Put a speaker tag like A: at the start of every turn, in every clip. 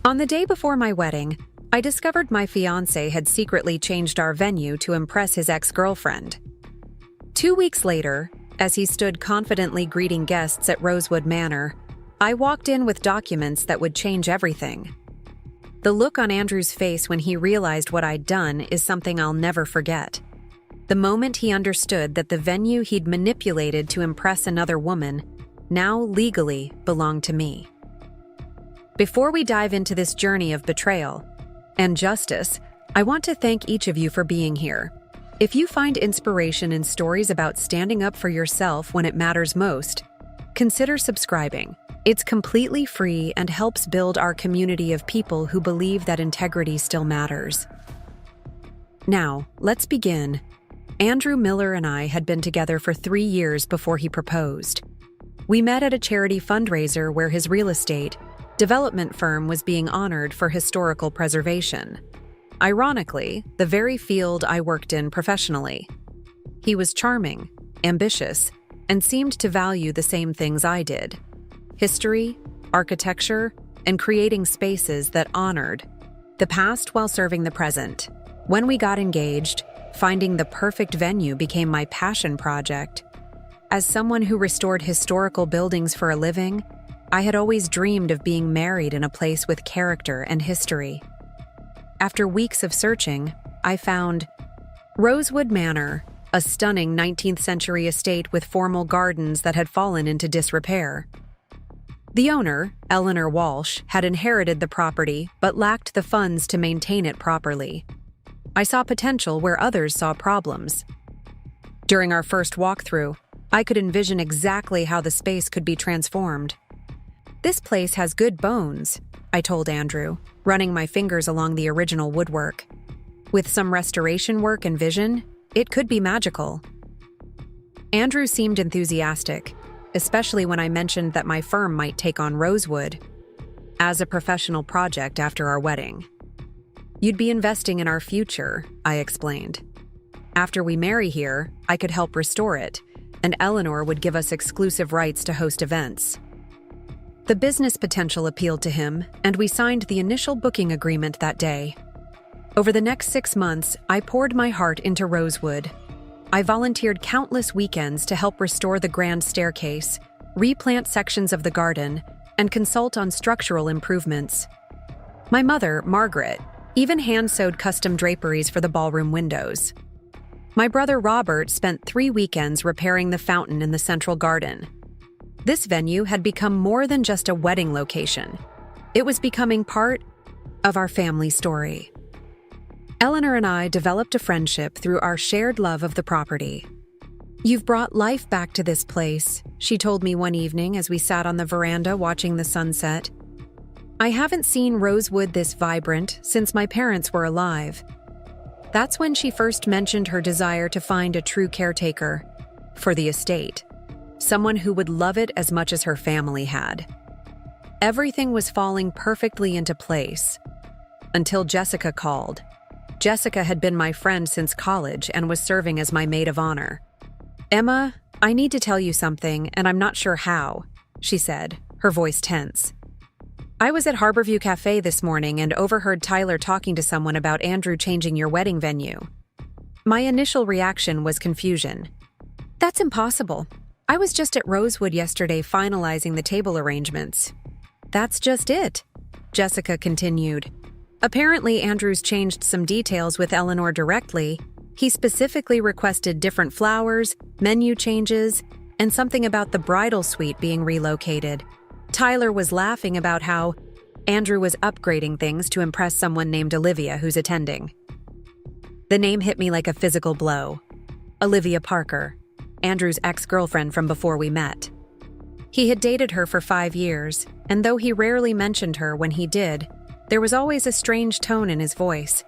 A: On the day before my wedding, I discovered my fiancé had secretly changed our venue to impress his ex-girlfriend. 2 weeks later, as he stood confidently greeting guests at Rosewood Manor, I walked in with documents that would change everything. The look on Andrew's face when he realized what I'd done is something I'll never forget. The moment he understood that the venue he'd manipulated to impress another woman now legally belonged to me. Before we dive into this journey of betrayal and justice, I want to thank each of you for being here. If you find inspiration in stories about standing up for yourself when it matters most, consider subscribing. It's completely free and helps build our community of people who believe that integrity still matters. Now, let's begin. Andrew Miller and I had been together for 3 years before he proposed. We met at a charity fundraiser where his real estate development firm was being honored for historical preservation. Ironically, the very field I worked in professionally. He was charming, ambitious, and seemed to value the same things I did: history, architecture, and creating spaces that honored the past while serving the present. When we got engaged, finding the perfect venue became my passion project. As someone who restored historical buildings for a living, I had always dreamed of being married in a place with character and history. After weeks of searching, I found Rosewood Manor, a stunning 19th century estate with formal gardens that had fallen into disrepair. The owner, Eleanor Walsh, had inherited the property but lacked the funds to maintain it properly. I saw potential where others saw problems. During our first walkthrough, I could envision exactly how the space could be transformed. "This place has good bones," I told Andrew, running my fingers along the original woodwork. "With some restoration work and vision, it could be magical." Andrew seemed enthusiastic, especially when I mentioned that my firm might take on Rosewood as a professional project after our wedding. "You'd be investing in our future," I explained. "After we marry here, I could help restore it, and Eleanor would give us exclusive rights to host events." The business potential appealed to him, and we signed the initial booking agreement that day. Over the next 6 months, I poured my heart into Rosewood. I volunteered countless weekends to help restore the grand staircase, replant sections of the garden, and consult on structural improvements. My mother, Margaret, even hand-sewed custom draperies for the ballroom windows. My brother Robert spent 3 weekends repairing the fountain in the central garden. This venue had become more than just a wedding location. It was becoming part of our family story. Eleanor and I developed a friendship through our shared love of the property. "You've brought life back to this place," she told me one evening as we sat on the veranda watching the sunset. "I haven't seen Rosewood this vibrant since my parents were alive." That's when she first mentioned her desire to find a true caretaker for the estate. Someone who would love it as much as her family had. Everything was falling perfectly into place until Jessica called. Jessica had been my friend since college and was serving as my maid of honor. "Emma, I need to tell you something, and I'm not sure how," she said, her voice tense. "I was at Harborview Cafe this morning and overheard Tyler talking to someone about Andrew changing your wedding venue." My initial reaction was confusion. "That's impossible. I was just at Rosewood yesterday finalizing the table arrangements." "That's just it," Jessica continued. "Apparently Andrew's changed some details with Eleanor directly. He specifically requested different flowers, menu changes, and something about the bridal suite being relocated. Tyler was laughing about how Andrew was upgrading things to impress someone named Olivia who's attending." The name hit me like a physical blow. Olivia Parker, Andrew's ex-girlfriend from before we met. He had dated her for 5 years, and though he rarely mentioned her when he did, there was always a strange tone in his voice.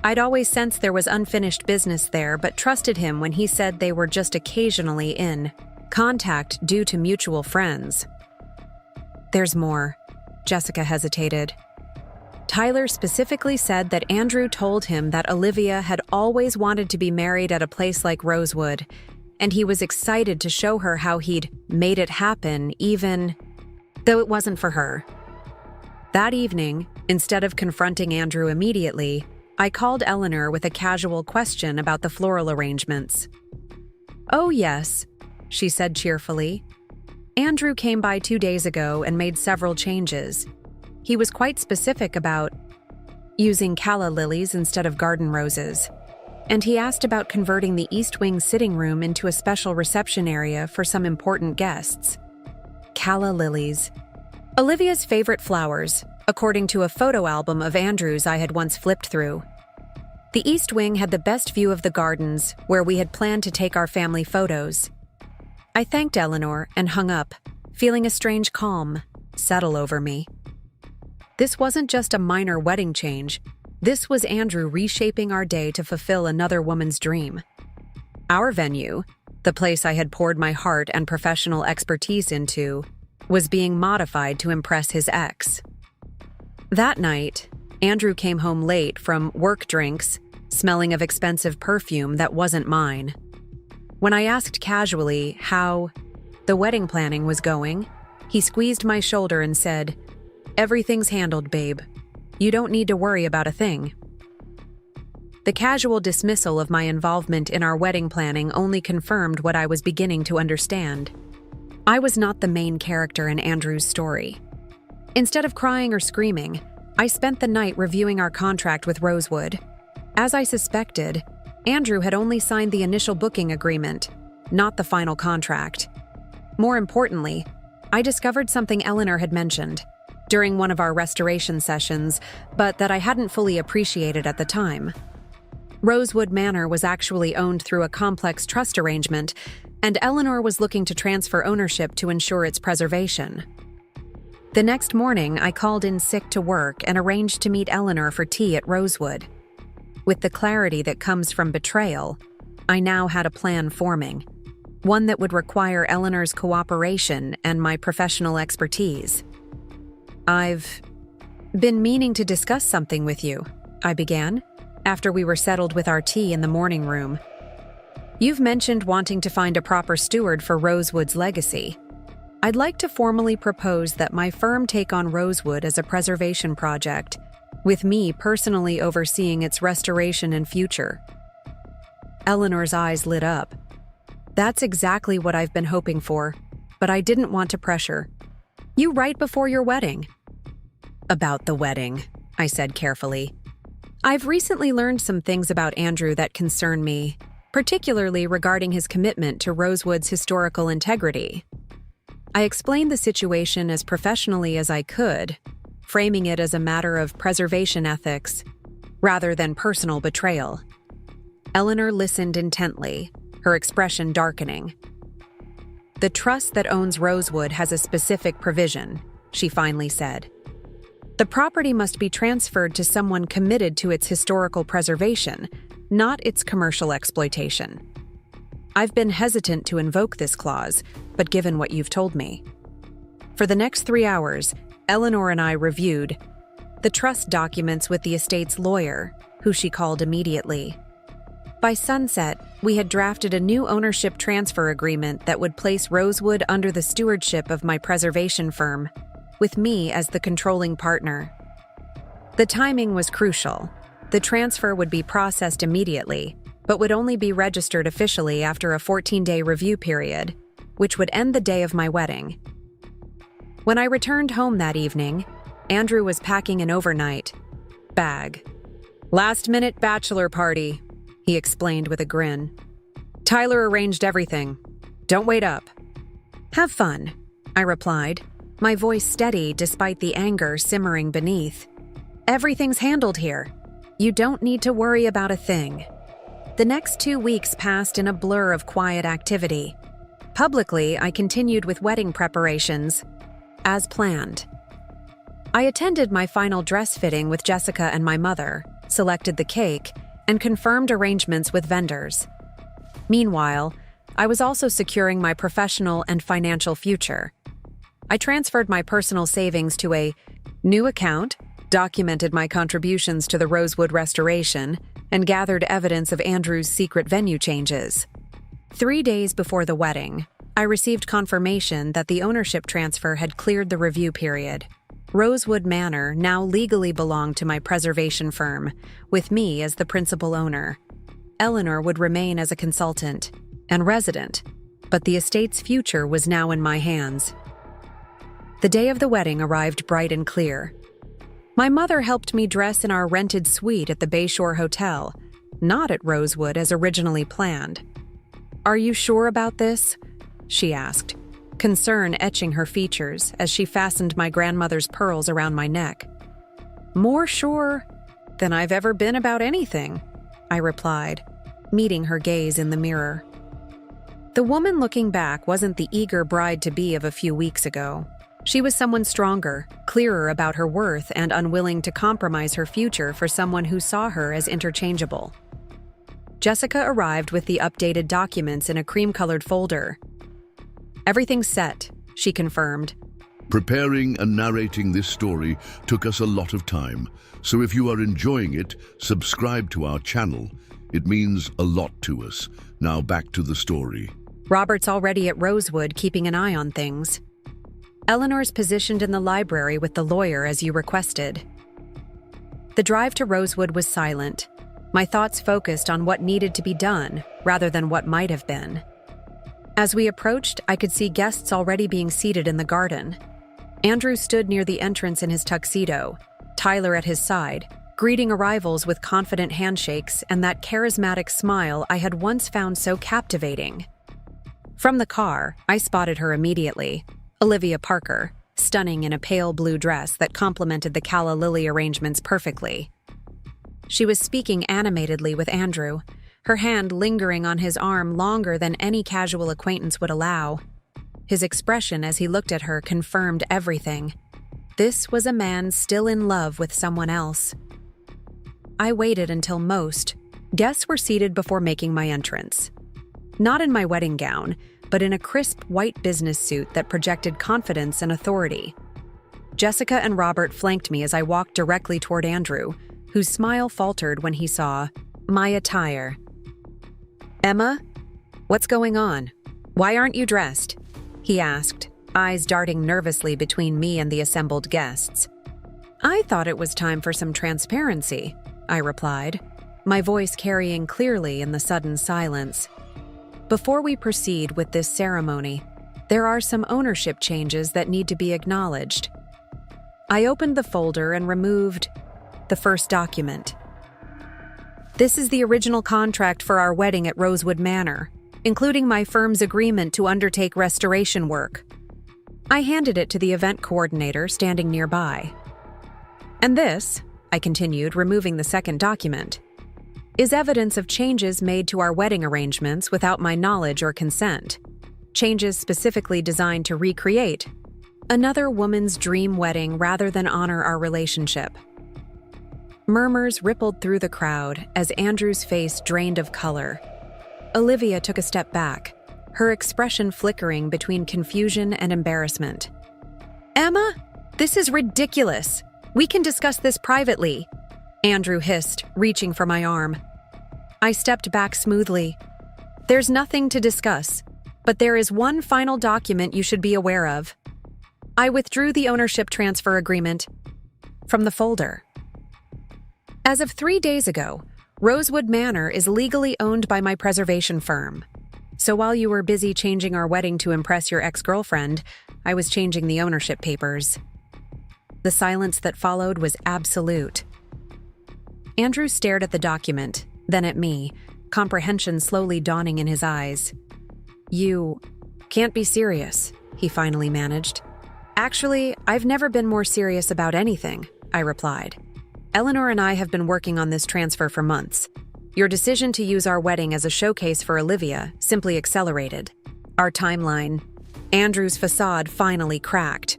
A: I'd always sensed there was unfinished business there, but trusted him when he said they were just occasionally in contact due to mutual friends. "There's more," Jessica hesitated. "Tyler specifically said that Andrew told him that Olivia had always wanted to be married at a place like Rosewood, and he was excited to show her how he'd made it happen even though it wasn't for her." That evening, instead of confronting Andrew immediately, I called Eleanor with a casual question about the floral arrangements. "Oh, yes," she said cheerfully. "Andrew came by 2 days ago and made several changes. He was quite specific about using calla lilies instead of garden roses. And he asked about converting the East Wing sitting room into a special reception area for some important guests." Calla lilies. Olivia's favorite flowers, according to a photo album of Andrew's I had once flipped through. The East Wing had the best view of the gardens, where we had planned to take our family photos. I thanked Eleanor and hung up, feeling a strange calm settle over me. This wasn't just a minor wedding change. This was Andrew reshaping our day to fulfill another woman's dream. Our venue, the place I had poured my heart and professional expertise into, was being modified to impress his ex. That night, Andrew came home late from work drinks, smelling of expensive perfume that wasn't mine. When I asked casually how the wedding planning was going, he squeezed my shoulder and said, "Everything's handled, babe. You don't need to worry about a thing." The casual dismissal of my involvement in our wedding planning only confirmed what I was beginning to understand. I was not the main character in Andrew's story. Instead of crying or screaming, I spent the night reviewing our contract with Rosewood. As I suspected, Andrew had only signed the initial booking agreement, not the final contract. More importantly, I discovered something Eleanor had mentioned during one of our restoration sessions, but that I hadn't fully appreciated at the time. Rosewood Manor was actually owned through a complex trust arrangement, and Eleanor was looking to transfer ownership to ensure its preservation. The next morning, I called in sick to work and arranged to meet Eleanor for tea at Rosewood. With the clarity that comes from betrayal, I now had a plan forming, one that would require Eleanor's cooperation and my professional expertise. "I've been meaning to discuss something with you," I began, after we were settled with our tea in the morning room. "You've mentioned wanting to find a proper steward for Rosewood's legacy. I'd like to formally propose that my firm take on Rosewood as a preservation project, with me personally overseeing its restoration and future." Eleanor's eyes lit up. "That's exactly what I've been hoping for, but I didn't want to pressure you right before your wedding." "About the wedding," I said carefully. "I've recently learned some things about Andrew that concern me, particularly regarding his commitment to Rosewood's historical integrity." I explained the situation as professionally as I could, framing it as a matter of preservation ethics rather than personal betrayal. Eleanor listened intently, her expression darkening. "The trust that owns Rosewood has a specific provision," she finally said. "The property must be transferred to someone committed to its historical preservation, not its commercial exploitation. I've been hesitant to invoke this clause, but given what you've told me." For the next 3 hours, Eleanor and I reviewed the trust documents with the estate's lawyer, who she called immediately. By sunset, we had drafted a new ownership transfer agreement that would place Rosewood under the stewardship of my preservation firm, with me as the controlling partner. The timing was crucial. The transfer would be processed immediately, but would only be registered officially after a 14-day review period, which would end the day of my wedding. When I returned home that evening, Andrew was packing an overnight bag. "Last-minute bachelor party," he explained with a grin. "Tyler arranged everything. Don't wait up." "Have fun," I replied, my voice steady despite the anger simmering beneath. "Everything's handled here. You don't need to worry about a thing." The next 2 weeks passed in a blur of quiet activity. Publicly, I continued with wedding preparations, as planned. I attended my final dress fitting with Jessica and my mother, selected the cake, and confirmed arrangements with vendors. Meanwhile, I was also securing my professional and financial future. I transferred my personal savings to a new account, documented my contributions to the Rosewood restoration, and gathered evidence of Andrew's secret venue changes. 3 days before the wedding, I received confirmation that the ownership transfer had cleared the review period. Rosewood Manor now legally belonged to my preservation firm, with me as the principal owner. Eleanor would remain as a consultant and resident, but the estate's future was now in my hands. The day of the wedding arrived bright and clear. My mother helped me dress in our rented suite at the Bayshore Hotel, not at Rosewood as originally planned. "Are you sure about this?" she asked, concern etching her features as she fastened my grandmother's pearls around my neck. "More sure than I've ever been about anything," I replied, meeting her gaze in the mirror. The woman looking back wasn't the eager bride-to-be of a few weeks ago. She was someone stronger, clearer about her worth, and unwilling to compromise her future for someone who saw her as interchangeable. Jessica arrived with the updated documents in a cream-colored folder. "Everything's set," she confirmed.
B: Preparing and narrating this story took us a lot of time, so if you are enjoying it, subscribe to our channel. It means a lot to us. Now back to the story.
A: Robert's already at Rosewood keeping an eye on things. Eleanor's positioned in the library with the lawyer as you requested. The drive to Rosewood was silent, my thoughts focused on what needed to be done rather than what might have been. As we approached, I could see guests already being seated in the garden. Andrew stood near the entrance in his tuxedo, Tyler at his side, greeting arrivals with confident handshakes and that charismatic smile I had once found so captivating. From the car, I spotted her immediately. Olivia Parker, stunning in a pale blue dress that complemented the calla lily arrangements perfectly. She was speaking animatedly with Andrew, her hand lingering on his arm longer than any casual acquaintance would allow. His expression as he looked at her confirmed everything. This was a man still in love with someone else. I waited until most guests were seated before making my entrance. Not in my wedding gown, but in a crisp white business suit that projected confidence and authority. Jessica and Robert flanked me as I walked directly toward Andrew, whose smile faltered when he saw my attire. "Emma, what's going on? Why aren't you dressed?" he asked, eyes darting nervously between me and the assembled guests. "I thought it was time for some transparency," I replied, my voice carrying clearly in the sudden silence. "Before we proceed with this ceremony, there are some ownership changes that need to be acknowledged." I opened the folder and removed the first document. "This is the original contract for our wedding at Rosewood Manor, including my firm's agreement to undertake restoration work." I handed it to the event coordinator standing nearby. "And this," I continued, removing the second document, "is evidence of changes made to our wedding arrangements without my knowledge or consent. Changes specifically designed to recreate another woman's dream wedding rather than honor our relationship." Murmurs rippled through the crowd as Andrew's face drained of color. Olivia took a step back, her expression flickering between confusion and embarrassment. "Emma, this is ridiculous. We can discuss this privately," Andrew hissed, reaching for my arm. I stepped back smoothly. "There's nothing to discuss, but there is one final document you should be aware of." I withdrew the ownership transfer agreement from the folder. As of 3 days ago, Rosewood Manor is legally owned by my preservation firm. So while you were busy changing our wedding to impress your ex-girlfriend, I was changing the ownership papers. The silence that followed was absolute. Andrew stared at the document, then at me, comprehension slowly dawning in his eyes. "You can't be serious," he finally managed. "Actually, I've never been more serious about anything," I replied. "Eleanor and I have been working on this transfer for months. Your decision to use our wedding as a showcase for Olivia simply accelerated our timeline." Andrew's facade finally cracked.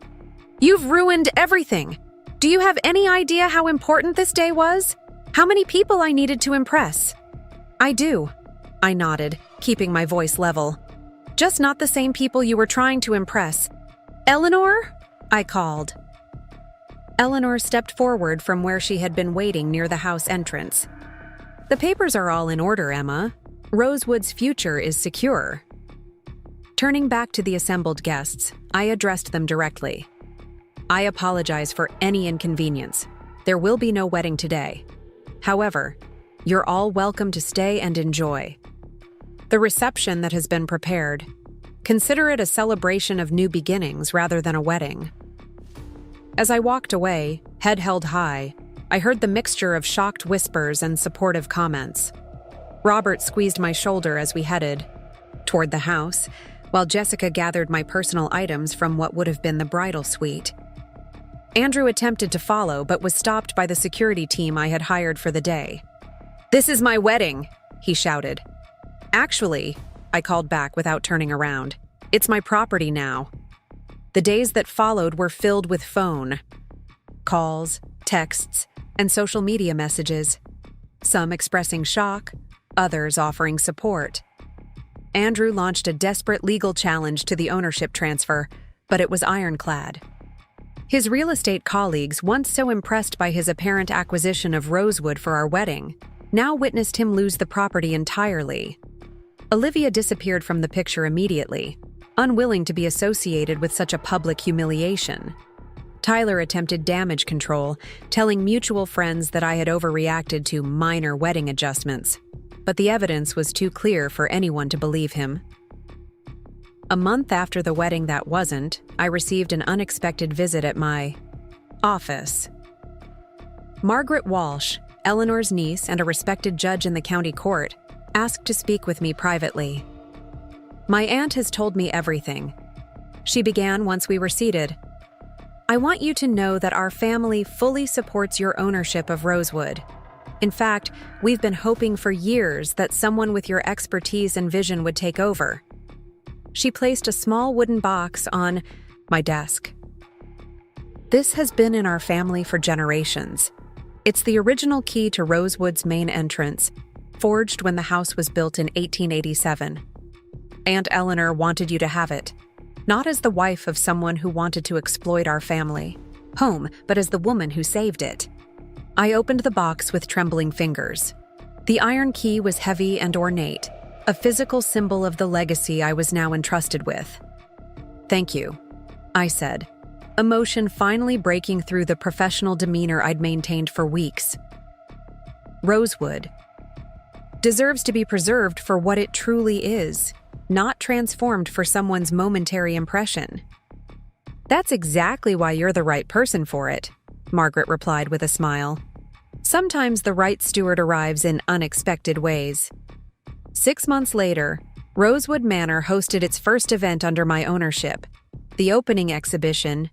A: "You've ruined everything. Do you have any idea how important this day was? How many people I needed to impress?" "I do," I nodded, keeping my voice level. "Just not the same people you were trying to impress." "Eleanor?" I called. Eleanor stepped forward from where she had been waiting near the house entrance. "The papers are all in order, Emma. Rosewood's future is secure." Turning back to the assembled guests, I addressed them directly. I apologize for any inconvenience. There will be no wedding today. However, you're all welcome to stay and enjoy the reception that has been prepared. Consider it a celebration of new beginnings rather than a wedding." As I walked away, head held high, I heard the mixture of shocked whispers and supportive comments. Robert squeezed my shoulder as we headed toward the house, while Jessica gathered my personal items from what would have been the bridal suite. Andrew attempted to follow, but was stopped by the security team I had hired for the day. "This is my wedding," he shouted. "Actually," I called back without turning around, "it's my property now." The days that followed were filled with phone calls, texts, and social media messages, some expressing shock, others offering support. Andrew launched a desperate legal challenge to the ownership transfer, but it was ironclad. His real estate colleagues, once so impressed by his apparent acquisition of Rosewood for our wedding, now witnessed him lose the property entirely. Olivia disappeared from the picture immediately, unwilling to be associated with such a public humiliation. Tyler attempted damage control, telling mutual friends that I had overreacted to minor wedding adjustments, but the evidence was too clear for anyone to believe him. A month after the wedding that wasn't, I received an unexpected visit at my office. Margaret Walsh, Eleanor's niece and a respected judge in the county court, asked to speak with me privately. "My aunt has told me everything," she began once we were seated. "I want you to know that our family fully supports your ownership of Rosewood. In fact, we've been hoping for years that someone with your expertise and vision would take over." She placed a small wooden box on my desk. "This has been in our family for generations. It's the original key to Rosewood's main entrance, forged when the house was built in 1887. Aunt Eleanor wanted you to have it, not as the wife of someone who wanted to exploit our family home, but as the woman who saved it." I opened the box with trembling fingers. The iron key was heavy and ornate, a physical symbol of the legacy I was now entrusted with. "Thank you," I said, emotion finally breaking through the professional demeanor I'd maintained for weeks. Rosewood deserves to be preserved for what it truly is, not transformed for someone's momentary impression. "That's exactly why you're the right person for it," Margaret replied with a smile. "Sometimes the right steward arrives in unexpected ways." 6 months later, Rosewood Manor hosted its first event under my ownership, the opening exhibition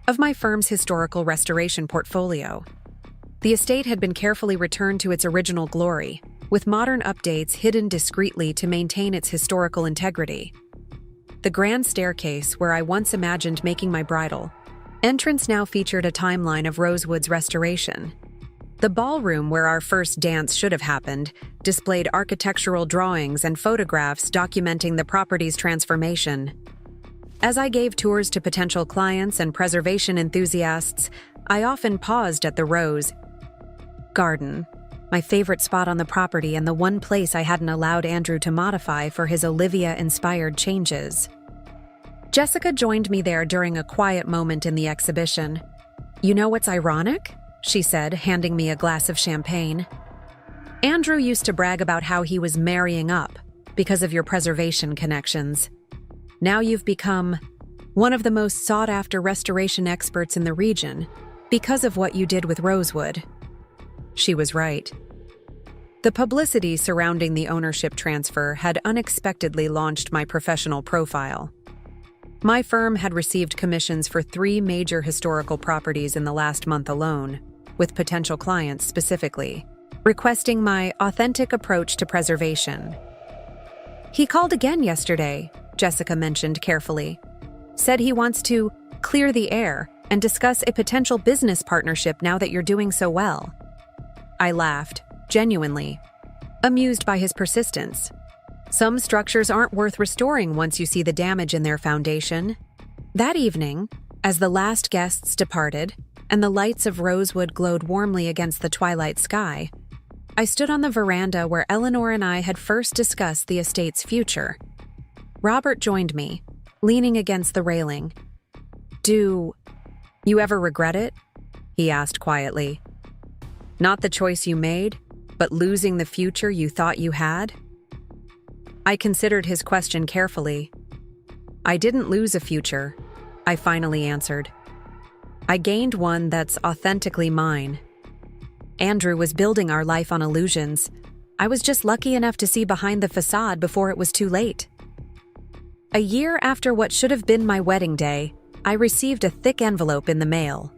A: of my firm's historical restoration portfolio. The estate had been carefully returned to its original glory, with modern updates hidden discreetly to maintain its historical integrity. The grand staircase, where I once imagined making my bridal entrance, now featured a timeline of Rosewood's restoration. The ballroom, where our first dance should have happened, displayed architectural drawings and photographs documenting the property's transformation. As I gave tours to potential clients and preservation enthusiasts, I often paused at the Rose Garden, my favorite spot on the property and the one place I hadn't allowed Andrew to modify for his Olivia-inspired changes. Jessica joined me there during a quiet moment in the exhibition. "You know what's ironic?" she said, handing me a glass of champagne. "Andrew used to brag about how he was marrying up because of your preservation connections. Now you've become one of the most sought-after restoration experts in the region because of what you did with Rosewood." She was right. The publicity surrounding the ownership transfer had unexpectedly launched my professional profile. My firm had received commissions for 3 major historical properties in the last month alone, with potential clients specifically requesting my authentic approach to preservation. "He called again yesterday," Jessica mentioned carefully. "Said he wants to clear the air and discuss a potential business partnership now that you're doing so well." I laughed, genuinely amused by his persistence. Some structures aren't worth restoring once you see the damage in their foundation. That evening, as the last guests departed and the lights of Rosewood glowed warmly against the twilight sky, I stood on the veranda where Eleanor and I had first discussed the estate's future. Robert joined me, leaning against the railing. "Do You ever regret it? He asked quietly. Not the choice you made, but losing the future you thought you had? I considered his question carefully. I didn't lose a future, I finally answered. I gained one that's authentically mine. Andrew was building our life on illusions. I was just lucky enough to see behind the facade before it was too late. A year after what should have been my wedding day, I received a thick envelope in the mail.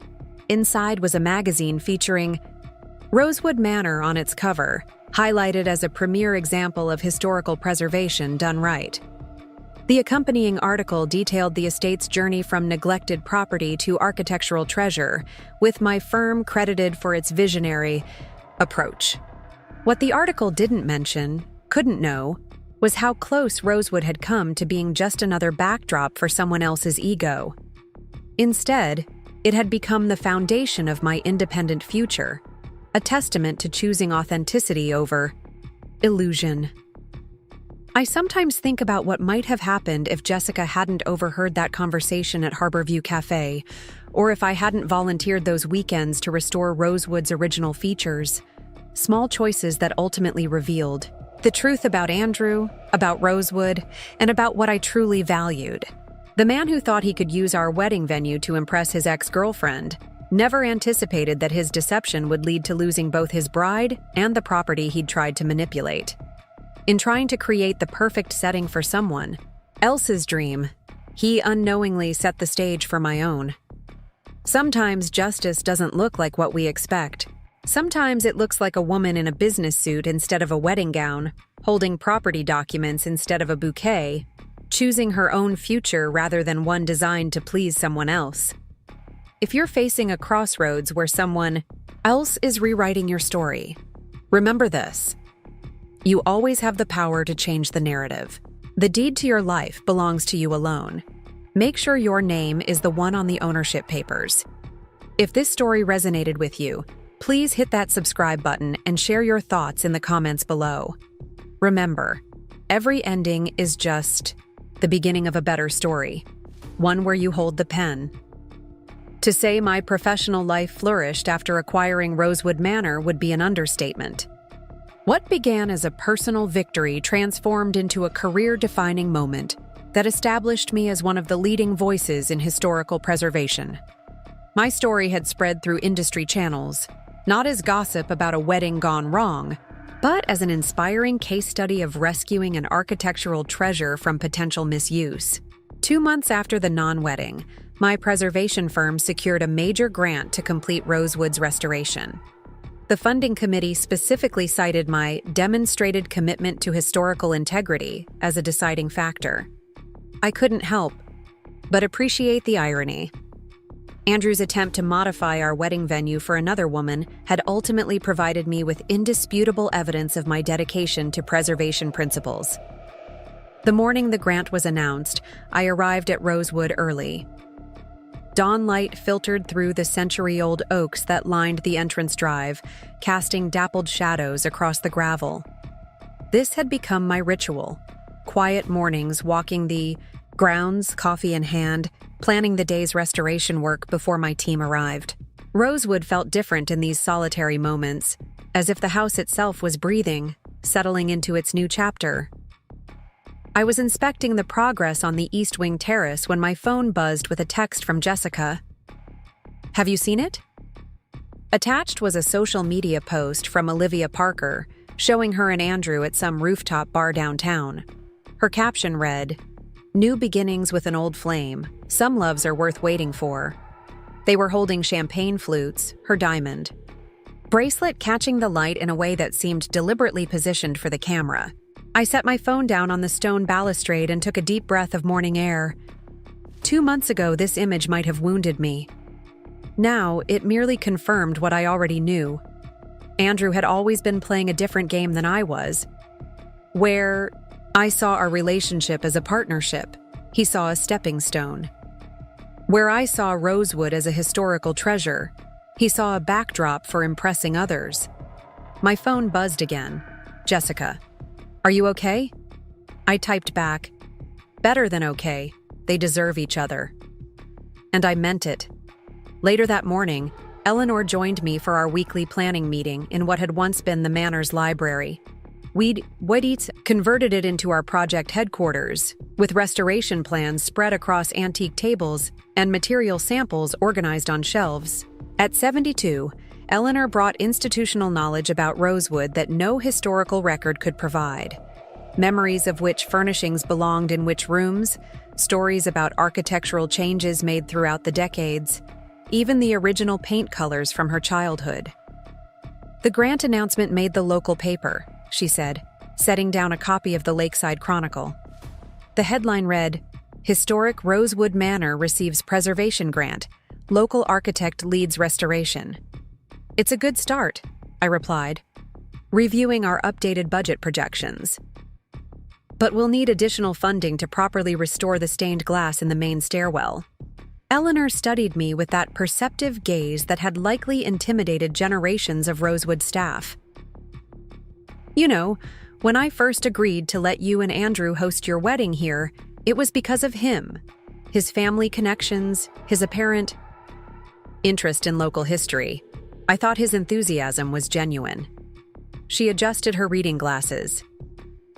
A: Inside was a magazine featuring Rosewood Manor on its cover, highlighted as a premier example of historical preservation done right. The accompanying article detailed the estate's journey from neglected property to architectural treasure, with my firm credited for its visionary approach. What the article didn't mention, couldn't know, was how close Rosewood had come to being just another backdrop for someone else's ego. Instead, it had become the foundation of my independent future, a testament to choosing authenticity over illusion. I sometimes think about what might have happened if Jessica hadn't overheard that conversation at Harborview Cafe, or if I hadn't volunteered those weekends to restore Rosewood's original features. Small choices that ultimately revealed the truth about Andrew, about Rosewood, and about what I truly valued. The man who thought he could use our wedding venue to impress his ex-girlfriend never anticipated that his deception would lead to losing both his bride and the property he'd tried to manipulate. In trying to create the perfect setting for someone else's dream, he unknowingly set the stage for my own. Sometimes justice doesn't look like what we expect. Sometimes it looks like a woman in a business suit instead of a wedding gown, holding property documents instead of a bouquet, choosing her own future rather than one designed to please someone else. If you're facing a crossroads where someone else is rewriting your story, remember this. You always have the power to change the narrative. The deed to your life belongs to you alone. Make sure your name is the one on the ownership papers. If this story resonated with you, please hit that subscribe button and share your thoughts in the comments below. Remember, every ending is just the beginning of a better story, one where you hold the pen. To say my professional life flourished after acquiring Rosewood Manor would be an understatement. What began as a personal victory transformed into a career-defining moment that established me as one of the leading voices in historical preservation. My story had spread through industry channels, not as gossip about a wedding gone wrong, but as an inspiring case study of rescuing an architectural treasure from potential misuse. 2 months after the non-wedding, my preservation firm secured a major grant to complete Rosewood's restoration. The funding committee specifically cited my demonstrated commitment to historical integrity as a deciding factor. I couldn't help but appreciate the irony. Andrew's attempt to modify our wedding venue for another woman had ultimately provided me with indisputable evidence of my dedication to preservation principles. The morning the grant was announced, I arrived at Rosewood early. Dawn light filtered through the century-old oaks that lined the entrance drive, casting dappled shadows across the gravel. This had become my ritual. Quiet mornings walking the grounds, coffee in hand, planning the day's restoration work before my team arrived. Rosewood felt different in these solitary moments, as if the house itself was breathing, settling into its new chapter. I was inspecting the progress on the East Wing terrace when my phone buzzed with a text from Jessica. Have you seen it? Attached was a social media post from Olivia Parker, showing her and Andrew at some rooftop bar downtown. Her caption read, "New beginnings with an old flame. Some loves are worth waiting for." They were holding champagne flutes, her diamond bracelet catching the light in a way that seemed deliberately positioned for the camera. I set my phone down on the stone balustrade and took a deep breath of morning air. 2 months ago, this image might have wounded me. Now, it merely confirmed what I already knew. Andrew had always been playing a different game than I was, where I saw our relationship as a partnership. He saw a stepping stone. Where I saw Rosewood as a historical treasure, he saw a backdrop for impressing others. My phone buzzed again. Jessica, are you okay? I typed back, better than okay. They deserve each other. And I meant it. Later that morning, Eleanor joined me for our weekly planning meeting in what had once been the Manor's library. We'd converted it into our project headquarters, with restoration plans spread across antique tables and material samples organized on shelves. At 72, Eleanor brought institutional knowledge about Rosewood that no historical record could provide. Memories of which furnishings belonged in which rooms, stories about architectural changes made throughout the decades, even the original paint colors from her childhood. The grant announcement made the local paper, she said, setting down a copy of the Lakeside Chronicle. The headline read, "Historic Rosewood Manor receives preservation grant. Local architect leads restoration." "It's a good start," I replied, reviewing our updated budget projections. "But we'll need additional funding to properly restore the stained glass in the main stairwell." Eleanor studied me with that perceptive gaze that had likely intimidated generations of Rosewood staff. "You know, when I first agreed to let you and Andrew host your wedding here, it was because of him. His family connections, his apparent interest in local history. I thought his enthusiasm was genuine." She adjusted her reading glasses.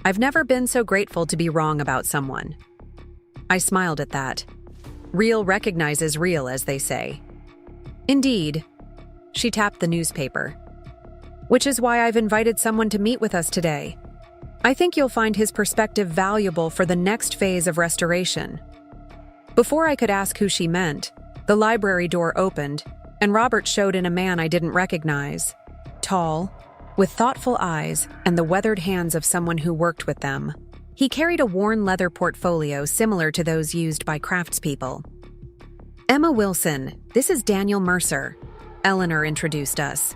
A: "I've never been so grateful to be wrong about someone." I smiled at that. Real recognizes real, as they say. "Indeed." She tapped the newspaper. "Which is why I've invited someone to meet with us today. I think you'll find his perspective valuable for the next phase of restoration." Before I could ask who she meant, the library door opened, and Robert showed in a man I didn't recognize. Tall, with thoughtful eyes and the weathered hands of someone who worked with them. He carried a worn leather portfolio similar to those used by craftspeople. "Emma Wilson, this is Daniel Mercer," Eleanor introduced us.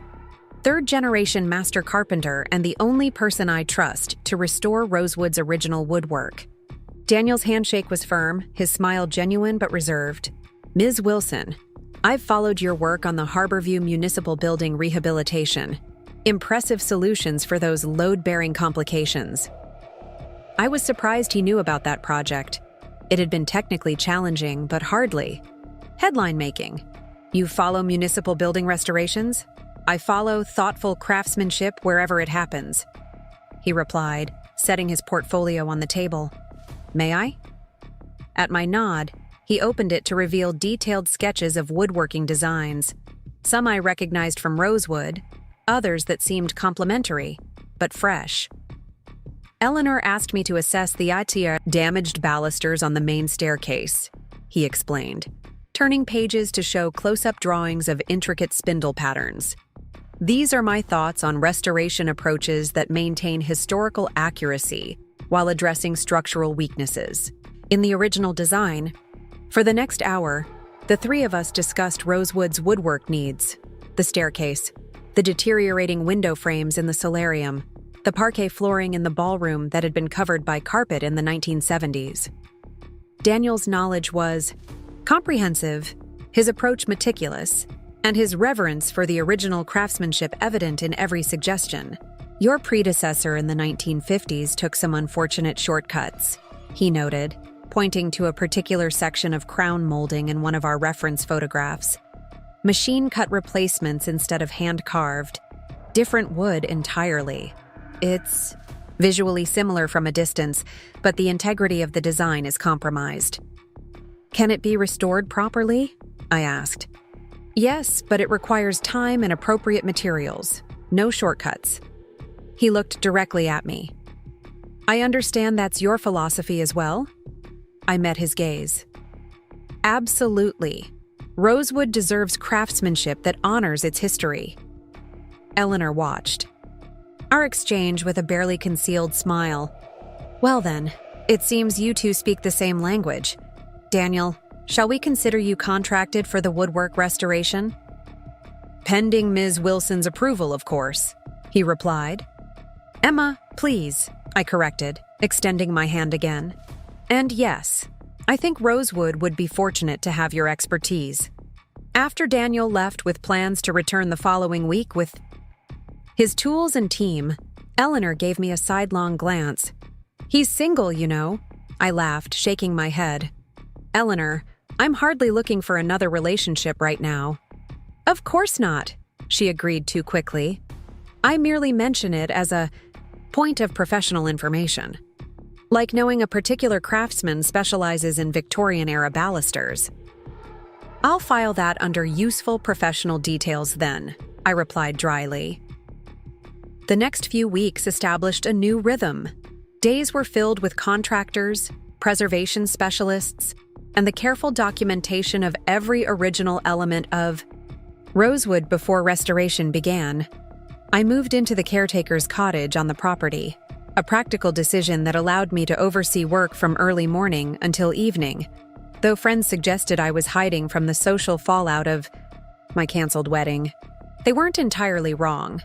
A: "Third-generation master carpenter and the only person I trust to restore Rosewood's original woodwork." Daniel's handshake was firm, his smile genuine but reserved. "Ms. Wilson, I've followed your work on the Harborview Municipal Building rehabilitation. Impressive solutions for those load-bearing complications." I was surprised he knew about that project. It had been technically challenging, but hardly headline making. "You follow municipal building restorations?" "I follow thoughtful craftsmanship wherever it happens," he replied, setting his portfolio on the table. "May I?" At my nod, he opened it to reveal detailed sketches of woodworking designs. Some I recognized from Rosewood, others that seemed complementary, but fresh. "Eleanor asked me to assess the damaged balusters on the main staircase," he explained, turning pages to show close-up drawings of intricate spindle patterns. "These are my thoughts on restoration approaches that maintain historical accuracy while addressing structural weaknesses." In the original design, for the next hour, the three of us discussed Rosewood's woodwork needs: the staircase, the deteriorating window frames in the solarium, the parquet flooring in the ballroom that had been covered by carpet in the 1970s. Daniel's knowledge was comprehensive, his approach meticulous, and his reverence for the original craftsmanship evident in every suggestion. "Your predecessor in the 1950s took some unfortunate shortcuts," he noted, pointing to a particular section of crown molding in one of our reference photographs. "Machine-cut replacements instead of hand-carved. Different wood entirely. It's visually similar from a distance, but the integrity of the design is compromised." "Can it be restored properly?" I asked. "Yes, but it requires time and appropriate materials. No shortcuts." He looked directly at me. "I understand that's your philosophy as well?" I met his gaze. "Absolutely. Rosewood deserves craftsmanship that honors its history." Eleanor watched. Our exchange with a barely concealed smile. "Well then, it seems you two speak the same language. Daniel, shall we consider you contracted for the woodwork restoration?" "Pending Ms. Wilson's approval, of course," he replied. "Emma, please," I corrected, extending my hand again. "And yes, I think Rosewood would be fortunate to have your expertise." After Daniel left with plans to return the following week with his tools and team, Eleanor gave me a sidelong glance. "He's single, you know," I laughed, shaking my head. Eleanor, I'm hardly looking for another relationship right now." "Of course not," she agreed too quickly. "I merely mention it as a point of professional information. Like knowing a particular craftsman specializes in Victorian-era balusters." "I'll file that under useful professional details then," I replied dryly. The next few weeks established a new rhythm. Days were filled with contractors, preservation specialists, and the careful documentation of every original element of Rosewood before restoration began. I moved into the caretaker's cottage on the property, a practical decision that allowed me to oversee work from early morning until evening, though friends suggested I was hiding from the social fallout of my canceled wedding. They weren't entirely wrong.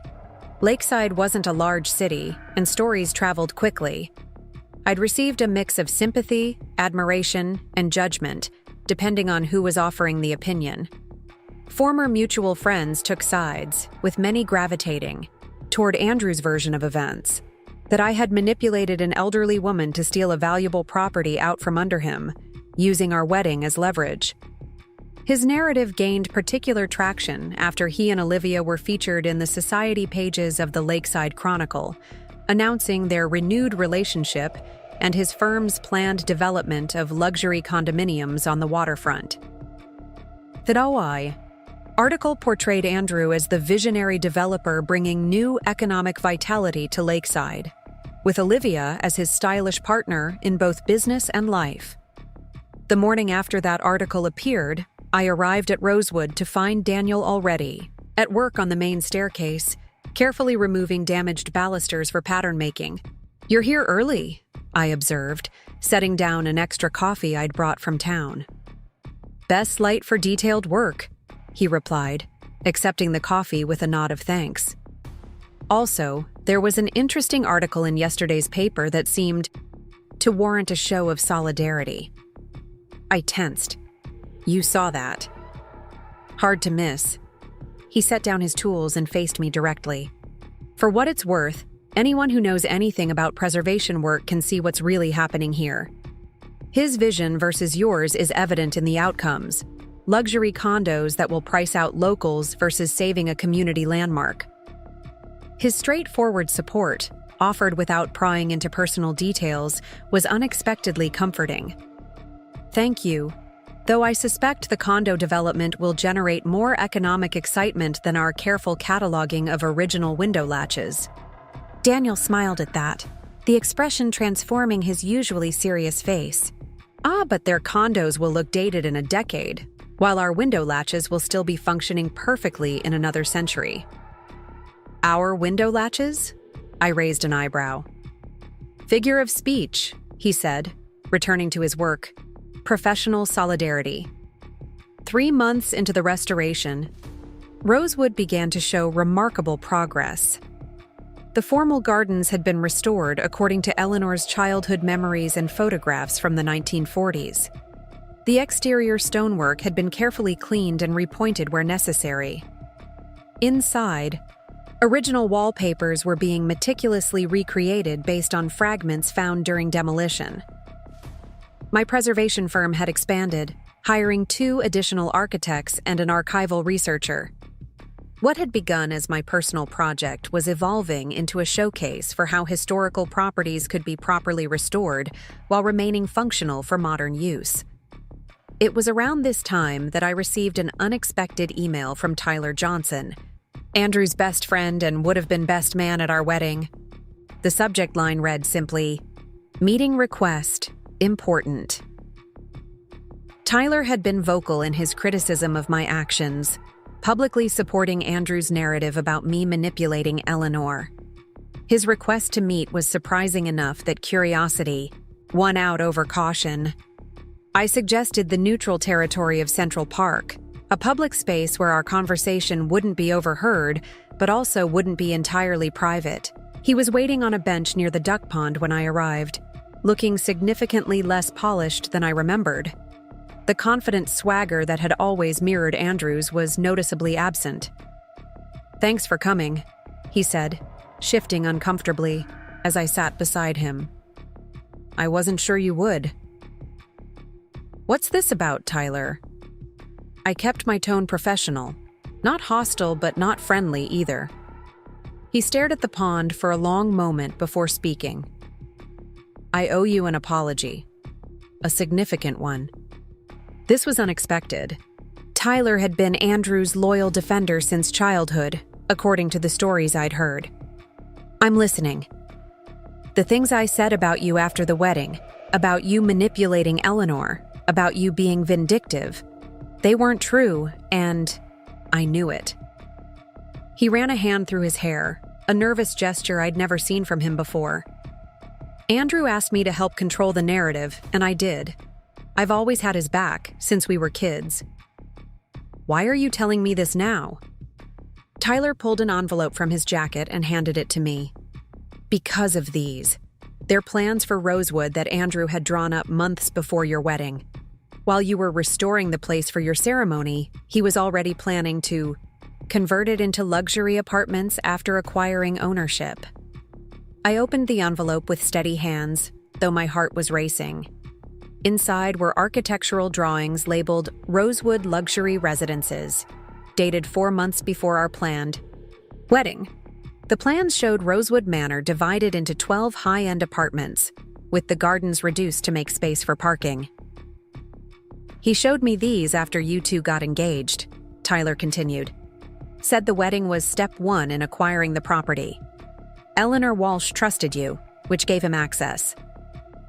A: Lakeside wasn't a large city, and stories traveled quickly. I'd received a mix of sympathy, admiration, and judgment, depending on who was offering the opinion. Former mutual friends took sides, with many gravitating toward Andrew's version of events, that I had manipulated an elderly woman to steal a valuable property out from under him, using our wedding as leverage. His narrative gained particular traction after he and Olivia were featured in the society pages of the Lakeside Chronicle, announcing their renewed relationship and his firm's planned development of luxury condominiums on the waterfront. The Hawaii article portrayed Andrew as the visionary developer bringing new economic vitality to Lakeside, with Olivia as his stylish partner in both business and life. The morning after that article appeared, I arrived at Rosewood to find Daniel already at work on the main staircase, carefully removing damaged balusters for pattern making. "You're here early," I observed, setting down an extra coffee I'd brought from town. "Best light for detailed work," he replied, accepting the coffee with a nod of thanks. Also, there was an interesting article in yesterday's paper that seemed to warrant a show of solidarity. I tensed. "You saw that." "Hard to miss." He set down his tools and faced me directly. "For what it's worth, anyone who knows anything about preservation work can see what's really happening here. His vision versus yours is evident in the outcomes. Luxury condos that will price out locals versus saving a community landmark." His straightforward support, offered without prying into personal details, was unexpectedly comforting. "Thank you. Though I suspect the condo development will generate more economic excitement than our careful cataloging of original window latches." Daniel smiled at that, the expression transforming his usually serious face. But their condos will look dated in a decade, while our window latches will still be functioning perfectly in another century." "Our window latches?" I raised an eyebrow. "Figure of speech," he said, returning to his work. "Professional solidarity." 3 months into the restoration, Rosewood began to show remarkable progress. The formal gardens had been restored according to Eleanor's childhood memories and photographs from the 1940s. The exterior stonework had been carefully cleaned and repointed where necessary. Inside, original wallpapers were being meticulously recreated based on fragments found during demolition. My preservation firm had expanded, hiring 2 additional architects and an archival researcher. What had begun as my personal project was evolving into a showcase for how historical properties could be properly restored while remaining functional for modern use. It was around this time that I received an unexpected email from Tyler Johnson, Andrew's best friend and would have been best man at our wedding. The subject line read simply, "Meeting request, important." Tyler had been vocal in his criticism of my actions, publicly supporting Andrew's narrative about me manipulating Eleanor. His request to meet was surprising enough that curiosity won out over caution. I suggested the neutral territory of Central Park, a public space where our conversation wouldn't be overheard, but also wouldn't be entirely private. He was waiting on a bench near the duck pond when I arrived, looking significantly less polished than I remembered. The confident swagger that had always mirrored Andrew's was noticeably absent. "Thanks for coming," he said, shifting uncomfortably as I sat beside him. "I wasn't sure you would." "What's this about, Tyler?" I kept my tone professional. Not hostile, but not friendly either. He stared at the pond for a long moment before speaking. "I owe you an apology. A significant one." This was unexpected. Tyler had been Andrew's loyal defender since childhood, according to the stories I'd heard. "I'm listening." "The things I said about you after the wedding, about you manipulating Eleanor, about you being vindictive, they weren't true, and I knew it." He ran a hand through his hair, a nervous gesture I'd never seen from him before. "Andrew asked me to help control the narrative, and I did. I've always had his back, since we were kids." "Why are you telling me this now?" Tyler pulled an envelope from his jacket and handed it to me. "Because of these. They're plans for Rosewood that Andrew had drawn up months before your wedding. While you were restoring the place for your ceremony, he was already planning to convert it into luxury apartments after acquiring ownership." I opened the envelope with steady hands, though my heart was racing. Inside were architectural drawings labeled Rosewood Luxury Residences, dated 4 months before our planned wedding. The plans showed Rosewood Manor divided into 12 high-end apartments, with the gardens reduced to make space for parking. "He showed me these after you two got engaged," Tyler continued. "Said the wedding was step 1 in acquiring the property. Eleanor Walsh trusted you, which gave him access.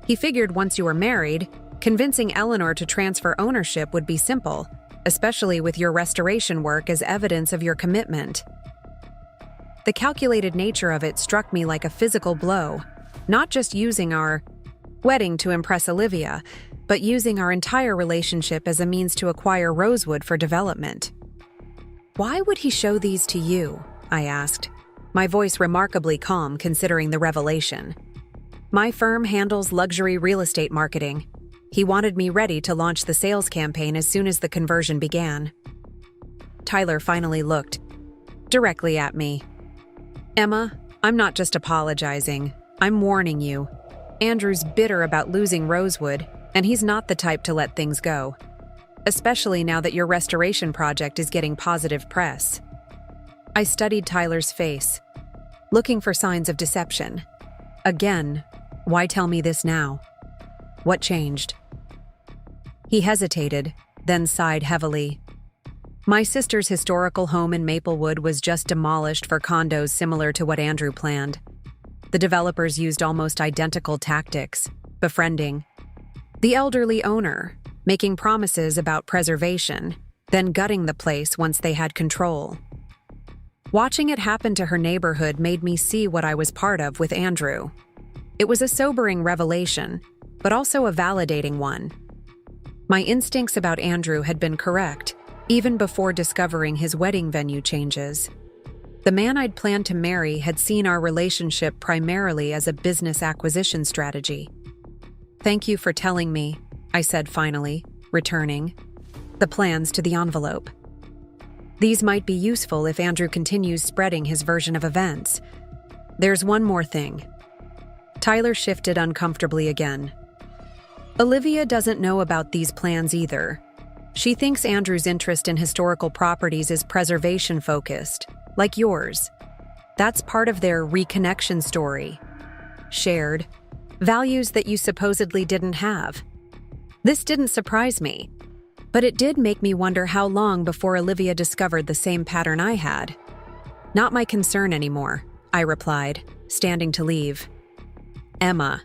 A: He figured once you were married, convincing Eleanor to transfer ownership would be simple, especially with your restoration work as evidence of your commitment." The calculated nature of it struck me like a physical blow, not just using our wedding to impress Olivia, but using our entire relationship as a means to acquire Rosewood for development. "Why would he show these to you?" I asked, my voice remarkably calm considering the revelation. "My firm handles luxury real estate marketing. He wanted me ready to launch the sales campaign as soon as the conversion began." Tyler finally looked directly at me. "Emma, I'm not just apologizing. I'm warning you. Andrew's bitter about losing Rosewood, and he's not the type to let things go. Especially now that your restoration project is getting positive press." I studied Tyler's face, looking for signs of deception. Again, why tell me this now? What changed? He hesitated, then sighed heavily. "My sister's historical home in Maplewood was just demolished for condos similar to what Andrew planned. The developers used almost identical tactics, befriending the elderly owner, making promises about preservation, then gutting the place once they had control. Watching it happen to her neighborhood made me see what I was part of with Andrew. It was a sobering revelation, but also a validating one. My instincts about Andrew had been correct, even before discovering his wedding venue changes. The man I'd planned to marry had seen our relationship primarily as a business acquisition strategy. "Thank you for telling me," I said finally, returning the plans to the envelope. "These might be useful if Andrew continues spreading his version of events. There's one more thing." Tyler shifted uncomfortably again. "Olivia doesn't know about these plans either. She thinks Andrew's interest in historical properties is preservation-focused, like yours. That's part of their reconnection story. Shared values that you supposedly didn't have. This didn't surprise me, but it did make me wonder how long before Olivia discovered the same pattern I had. Not my concern anymore," I replied, standing to leave. "Emma,"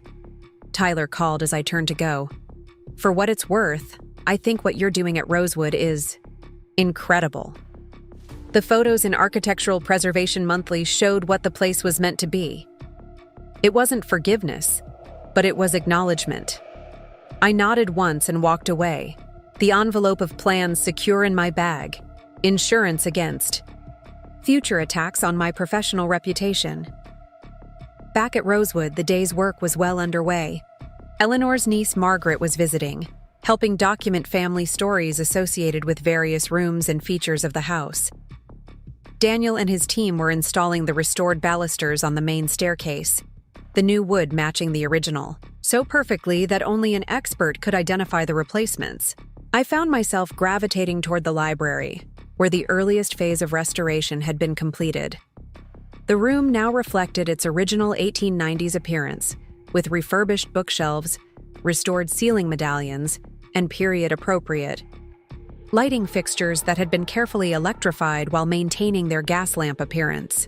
A: Tyler called as I turned to go. "For what it's worth, I think what you're doing at Rosewood is incredible." The photos in Architectural Preservation Monthly showed what the place was meant to be. It wasn't forgiveness, but it was acknowledgement. I nodded once and walked away, the envelope of plans secure in my bag, insurance against future attacks on my professional reputation. Back at Rosewood, the day's work was well underway. Eleanor's niece Margaret was visiting, helping document family stories associated with various rooms and features of the house. Daniel and his team were installing the restored balusters on the main staircase, the new wood matching the original, so perfectly that only an expert could identify the replacements. I found myself gravitating toward the library, where the earliest phase of restoration had been completed. The room now reflected its original 1890s appearance, with refurbished bookshelves, restored ceiling medallions, and period-appropriate lighting fixtures that had been carefully electrified while maintaining their gas lamp appearance.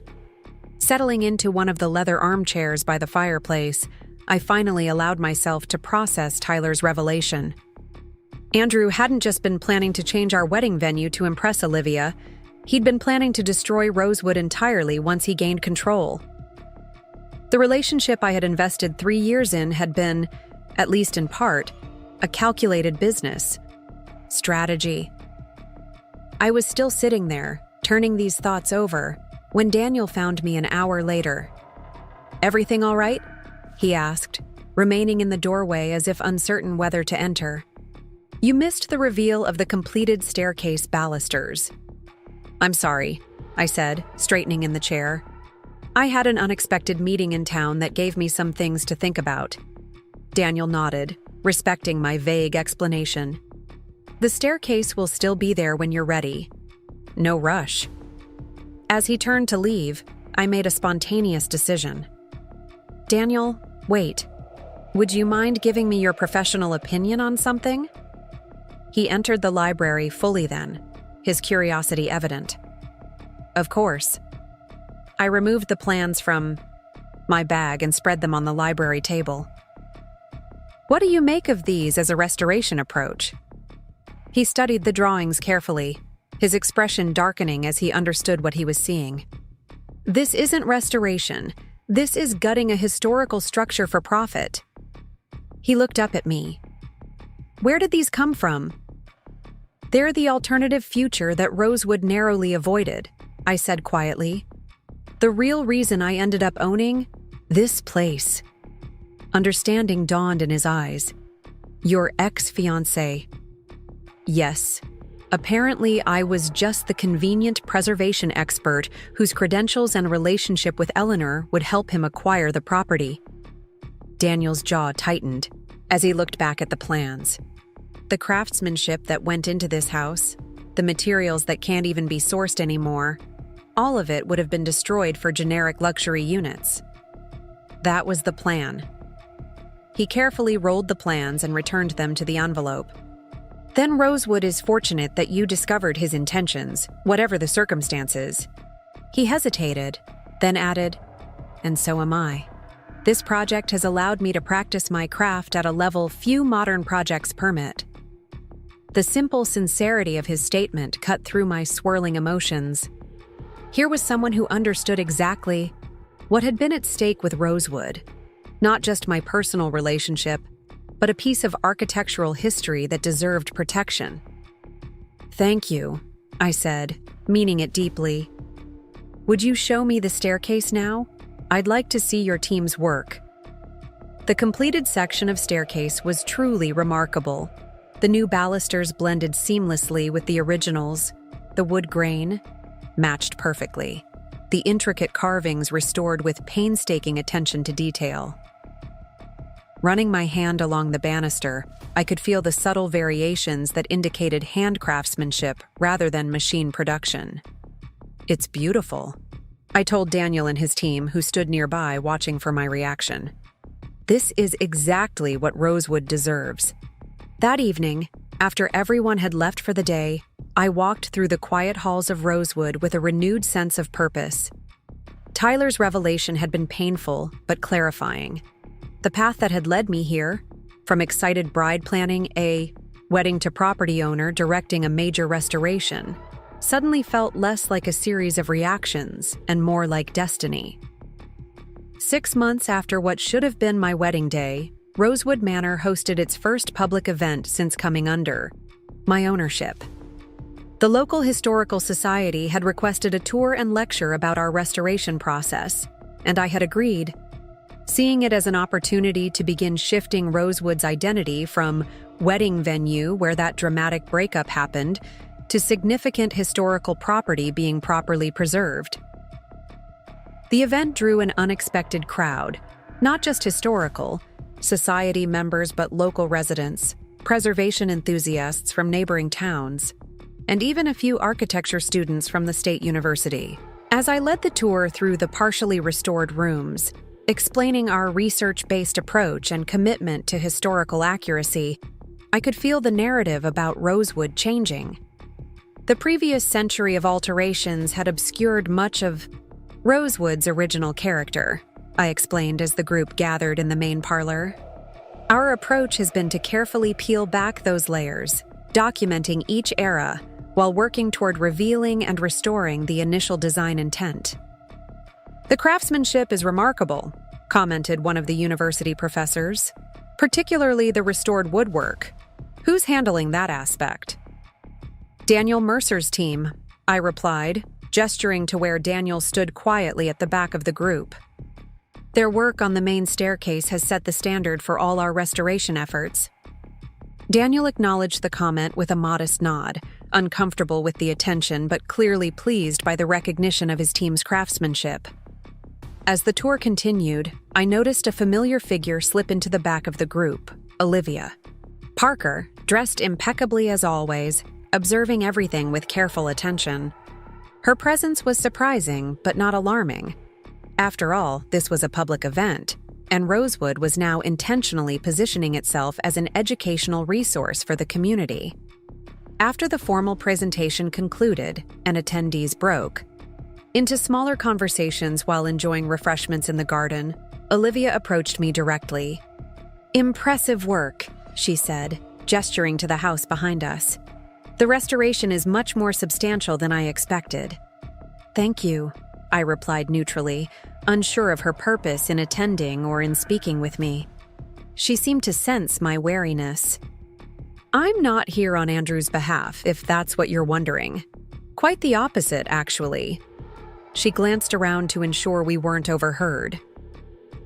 A: Settling into one of the leather armchairs by the fireplace, I finally allowed myself to process Tyler's revelation. Andrew hadn't just been planning to change our wedding venue to impress Olivia, he'd been planning to destroy Rosewood entirely once he gained control. The relationship I had invested 3 years in had been, at least in part, a calculated business strategy. I was still sitting there, turning these thoughts over, when Daniel found me an hour later. "Everything all right?" he asked, remaining in the doorway as if uncertain whether to enter. "You missed the reveal of the completed staircase balusters." "I'm sorry," I said, straightening in the chair. "I had an unexpected meeting in town that gave me some things to think about." Daniel nodded, respecting my vague explanation. "The staircase will still be there when you're ready. No rush." As he turned to leave, I made a spontaneous decision. "Daniel, wait. Would you mind giving me your professional opinion on something?" He entered the library fully then, his curiosity evident. "Of course." I removed the plans from my bag and spread them on the library table. "What do you make of these as a restoration approach?" He studied the drawings carefully, his expression darkening as he understood what he was seeing. "This isn't restoration. This is gutting a historical structure for profit." He looked up at me. "Where did these come from?" "They're the alternative future that Rosewood narrowly avoided," I said quietly. "The real reason I ended up owning this place." Understanding dawned in his eyes. "Your ex-fiancé." Yes. Apparently, I was just the convenient preservation expert whose credentials and relationship with Eleanor would help him acquire the property. Daniel's jaw tightened as he looked back at the plans. The craftsmanship that went into this house, the materials that can't even be sourced anymore, all of it would have been destroyed for generic luxury units. That was the plan. He carefully rolled the plans and returned them to the envelope. "Then Rosewood is fortunate that you discovered his intentions, whatever the circumstances." He hesitated, then added, "And so am I. This project has allowed me to practice my craft at a level few modern projects permit." The simple sincerity of his statement cut through my swirling emotions. Here was someone who understood exactly what had been at stake with Rosewood, not just my personal relationship, but a piece of architectural history that deserved protection. "Thank you," I said, meaning it deeply. "Would you show me the staircase now? I'd like to see your team's work." The completed section of staircase was truly remarkable. The new balusters blended seamlessly with the originals. The wood grain matched perfectly. The intricate carvings restored with painstaking attention to detail. Running my hand along the banister, I could feel the subtle variations that indicated hand craftsmanship rather than machine production. "It's beautiful," I told Daniel and his team, who stood nearby watching for my reaction. "This is exactly what Rosewood deserves." That evening, after everyone had left for the day, I walked through the quiet halls of Rosewood with a renewed sense of purpose. Tyler's revelation had been painful but clarifying. The path that had led me here, from excited bride planning, a wedding to property owner directing a major restoration, suddenly felt less like a series of reactions and more like destiny. 6 months after what should have been my wedding day, Rosewood Manor hosted its first public event since coming under my ownership. The local historical society had requested a tour and lecture about our restoration process, and I had agreed, seeing it as an opportunity to begin shifting Rosewood's identity from wedding venue where that dramatic breakup happened to significant historical property being properly preserved. The event drew an unexpected crowd, not just historical, society members but local residents, preservation enthusiasts from neighboring towns, and even a few architecture students from the state university. As I led the tour through the partially restored rooms, explaining our research-based approach and commitment to historical accuracy, I could feel the narrative about Rosewood changing. The previous century of alterations had obscured much of Rosewood's original character, I explained as the group gathered in the main parlor. Our approach has been to carefully peel back those layers, documenting each era while working toward revealing and restoring the initial design intent. "The craftsmanship is remarkable," commented one of the university professors, "particularly the restored woodwork. Who's handling that aspect?" "Daniel Mercer's team," I replied, gesturing to where Daniel stood quietly at the back of the group. "Their work on the main staircase has set the standard for all our restoration efforts." Daniel acknowledged the comment with a modest nod, uncomfortable with the attention but clearly pleased by the recognition of his team's craftsmanship. As the tour continued, I noticed a familiar figure slip into the back of the group, Olivia. Parker, dressed impeccably as always, observing everything with careful attention. Her presence was surprising but not alarming. After all, this was a public event, and Rosewood was now intentionally positioning itself as an educational resource for the community. After the formal presentation concluded and attendees broke into smaller conversations while enjoying refreshments in the garden, Olivia approached me directly. "Impressive work," she said, gesturing to the house behind us. "The restoration is much more substantial than I expected." "Thank you," I replied neutrally, unsure of her purpose in attending or in speaking with me. She seemed to sense my wariness. "I'm not here on Andrew's behalf, if that's what you're wondering. Quite the opposite, actually." She glanced around to ensure we weren't overheard.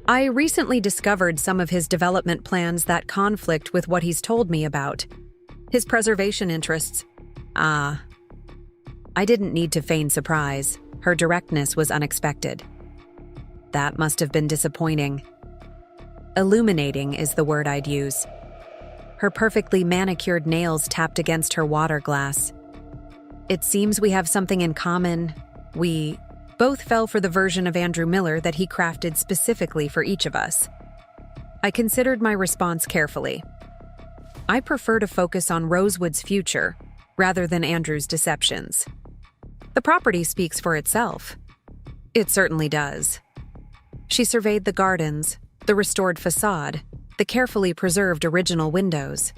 A: "I recently discovered some of his development plans that conflict with what he's told me about. His preservation interests." I didn't need to feign surprise. Her directness was unexpected. That must have been disappointing. Illuminating is the word I'd use. Her perfectly manicured nails tapped against her water glass. "It seems we have something in common. We both fell for the version of Andrew Miller that he crafted specifically for each of us." I considered my response carefully. I prefer to focus on Rosewood's future rather than Andrew's deceptions. The property speaks for itself. It certainly does. She surveyed the gardens, the restored facade, the carefully preserved original windows.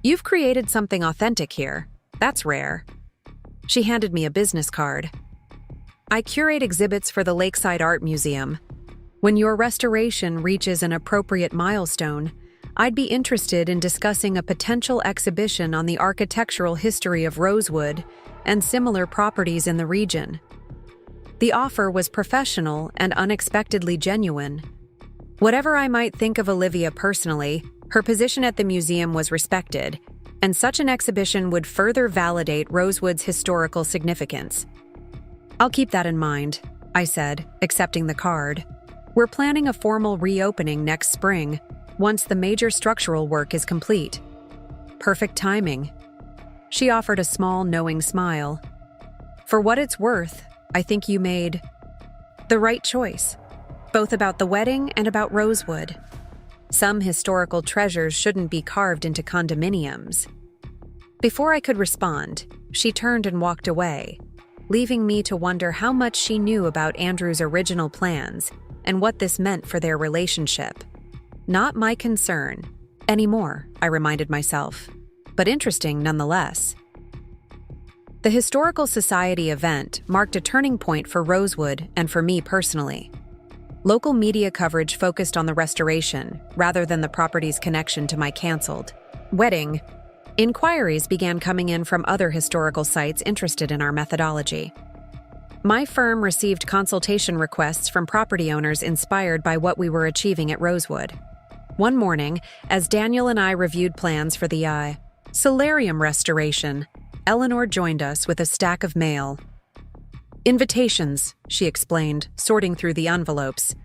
A: "You've created something authentic here. That's rare." She handed me a business card. "I curate exhibits for the Lakeside Art Museum. When your restoration reaches an appropriate milestone, I'd be interested in discussing a potential exhibition on the architectural history of Rosewood and similar properties in the region." The offer was professional and unexpectedly genuine. Whatever I might think of Olivia personally, her position at the museum was respected, and such an exhibition would further validate Rosewood's historical significance. "I'll keep that in mind," I said, accepting the card. "We're planning a formal reopening next spring, once the major structural work is complete." "Perfect timing." She offered a small, knowing smile. "For what it's worth, I think you made the right choice, both about the wedding and about Rosewood. Some historical treasures shouldn't be carved into condominiums." Before I could respond, she turned and walked away, leaving me to wonder how much she knew about Andrew's original plans and what this meant for their relationship. Not my concern anymore, I reminded myself, but interesting nonetheless. The Historical Society event marked a turning point for Rosewood and for me personally. Local media coverage focused on the restoration rather than the property's connection to my canceled wedding. Inquiries began coming in from other historical sites interested in our methodology. My firm received consultation requests from property owners inspired by what we were achieving at Rosewood. One morning, as Daniel and I reviewed plans for the solarium restoration, Eleanor joined us with a stack of mail. "Invitations," she explained, sorting through the envelopes.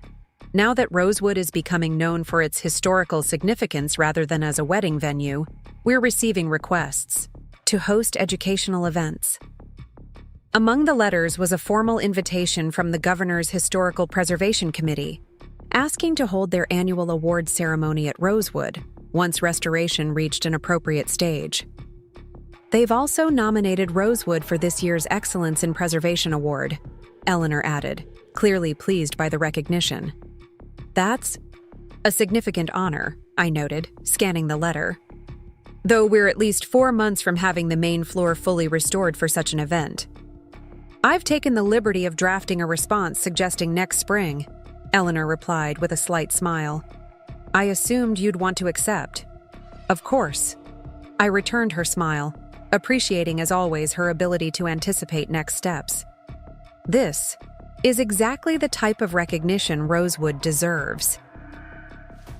A: Now that Rosewood is becoming known for its historical significance rather than as a wedding venue, we're receiving requests to host educational events. Among the letters was a formal invitation from the Governor's Historical Preservation Committee, asking to hold their annual award ceremony at Rosewood once restoration reached an appropriate stage. They've also nominated Rosewood for this year's Excellence in Preservation Award, Eleanor added, clearly pleased by the recognition. That's a significant honor, I noted, scanning the letter. Though we're at least 4 months from having the main floor fully restored for such an event. I've taken the liberty of drafting a response suggesting next spring, Eleanor replied with a slight smile. I assumed you'd want to accept. Of course. I returned her smile, appreciating as always her ability to anticipate next steps. This is exactly the type of recognition Rosewood deserves.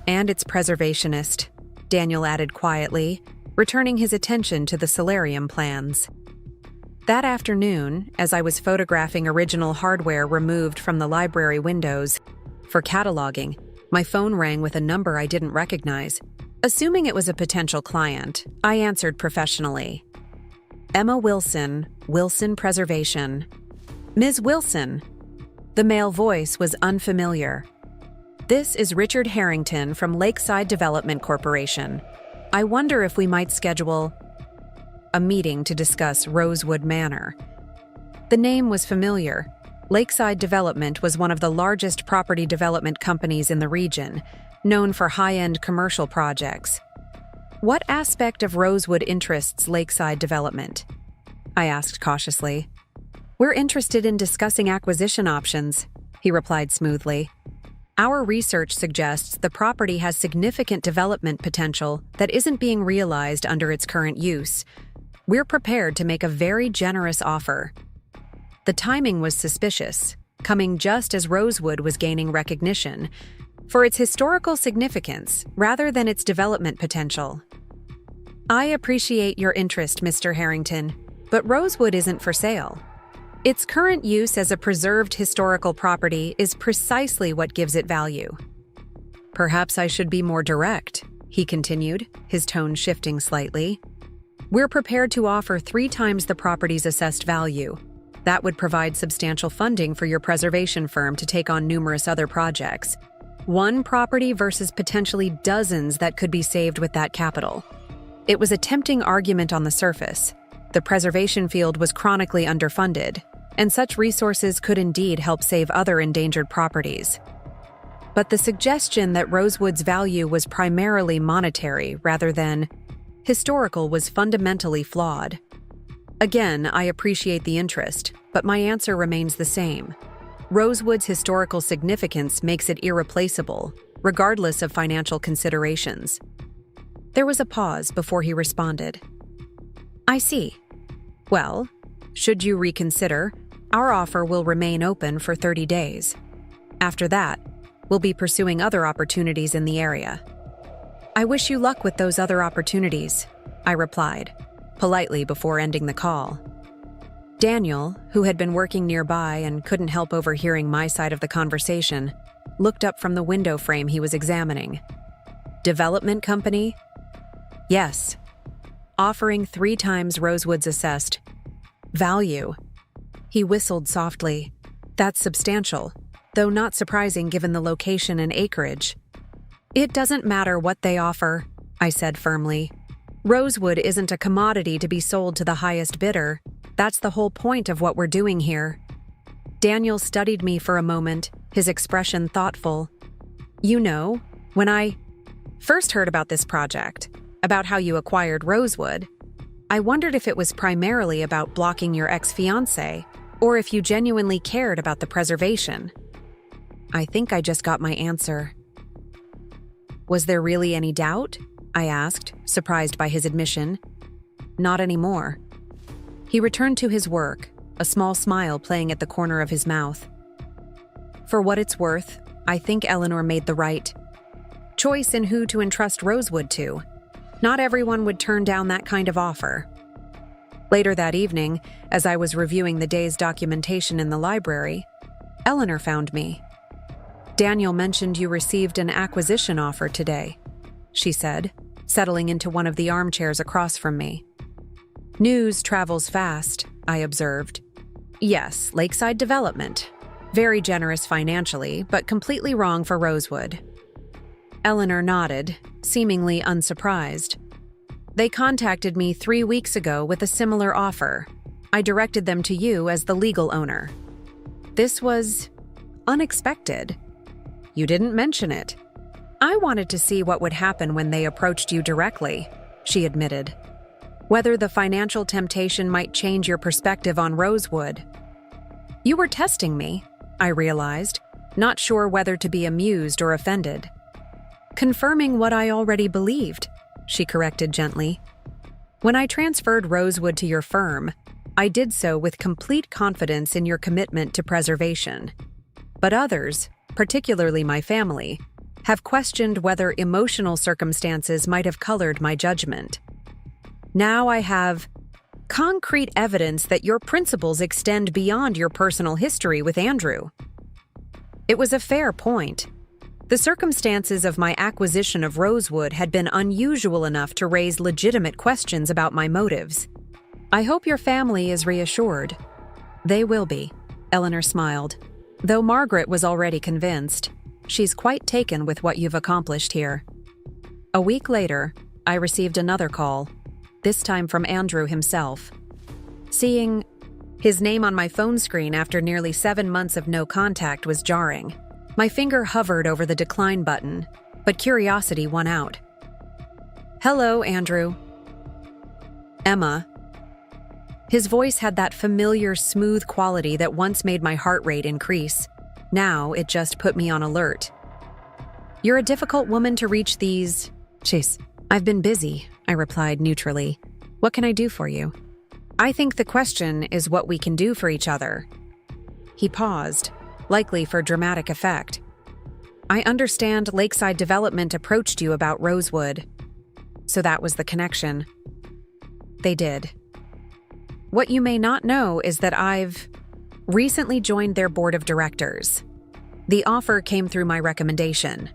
A: And it's preservationist, Daniel added quietly, returning his attention to the solarium plans. That afternoon, as I was photographing original hardware removed from the library windows for cataloging, my phone rang with a number I didn't recognize. Assuming it was a potential client, I answered professionally. Emma Wilson, Wilson Preservation. Ms. Wilson. The male voice was unfamiliar. This is Richard Harrington from Lakeside Development Corporation. I wonder if we might schedule a meeting to discuss Rosewood Manor. The name was familiar. Lakeside Development was one of the largest property development companies in the region, known for high-end commercial projects. What aspect of Rosewood interests Lakeside Development? I asked cautiously. We're interested in discussing acquisition options, he replied smoothly. Our research suggests the property has significant development potential that isn't being realized under its current use. We're prepared to make a very generous offer. The timing was suspicious, coming just as Rosewood was gaining recognition for its historical significance rather than its development potential. I appreciate your interest, Mr. Harrington, but Rosewood isn't for sale. Its current use as a preserved historical property is precisely what gives it value. Perhaps I should be more direct, he continued, his tone shifting slightly. We're prepared to offer 3 times the property's assessed value. That would provide substantial funding for your preservation firm to take on numerous other projects. One property versus potentially dozens that could be saved with that capital. It was a tempting argument on the surface. The preservation field was chronically underfunded, and such resources could indeed help save other endangered properties. But the suggestion that Rosewood's value was primarily monetary rather than historical was fundamentally flawed. Again, I appreciate the interest, but my answer remains the same. Rosewood's historical significance makes it irreplaceable, regardless of financial considerations. There was a pause before he responded. I see. Well, should you reconsider, our offer will remain open for 30 days. After that, we'll be pursuing other opportunities in the area. I wish you luck with those other opportunities, I replied, politely before ending the call. Daniel, who had been working nearby and couldn't help overhearing my side of the conversation, looked up from the window frame he was examining. Development company? Yes. Offering 3 times Rosewood's assessed value. He whistled softly. That's substantial, though not surprising given the location and acreage. It doesn't matter what they offer, I said firmly. Rosewood isn't a commodity to be sold to the highest bidder. That's the whole point of what we're doing here. Daniel studied me for a moment, his expression thoughtful. You know, when I first heard about this project, about how you acquired Rosewood, I wondered if it was primarily about blocking your ex-fiancé, or if you genuinely cared about the preservation. I think I just got my answer. Was there really any doubt? I asked, surprised by his admission. Not anymore. He returned to his work, a small smile playing at the corner of his mouth. For what it's worth, I think Eleanor made the right choice in who to entrust Rosewood to. Not everyone would turn down that kind of offer. Later that evening, as I was reviewing the day's documentation in the library, Eleanor found me. Daniel mentioned you received an acquisition offer today, she said, settling into one of the armchairs across from me. News travels fast, I observed. Yes, Lakeside Development. Very generous financially, but completely wrong for Rosewood. Eleanor nodded, seemingly unsurprised. They contacted me 3 weeks ago with a similar offer. I directed them to you as the legal owner. This was unexpected. You didn't mention it. I wanted to see what would happen when they approached you directly, she admitted. Whether the financial temptation might change your perspective on Rosewood. You were testing me, I realized, not sure whether to be amused or offended. Confirming what I already believed, she corrected gently. When I transferred Rosewood to your firm, I did so with complete confidence in your commitment to preservation. But others, particularly my family, have questioned whether emotional circumstances might have colored my judgment. Now I have concrete evidence that your principles extend beyond your personal history with Andrew. It was a fair point. The circumstances of my acquisition of Rosewood had been unusual enough to raise legitimate questions about my motives. I hope your family is reassured. They will be, Eleanor smiled. Though Margaret was already convinced, she's quite taken with what you've accomplished here. A week later, I received another call, this time from Andrew himself. Seeing his name on my phone screen after nearly 7 months of no contact was jarring. My finger hovered over the decline button, but curiosity won out. Hello, Andrew. Emma. His voice had that familiar, smooth quality that once made my heart rate increase. Now it just put me on alert. You're a difficult woman to reach these... Chase, I've been busy, I replied neutrally. What can I do for you? I think the question is what we can do for each other. He paused, likely for dramatic effect. I understand Lakeside Development approached you about Rosewood. So that was the connection. They did. What you may not know is that I've recently joined their board of directors. The offer came through my recommendation.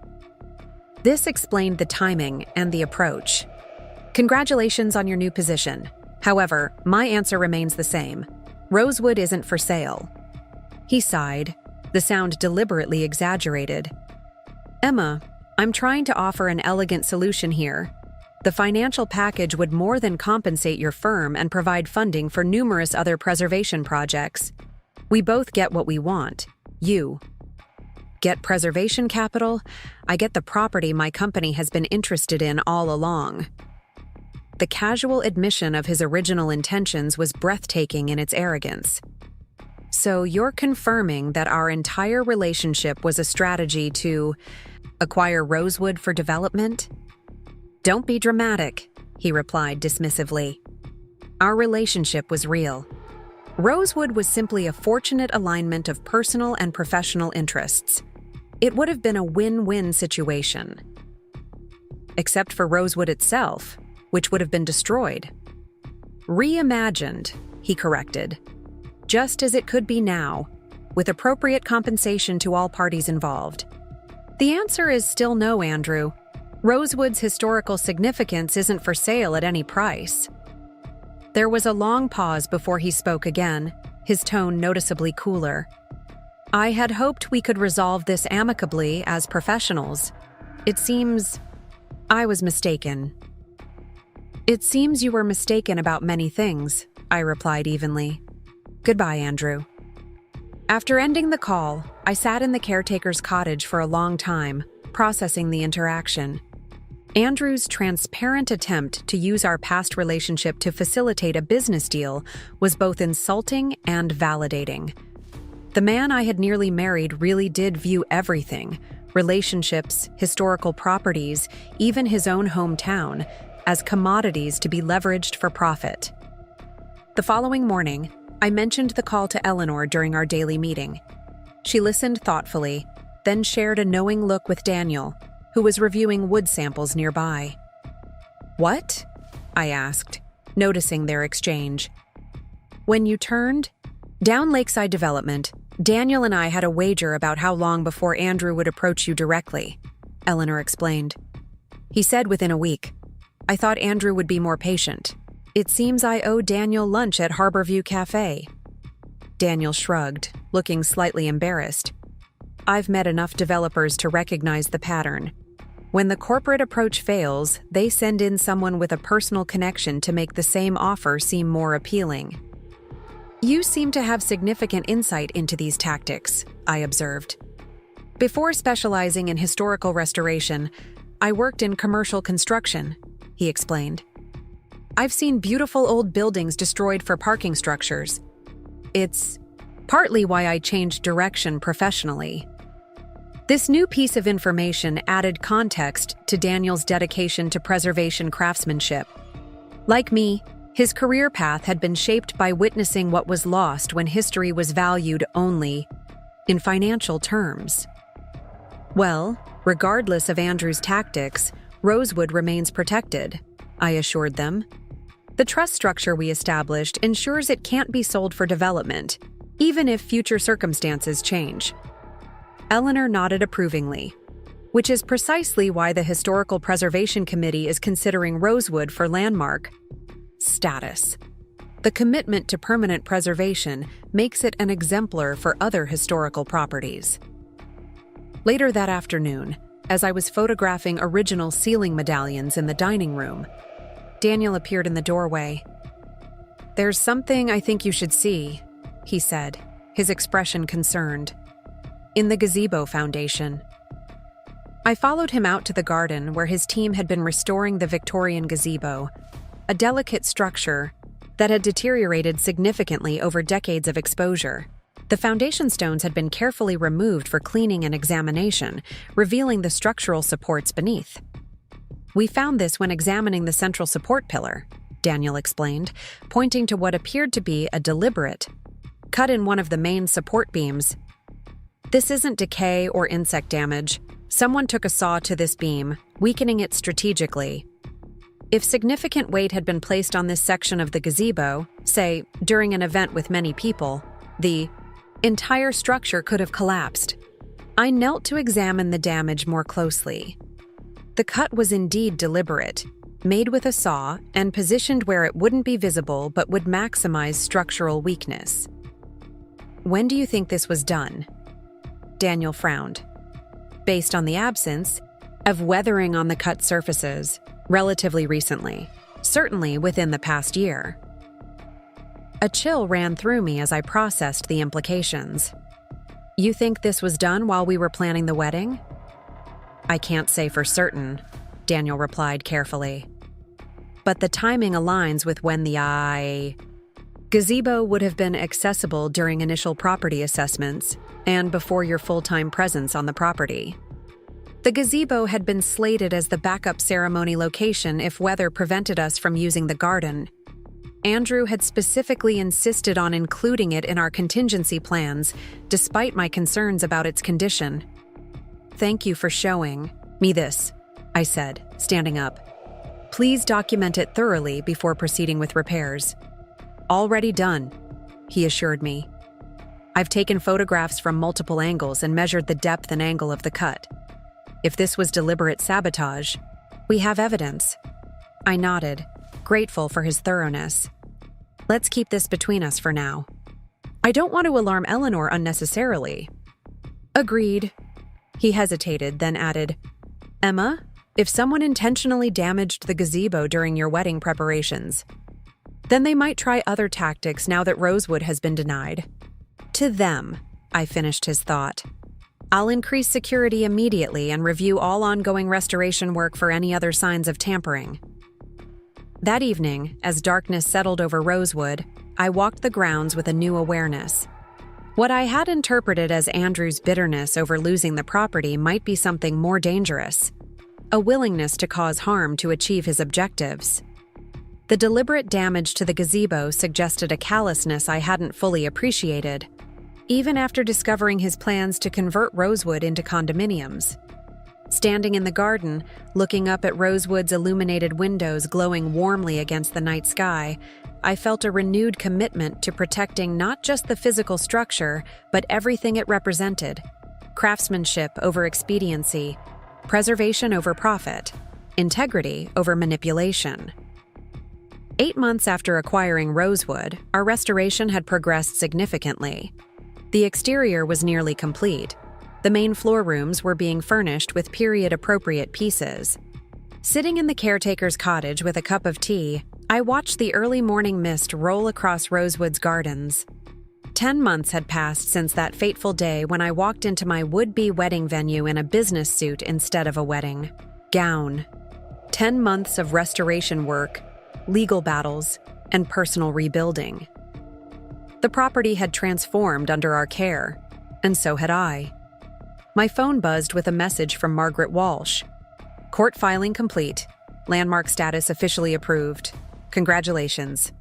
A: This explained the timing and the approach. Congratulations on your new position. However, my answer remains the same. Rosewood isn't for sale. He sighed, the sound deliberately exaggerated. Emma, I'm trying to offer an elegant solution here. The financial package would more than compensate your firm and provide funding for numerous other preservation projects. We both get what we want. You get preservation capital, I get the property my company has been interested in all along. The casual admission of his original intentions was breathtaking in its arrogance. So you're confirming that our entire relationship was a strategy to acquire Rosewood for development? Don't be dramatic, he replied dismissively. Our relationship was real. Rosewood was simply a fortunate alignment of personal and professional interests. It would have been a win-win situation. Except for Rosewood itself, which would have been destroyed. Reimagined, he corrected. Just as it could be now, with appropriate compensation to all parties involved. The answer is still no, Andrew. Rosewood's historical significance isn't for sale at any price. There was a long pause before he spoke again, his tone noticeably cooler. I had hoped we could resolve this amicably as professionals. It seems I was mistaken. It seems you were mistaken about many things, I replied evenly. Goodbye, Andrew. After ending the call, I sat in the caretaker's cottage for a long time, processing the interaction. Andrew's transparent attempt to use our past relationship to facilitate a business deal was both insulting and validating. The man I had nearly married really did view everything, relationships, historical properties, even his own hometown, as commodities to be leveraged for profit. The following morning, I mentioned the call to Eleanor during our daily meeting. She listened thoughtfully, then shared a knowing look with Daniel, who was reviewing wood samples nearby. What? I asked, noticing their exchange. When you turned down Lakeside Development, Daniel and I had a wager about how long before Andrew would approach you directly, Eleanor explained. He said within a week. I thought Andrew would be more patient. It seems I owe Daniel lunch at Harborview Cafe. Daniel shrugged, looking slightly embarrassed. I've met enough developers to recognize the pattern. When the corporate approach fails, they send in someone with a personal connection to make the same offer seem more appealing. You seem to have significant insight into these tactics, I observed. Before specializing in historical restoration, I worked in commercial construction, he explained. I've seen beautiful old buildings destroyed for parking structures. It's partly why I changed direction professionally. This new piece of information added context to Daniel's dedication to preservation craftsmanship. Like me, his career path had been shaped by witnessing what was lost when history was valued only in financial terms. Well, regardless of Andrew's tactics, Rosewood remains protected, I assured them. The trust structure we established ensures it can't be sold for development, even if future circumstances change. Eleanor nodded approvingly, which is precisely why the Historical Preservation Committee is considering Rosewood for landmark status. The commitment to permanent preservation makes it an exemplar for other historical properties. Later that afternoon, as I was photographing original ceiling medallions in the dining room, Daniel appeared in the doorway. There's something I think you should see, he said, his expression concerned. In the gazebo foundation. I followed him out to the garden where his team had been restoring the Victorian gazebo, a delicate structure that had deteriorated significantly over decades of exposure. The foundation stones had been carefully removed for cleaning and examination, revealing the structural supports beneath. We found this when examining the central support pillar, Daniel explained, pointing to what appeared to be a deliberate cut in one of the main support beams. This isn't decay or insect damage. Someone took a saw to this beam, weakening it strategically. If significant weight had been placed on this section of the gazebo, say, during an event with many people, the entire structure could have collapsed. I knelt to examine the damage more closely. The cut was indeed deliberate, made with a saw and positioned where it wouldn't be visible but would maximize structural weakness. When do you think this was done? Daniel frowned. Based on the absence of weathering on the cut surfaces, relatively recently, certainly within the past year. A chill ran through me as I processed the implications. You think this was done while we were planning the wedding? I can't say for certain, Daniel replied carefully. But the timing aligns with when the gazebo would have been accessible during initial property assessments and before your full-time presence on the property. The gazebo had been slated as the backup ceremony location if weather prevented us from using the garden. Andrew had specifically insisted on including it in our contingency plans, despite my concerns about its condition. Thank you for showing me this, I said, standing up. Please document it thoroughly before proceeding with repairs. Already done, he assured me. I've taken photographs from multiple angles and measured the depth and angle of the cut. If this was deliberate sabotage, we have evidence. I nodded, grateful for his thoroughness. Let's keep this between us for now. I don't want to alarm Eleanor unnecessarily. Agreed. He hesitated, then added, Emma, if someone intentionally damaged the gazebo during your wedding preparations, then they might try other tactics now that Rosewood has been denied. To them, I finished his thought. I'll increase security immediately and review all ongoing restoration work for any other signs of tampering. That evening, as darkness settled over Rosewood, I walked the grounds with a new awareness. What I had interpreted as Andrew's bitterness over losing the property might be something more dangerous, a willingness to cause harm to achieve his objectives. The deliberate damage to the gazebo suggested a callousness I hadn't fully appreciated, even after discovering his plans to convert Rosewood into condominiums. Standing in the garden, looking up at Rosewood's illuminated windows glowing warmly against the night sky, I felt a renewed commitment to protecting not just the physical structure, but everything it represented. Craftsmanship over expediency, preservation over profit, integrity over manipulation. 8 months after acquiring Rosewood, our restoration had progressed significantly. The exterior was nearly complete. The main floor rooms were being furnished with period-appropriate pieces. Sitting in the caretaker's cottage with a cup of tea, I watched the early morning mist roll across Rosewood's gardens. 10 months had passed since that fateful day when I walked into my would-be wedding venue in a business suit instead of a wedding gown. 10 months of restoration work, legal battles, and personal rebuilding. The property had transformed under our care, and so had I. My phone buzzed with a message from Margaret Walsh. Court filing complete. Landmark status officially approved. Congratulations.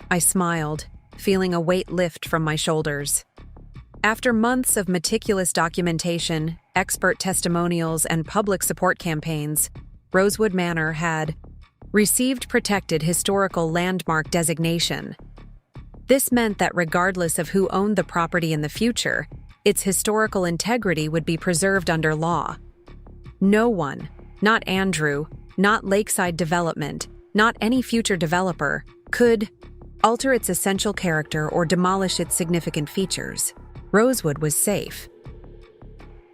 A: I smiled, feeling a weight lift from my shoulders. After months of meticulous documentation, expert testimonials, and public support campaigns, Rosewood Manor had received protected historical landmark designation. This meant that regardless of who owned the property in the future, its historical integrity would be preserved under law. No one, not Andrew, not Lakeside Development, not any future developer, could alter its essential character or demolish its significant features. Rosewood was safe.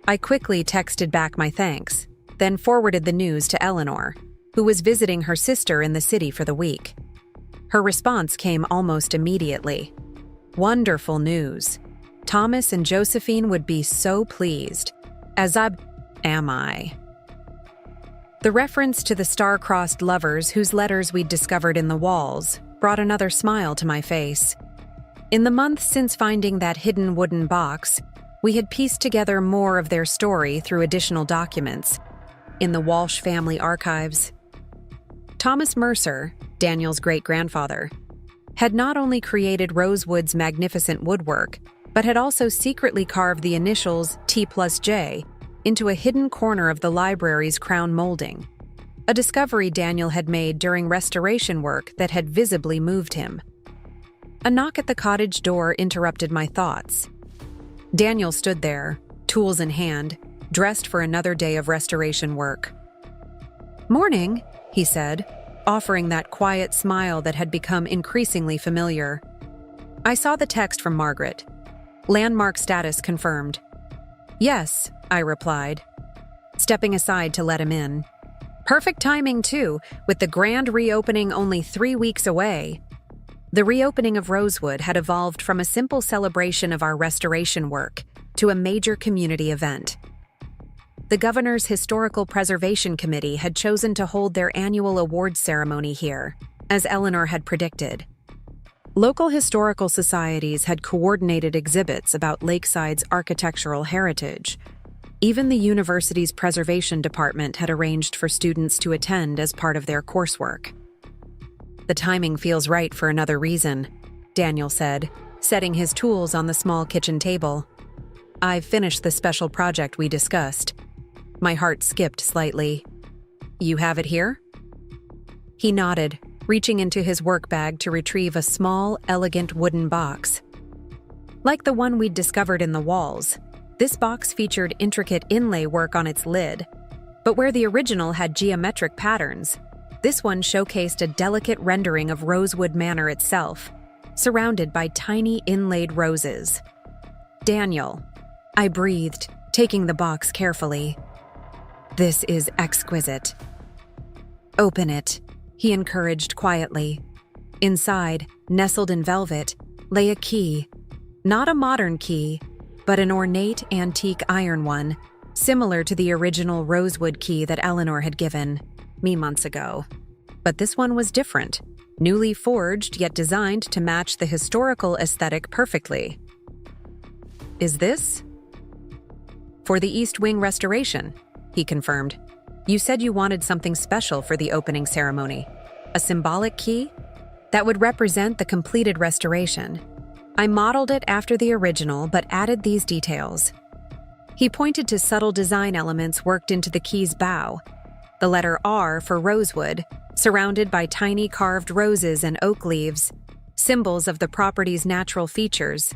A: I quickly texted back my thanks, then forwarded the news to Eleanor, who was visiting her sister in the city for the week. Her response came almost immediately. Wonderful news. Thomas and Josephine would be so pleased. Am I. The reference to the star-crossed lovers whose letters we'd discovered in the walls brought another smile to my face. In the months since finding that hidden wooden box, we had pieced together more of their story through additional documents in the Walsh family archives. Thomas Mercer, Daniel's great-grandfather, had not only created Rosewood's magnificent woodwork, but had also secretly carved the initials T+J into a hidden corner of the library's crown molding, a discovery Daniel had made during restoration work that had visibly moved him. A knock at the cottage door interrupted my thoughts. Daniel stood there, tools in hand, dressed for another day of restoration work. "Morning," he said, offering that quiet smile that had become increasingly familiar. I saw the text from Margaret. Landmark status confirmed. "Yes," I replied, stepping aside to let him in. Perfect timing, too, with the grand reopening only 3 weeks away. The reopening of Rosewood had evolved from a simple celebration of our restoration work to a major community event. The Governor's Historical Preservation Committee had chosen to hold their annual awards ceremony here, as Eleanor had predicted. Local historical societies had coordinated exhibits about Lakeside's architectural heritage. Even the university's preservation department had arranged for students to attend as part of their coursework. "The timing feels right for another reason," Daniel said, setting his tools on the small kitchen table. "I've finished the special project we discussed." My heart skipped slightly. "You have it here?" He nodded, reaching into his work bag to retrieve a small, elegant wooden box. Like the one we'd discovered in the walls, this box featured intricate inlay work on its lid. But where the original had geometric patterns, this one showcased a delicate rendering of Rosewood Manor itself, surrounded by tiny inlaid roses. "Daniel," I breathed, taking the box carefully. "This is exquisite." "Open it," he encouraged quietly. Inside, nestled in velvet, lay a key. Not a modern key, but an ornate antique iron one, similar to the original Rosewood key that Eleanor had given me months ago. But this one was different, newly forged yet designed to match the historical aesthetic perfectly. "Is this?" "For the East Wing restoration," he confirmed. "You said you wanted something special for the opening ceremony. A symbolic key that would represent the completed restoration. I modeled it after the original but added these details." He pointed to subtle design elements worked into the key's bow. The letter R for Rosewood, surrounded by tiny carved roses and oak leaves, symbols of the property's natural features.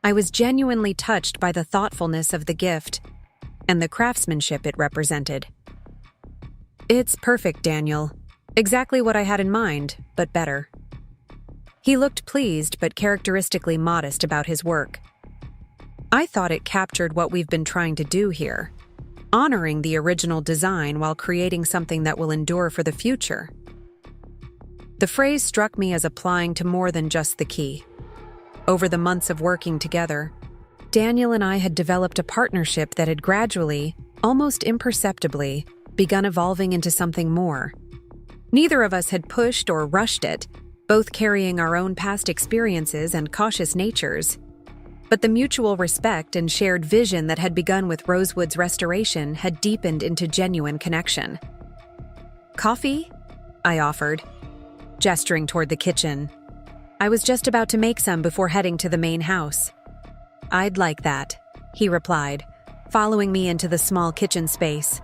A: I was genuinely touched by the thoughtfulness of the gift and the craftsmanship it represented. "It's perfect, Daniel. Exactly what I had in mind, but better." He looked pleased but characteristically modest about his work. I thought it captured what we've been trying to do here, honoring the original design while creating something that will endure for the future. The phrase struck me as applying to more than just the key. Over the months of working together, Daniel and I had developed a partnership that had gradually, almost imperceptibly, begun evolving into something more. Neither of us had pushed or rushed it, both carrying our own past experiences and cautious natures. But the mutual respect and shared vision that had begun with Rosewood's restoration had deepened into genuine connection. "Coffee?" I offered, gesturing toward the kitchen. I was just about to make some before heading to the main house. "I'd like that," he replied, following me into the small kitchen space.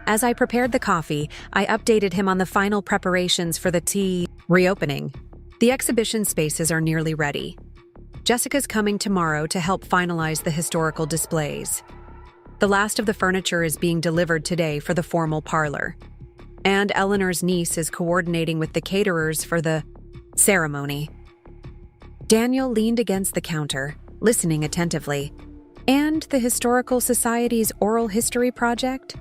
A: As I prepared the coffee, I updated him on the final preparations for the tea reopening. "The exhibition spaces are nearly ready. Jessica's coming tomorrow to help finalize the historical displays. The last of the furniture is being delivered today for the formal parlor. And Eleanor's niece is coordinating with the caterers for the ceremony." Daniel leaned against the counter, listening attentively. "And the Historical Society's oral history project?"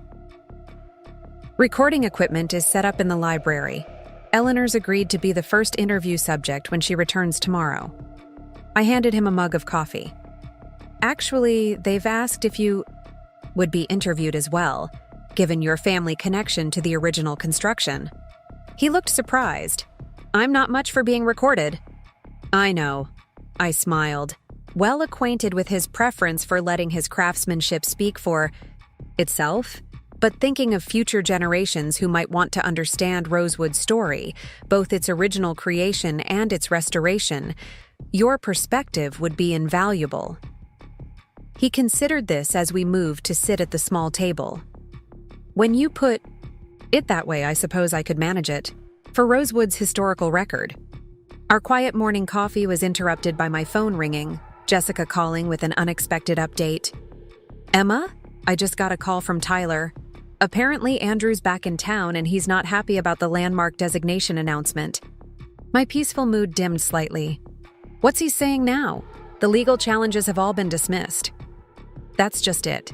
A: "Recording equipment is set up in the library. Eleanor's agreed to be the first interview subject when she returns tomorrow." I handed him a mug of coffee. "Actually, they've asked if you would be interviewed as well, given your family connection to the original construction." He looked surprised. "I'm not much for being recorded." "I know," I smiled, well acquainted with his preference for letting his craftsmanship speak for itself, but thinking of future generations who might want to understand Rosewood's story, both its original creation and its restoration. Your perspective would be invaluable. He considered this as we moved to sit at the small table. "When you put it that way, I suppose I could manage it. For Rosewood's historical record." Our quiet morning coffee was interrupted by my phone ringing, Jessica calling with an unexpected update. "Emma, I just got a call from Tyler. Apparently Andrew's back in town and he's not happy about the landmark designation announcement." My peaceful mood dimmed slightly. "What's he saying now? The legal challenges have all been dismissed." "That's just it.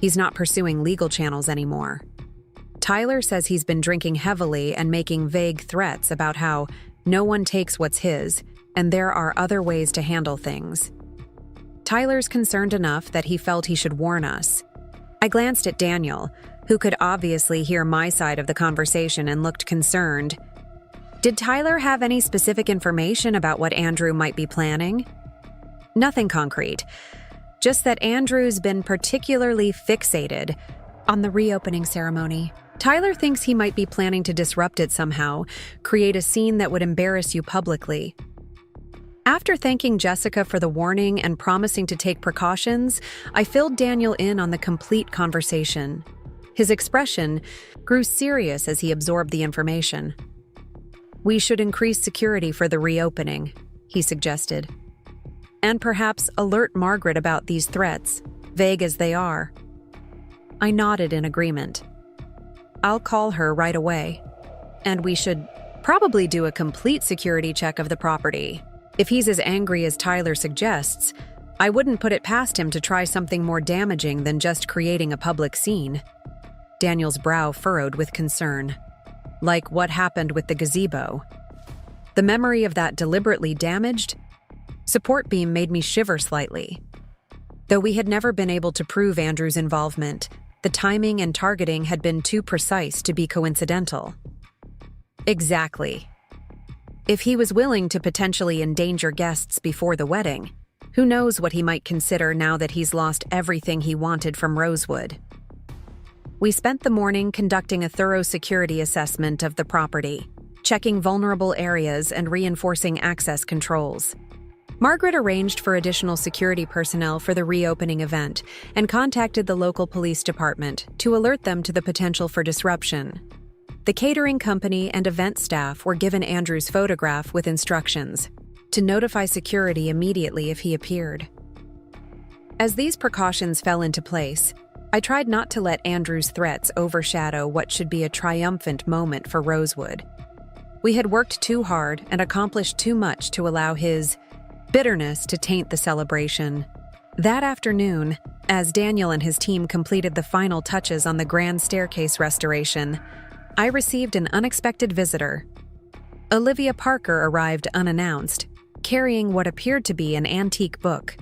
A: He's not pursuing legal channels anymore. Tyler says he's been drinking heavily and making vague threats about how no one takes what's his and there are other ways to handle things. Tyler's concerned enough that he felt he should warn us." I glanced at Daniel, who could obviously hear my side of the conversation and looked concerned. "Did Tyler have any specific information about what Andrew might be planning?" "Nothing concrete. Just that Andrew's been particularly fixated on the reopening ceremony. Tyler thinks he might be planning to disrupt it somehow, create a scene that would embarrass you publicly." After thanking Jessica for the warning and promising to take precautions, I filled Daniel in on the complete conversation. His expression grew serious as he absorbed the information. "We should increase security for the reopening," he suggested. "And perhaps alert Margaret about these threats, vague as they are." I nodded in agreement. "I'll call her right away. And we should probably do a complete security check of the property. If he's as angry as Tyler suggests, I wouldn't put it past him to try something more damaging than just creating a public scene." Daniel's brow furrowed with concern. "Like what happened with the gazebo? The memory of that deliberately damaged support beam made me shiver slightly. Though we had never been able to prove Andrew's involvement, the timing and targeting had been too precise to be coincidental." "Exactly. If he was willing to potentially endanger guests before the wedding, who knows what he might consider now that he's lost everything he wanted from Rosewood." We spent the morning conducting a thorough security assessment of the property, checking vulnerable areas and reinforcing access controls. Margaret arranged for additional security personnel for the reopening event and contacted the local police department to alert them to the potential for disruption. The catering company and event staff were given Andrew's photograph with instructions to notify security immediately if he appeared. As these precautions fell into place, I tried not to let Andrew's threats overshadow what should be a triumphant moment for Rosewood. We had worked too hard and accomplished too much to allow his bitterness to taint the celebration. That afternoon, as Daniel and his team completed the final touches on the grand staircase restoration, I received an unexpected visitor. Olivia Parker arrived unannounced, carrying what appeared to be an antique book.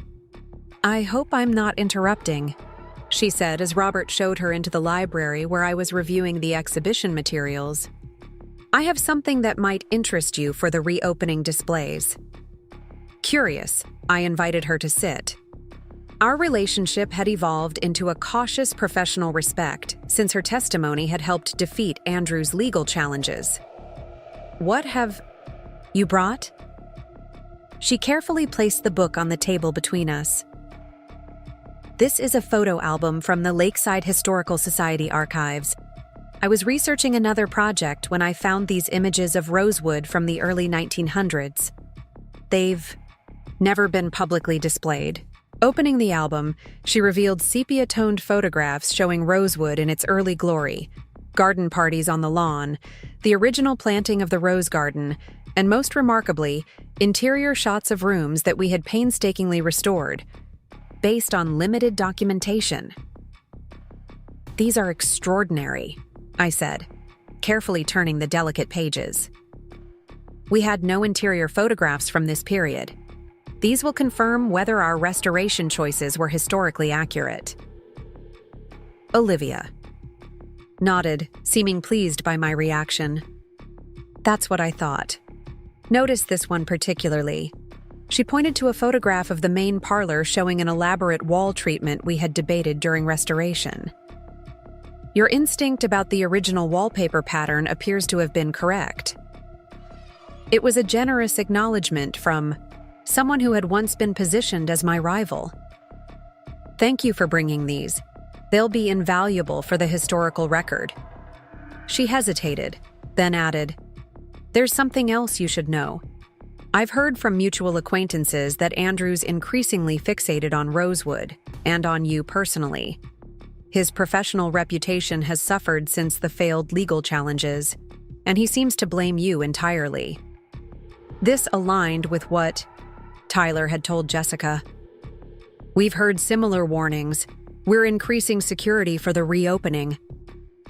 A: "I hope I'm not interrupting," she said as Robert showed her into the library where I was reviewing the exhibition materials. "I have something that might interest you for the reopening displays." Curious, I invited her to sit. Our relationship had evolved into a cautious professional respect since her testimony had helped defeat Andrew's legal challenges. "What have you brought?" She carefully placed the book on the table between us. "This is a photo album from the Lakeside Historical Society archives. I was researching another project when I found these images of Rosewood from the early 1900s. They've never been publicly displayed." Opening the album, she revealed sepia-toned photographs showing Rosewood in its early glory, garden parties on the lawn, the original planting of the rose garden, and most remarkably, interior shots of rooms that we had painstakingly restored, based on limited documentation. "These are extraordinary," I said, carefully turning the delicate pages. "We had no interior photographs from this period. These will confirm whether our restoration choices were historically accurate." Olivia nodded, seeming pleased by my reaction. "That's what I thought. Notice this one particularly." She pointed to a photograph of the main parlor showing an elaborate wall treatment we had debated during restoration. "Your instinct about the original wallpaper pattern appears to have been correct." It was a generous acknowledgement from someone who had once been positioned as my rival. "Thank you for bringing these. They'll be invaluable for the historical record." She hesitated, then added, "There's something else you should know. I've heard from mutual acquaintances that Andrew's increasingly fixated on Rosewood, and on you personally. His professional reputation has suffered since the failed legal challenges, and he seems to blame you entirely." This aligned with what Tyler had told Jessica. "We've heard similar warnings. We're increasing security for the reopening."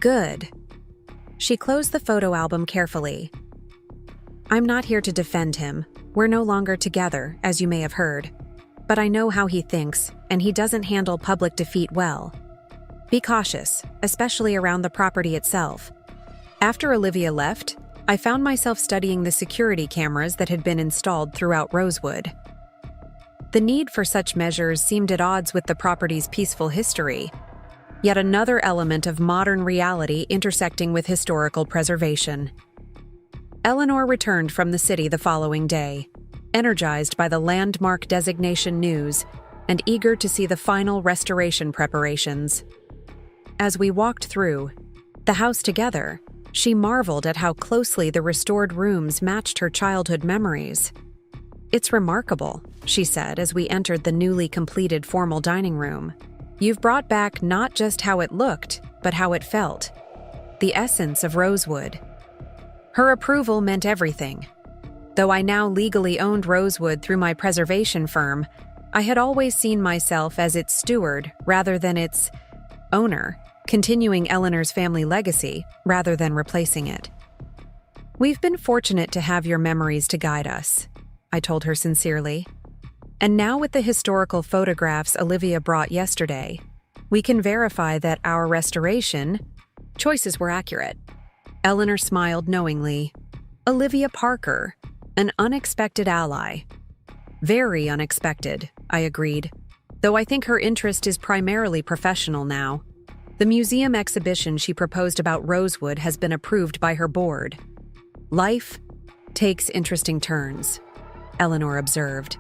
A: "Good." She closed the photo album carefully. "I'm not here to defend him. We're no longer together, as you may have heard. But I know how he thinks, and he doesn't handle public defeat well. Be cautious, especially around the property itself." After Olivia left, I found myself studying the security cameras that had been installed throughout Rosewood. The need for such measures seemed at odds with the property's peaceful history, yet another element of modern reality intersecting with historical preservation. Eleanor returned from the city the following day, energized by the landmark designation news and eager to see the final restoration preparations. As we walked through the house together, she marveled at how closely the restored rooms matched her childhood memories. "It's remarkable," she said as we entered the newly completed formal dining room. "You've brought back not just how it looked, but how it felt. The essence of Rosewood." Her approval meant everything. Though I now legally owned Rosewood through my preservation firm, I had always seen myself as its steward rather than its owner, continuing Eleanor's family legacy rather than replacing it. "We've been fortunate to have your memories to guide us," I told her sincerely. "And now with the historical photographs Olivia brought yesterday, we can verify that our restoration choices were accurate." Eleanor smiled knowingly. "Olivia Parker, an unexpected ally." "Very unexpected," I agreed, though I think her interest is primarily professional now. The museum exhibition she proposed about Rosewood has been approved by her board. "Life takes interesting turns," Eleanor observed.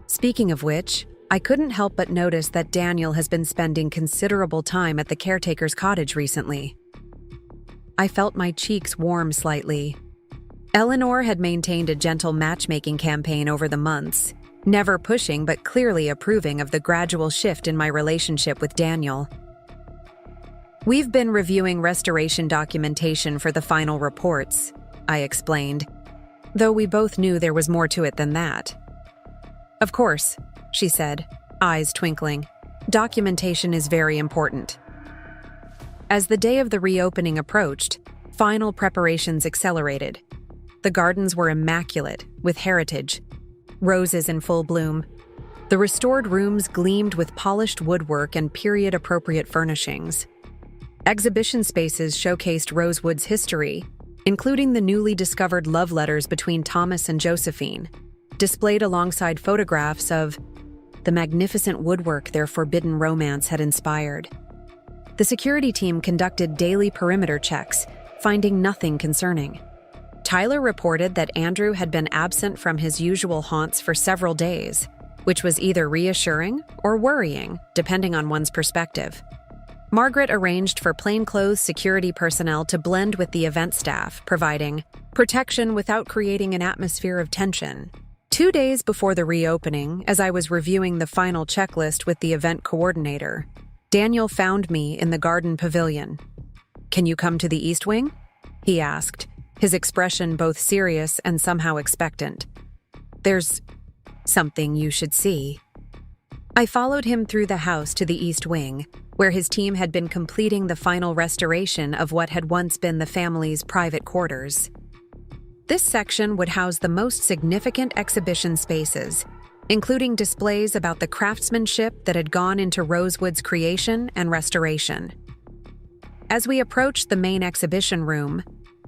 A: Speaking of which, I couldn't help but notice that Daniel has been spending considerable time at the caretaker's cottage recently. I felt my cheeks warm slightly. Eleanor had maintained a gentle matchmaking campaign over the months, never pushing but clearly approving of the gradual shift in my relationship with Daniel. "We've been reviewing restoration documentation for the final reports," I explained, though we both knew there was more to it than that. "Of course," she said, eyes twinkling. "Documentation is very important." As the day of the reopening approached, final preparations accelerated. The gardens were immaculate, with heritage, roses in full bloom. The restored rooms gleamed with polished woodwork and period-appropriate furnishings. Exhibition spaces showcased Rosewood's history, including the newly discovered love letters between Thomas and Josephine, displayed alongside photographs of the magnificent woodwork their forbidden romance had inspired. The security team conducted daily perimeter checks, finding nothing concerning. Tyler reported that Andrew had been absent from his usual haunts for several days, which was either reassuring or worrying, depending on one's perspective. Margaret arranged for plainclothes security personnel to blend with the event staff, providing protection without creating an atmosphere of tension. 2 days before the reopening, as I was reviewing the final checklist with the event coordinator, Daniel found me in the garden pavilion. "Can you come to the East Wing?" he asked, his expression both serious and somehow expectant. "There's something you should see." I followed him through the house to the East Wing, where his team had been completing the final restoration of what had once been the family's private quarters. This section would house the most significant exhibition spaces, including displays about the craftsmanship that had gone into Rosewood's creation and restoration. As we approached the main exhibition room,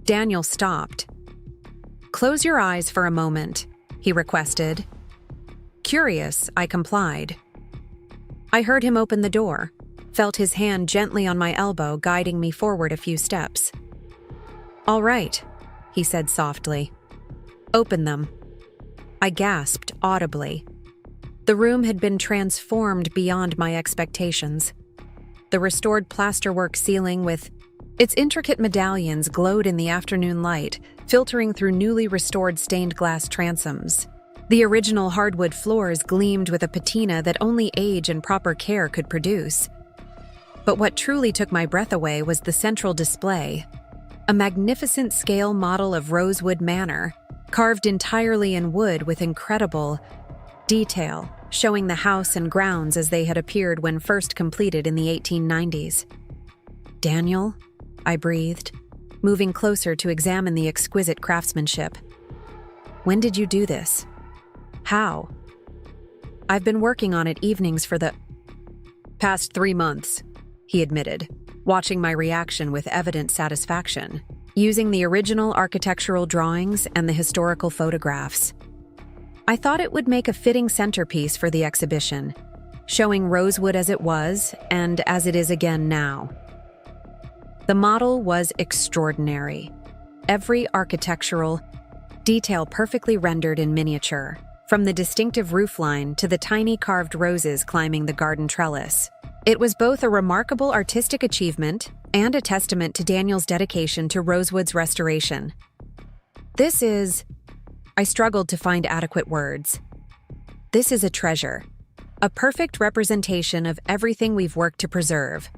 A: Daniel stopped. "Close your eyes for a moment," he requested. Curious, I complied. I heard him open the door, felt his hand gently on my elbow guiding me forward a few steps. "All right," he said softly. "Open them." I gasped audibly. The room had been transformed beyond my expectations. The restored plasterwork ceiling with its intricate medallions glowed in the afternoon light, filtering through newly restored stained glass transoms. The original hardwood floors gleamed with a patina that only age and proper care could produce. But what truly took my breath away was the central display, a magnificent scale model of Rosewood Manor, carved entirely in wood with incredible detail, showing the house and grounds as they had appeared when first completed in the 1890s. "Daniel?" I breathed, moving closer to examine the exquisite craftsmanship. "When did you do this? How?" "I've been working on it evenings for the past 3 months," he admitted, watching my reaction with evident satisfaction, using the original architectural drawings and the historical photographs. I thought it would make a fitting centerpiece for the exhibition, showing Rosewood as it was and as it is again now. The model was extraordinary. Every architectural detail perfectly rendered in miniature, from the distinctive roofline to the tiny carved roses climbing the garden trellis. It was both a remarkable artistic achievement and a testament to Daniel's dedication to Rosewood's restoration. I struggled to find adequate words. "This is a treasure, a perfect representation of everything we've worked to preserve."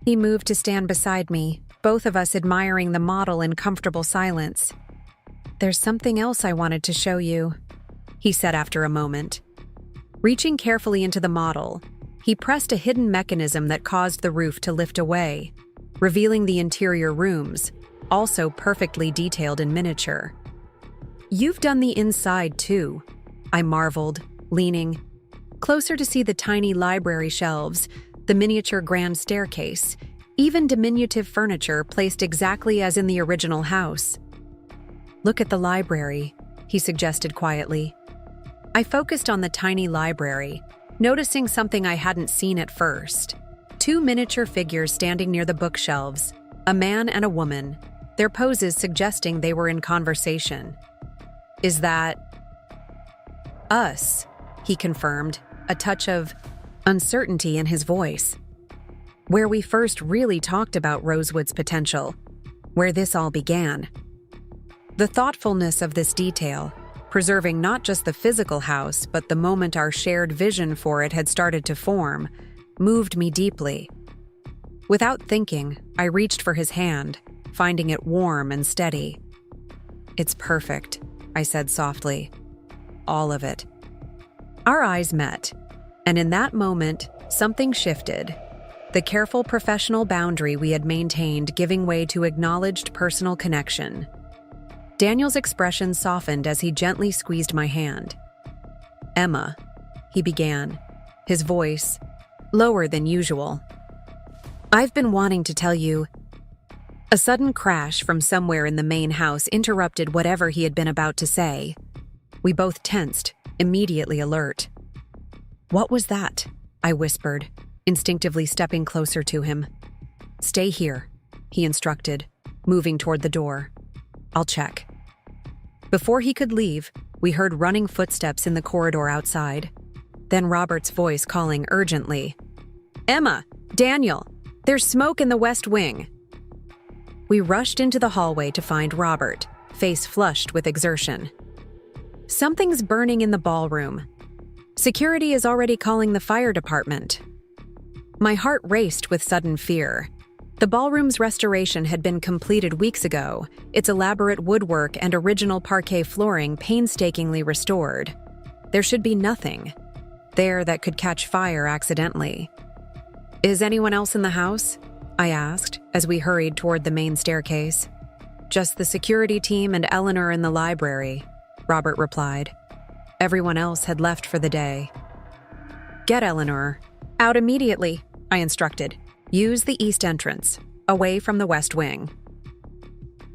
A: He moved to stand beside me, both of us admiring the model in comfortable silence. "There's something else I wanted to show you," he said after a moment. Reaching carefully into the model, he pressed a hidden mechanism that caused the roof to lift away, revealing the interior rooms, also perfectly detailed in miniature. "You've done the inside too," I marveled, leaning closer to see the tiny library shelves, the miniature grand staircase, even diminutive furniture placed exactly as in the original house. "Look at the library," he suggested quietly. I focused on the tiny library, noticing something I hadn't seen at first. 2 miniature figures standing near the bookshelves, a man and a woman, their poses suggesting they were in conversation. "Is that us?" he confirmed, a touch of uncertainty in his voice. "Where we first really talked about Rosewood's potential. where this all began. The thoughtfulness of this detail, preserving not just the physical house but the moment our shared vision for it had started to form, moved me deeply. Without thinking, I reached for his hand, finding it warm and steady. "It's perfect," I said softly. "All of it." Our eyes met, and in that moment, something shifted. The careful professional boundary we had maintained giving way to acknowledged personal connection. Daniel's expression softened as he gently squeezed my hand. "Emma," he began, his voice lower than usual. "I've been wanting to tell you." A sudden crash from somewhere in the main house interrupted whatever he had been about to say. We both tensed, immediately alert. "What was that?" I whispered, instinctively stepping closer to him. "Stay here," he instructed, moving toward the door. "I'll check." Before he could leave, we heard running footsteps in the corridor outside. Then Robert's voice calling urgently, "Emma! Daniel! There's smoke in the West Wing!" We rushed into the hallway to find Robert, face flushed with exertion. "Something's burning in the ballroom. Security is already calling the fire department." My heart raced with sudden fear. The ballroom's restoration had been completed weeks ago, its elaborate woodwork and original parquet flooring painstakingly restored. There should be nothing there that could catch fire accidentally. "Is anyone else in the house?" I asked as we hurried toward the main staircase. "Just the security team and Eleanor in the library," Robert replied. Everyone else had left for the day. "Get Eleanor out immediately," I instructed. "Use the east entrance, away from the West Wing."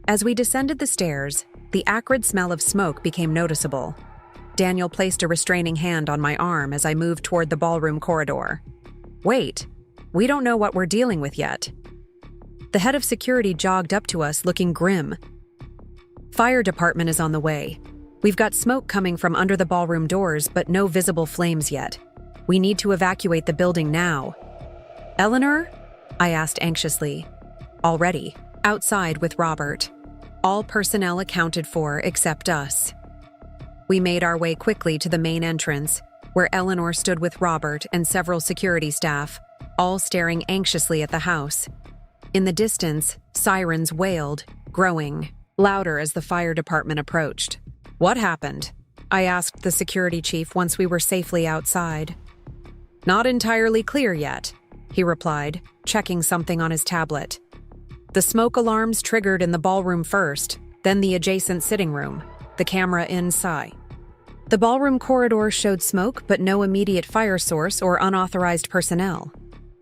A: As we descended the stairs, the acrid smell of smoke became noticeable. Daniel placed a restraining hand on my arm as I moved toward the ballroom corridor. "Wait, we don't know what we're dealing with yet." The head of security jogged up to us looking grim. "Fire department is on the way. We've got smoke coming from under the ballroom doors, but no visible flames yet. We need to evacuate the building now." "Eleanor?" I asked anxiously. "Already, outside with Robert. All personnel accounted for except us." We made our way quickly to the main entrance, where Eleanor stood with Robert and several security staff, all staring anxiously at the house. In the distance, sirens wailed, growing louder as the fire department approached. "What happened?" I asked the security chief once we were safely outside. "Not entirely clear yet," he replied, checking something on his tablet. "The smoke alarms triggered in the ballroom first, then the adjacent sitting room, the camera inside. The ballroom corridor showed smoke but no immediate fire source or unauthorized personnel."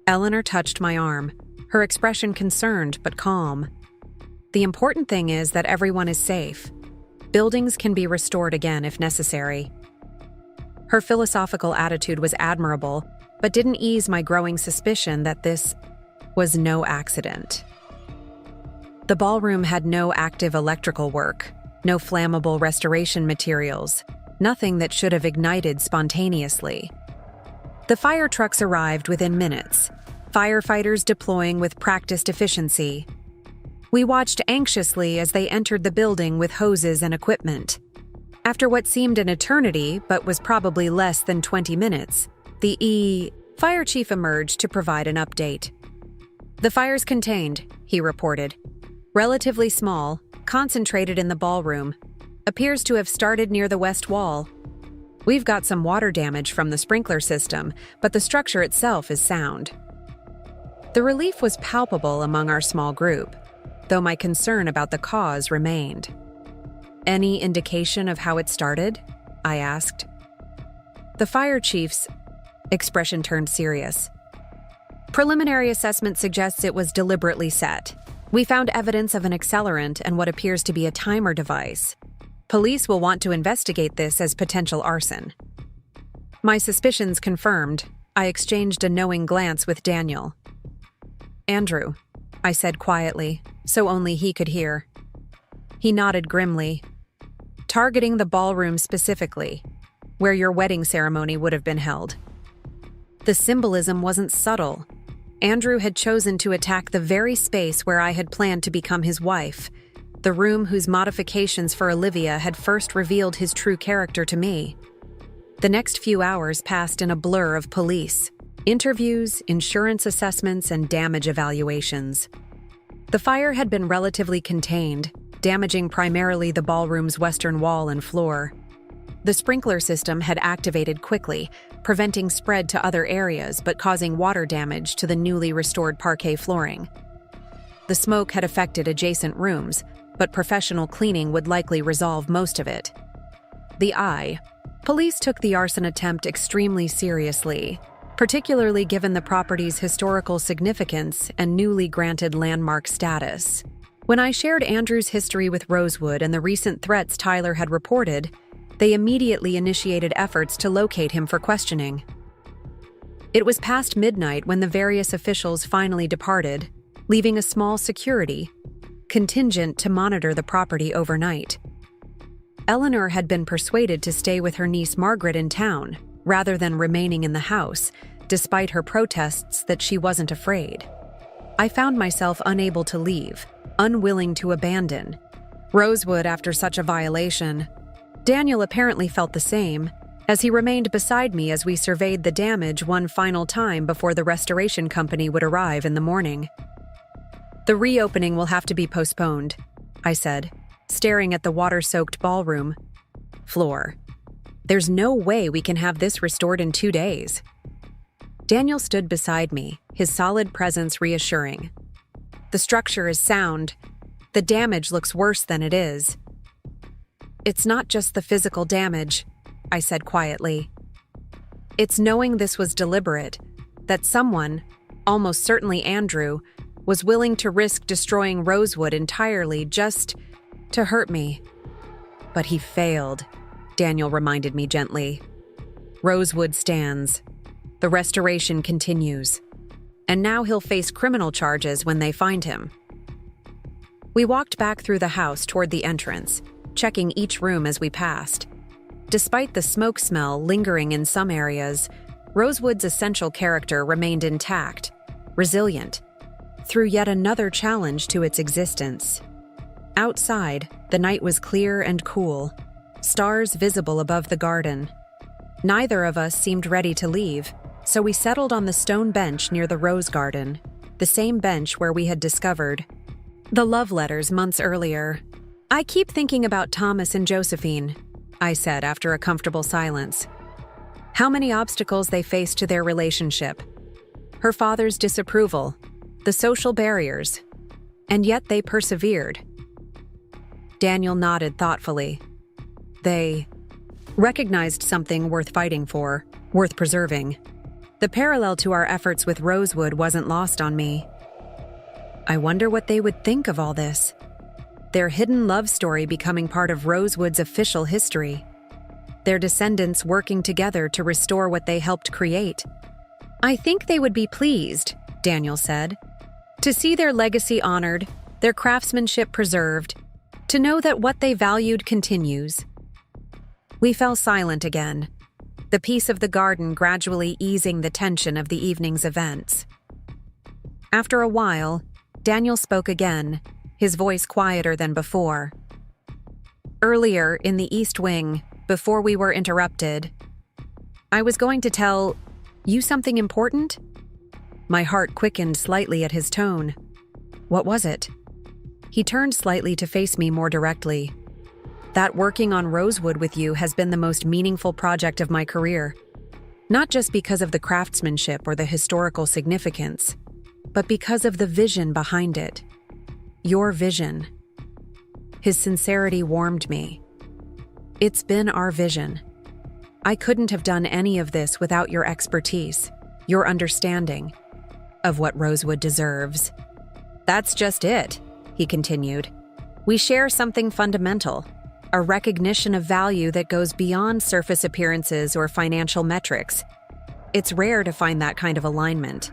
A: Eleanor touched my arm, her expression concerned but calm. "The important thing is that everyone is safe. Buildings can be restored again if necessary." Her philosophical attitude was admirable, but didn't ease my growing suspicion that this was no accident. The ballroom had no active electrical work, no flammable restoration materials, nothing that should have ignited spontaneously. The fire trucks arrived within minutes, firefighters deploying with practiced efficiency. We watched anxiously as they entered the building with hoses and equipment. After what seemed an eternity, but was probably less than 20 minutes, the fire chief emerged to provide an update. "The fire's contained," he reported. "Relatively small, concentrated in the ballroom. Appears to have started near the west wall. We've got some water damage from the sprinkler system, but the structure itself is sound." The relief was palpable among our small group, though my concern about the cause remained. "Any indication of how it started?" I asked. The fire chief's expression turned serious. "Preliminary assessment suggests it was deliberately set. We found evidence of an accelerant and what appears to be a timer device. Police will want to investigate this as potential arson." My suspicions confirmed, I exchanged a knowing glance with Daniel. "Andrew," I said quietly, so only he could hear. He nodded grimly. "Targeting the ballroom specifically, where your wedding ceremony would have been held. The symbolism wasn't subtle. Andrew had chosen to attack the very space where I had planned to become his wife, the room whose modifications for Olivia had first revealed his true character to me. The next few hours passed in a blur of police, interviews, insurance assessments, and damage evaluations. The fire had been relatively contained, damaging primarily the ballroom's western wall and floor. The sprinkler system had activated quickly, preventing spread to other areas but causing water damage to the newly restored parquet flooring. The smoke had affected adjacent rooms, but professional cleaning would likely resolve most of it. The eye. Police took the arson attempt extremely seriously, particularly given the property's historical significance and newly granted landmark status. When I shared Andrew's history with Rosewood and the recent threats Tyler had reported, they immediately initiated efforts to locate him for questioning. It was past midnight when the various officials finally departed, leaving a small security contingent to monitor the property overnight. Eleanor had been persuaded to stay with her niece Margaret in town, rather than remaining in the house, despite her protests that she wasn't afraid. I found myself unable to leave, unwilling to abandon Rosewood after such a violation. Daniel apparently felt the same, as he remained beside me as we surveyed the damage one final time before the restoration company would arrive in the morning. "The reopening will have to be postponed," I said, staring at the water-soaked ballroom floor. "There's no way we can have this restored in 2 days." Daniel stood beside me, his solid presence reassuring. "The structure is sound. The damage looks worse than it is." "It's not just the physical damage," I said quietly. "It's knowing this was deliberate, that someone, almost certainly Andrew, was willing to risk destroying Rosewood entirely just to hurt me." "But he failed," Daniel reminded me gently. "Rosewood stands. The restoration continues. And now he'll face criminal charges when they find him." We walked back through the house toward the entrance, checking each room as we passed. Despite the smoke smell lingering in some areas, Rosewood's essential character remained intact, resilient, through yet another challenge to its existence. Outside, the night was clear and cool, stars visible above the garden. Neither of us seemed ready to leave, so we settled on the stone bench near the rose garden, the same bench where we had discovered the love letters months earlier. "I keep thinking about Thomas and Josephine," I said after a comfortable silence. "How many obstacles they faced to their relationship. Her father's disapproval, the social barriers, and yet they persevered." Daniel nodded thoughtfully. "They recognized something worth fighting for, worth preserving." The parallel to our efforts with Rosewood wasn't lost on me. I wonder what they would think of all this. Their hidden love story becoming part of Rosewood's official history. Their descendants working together to restore what they helped create. "I think they would be pleased," Daniel said, "to see their legacy honored, their craftsmanship preserved, to know that what they valued continues." We fell silent again, the peace of the garden gradually easing the tension of the evening's events. After a while, Daniel spoke again, his voice quieter than before. "Earlier, in the East Wing, before we were interrupted, I was going to tell you something important?" My heart quickened slightly at his tone. "What was it?" He turned slightly to face me more directly. "That working on Rosewood with you has been the most meaningful project of my career. Not just because of the craftsmanship or the historical significance, but because of the vision behind it. Your vision." His sincerity warmed me. "It's been our vision. I couldn't have done any of this without your expertise, your understanding of what Rosewood deserves." "That's just it," he continued. "We share something fundamental, a recognition of value that goes beyond surface appearances or financial metrics. It's rare to find that kind of alignment."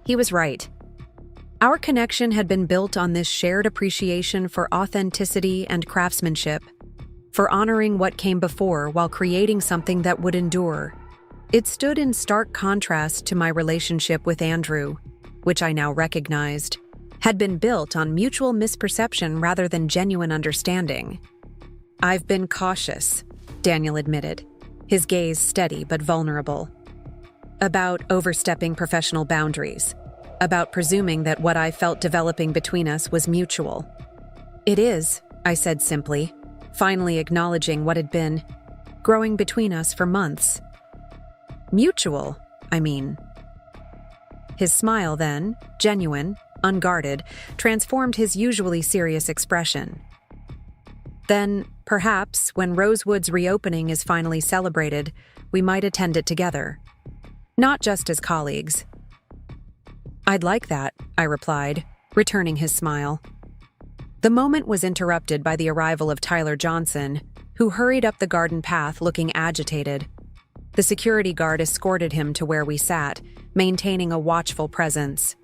A: He was right. Our connection had been built on this shared appreciation for authenticity and craftsmanship, for honoring what came before while creating something that would endure. It stood in stark contrast to my relationship with Andrew, which I now recognized had been built on mutual misperception rather than genuine understanding. "I've been cautious," Daniel admitted, his gaze steady but vulnerable. "About overstepping professional boundaries, about presuming that what I felt developing between us was mutual." "It is," I said simply, finally acknowledging what had been growing between us for months. "Mutual, I mean." His smile then, genuine, unguarded, transformed his usually serious expression. "Then, perhaps, when Rosewood's reopening is finally celebrated, we might attend it together. Not just as colleagues." "I'd like that," I replied, returning his smile. The moment was interrupted by the arrival of Tyler Johnson, who hurried up the garden path looking agitated. The security guard escorted him to where we sat, maintaining a watchful presence.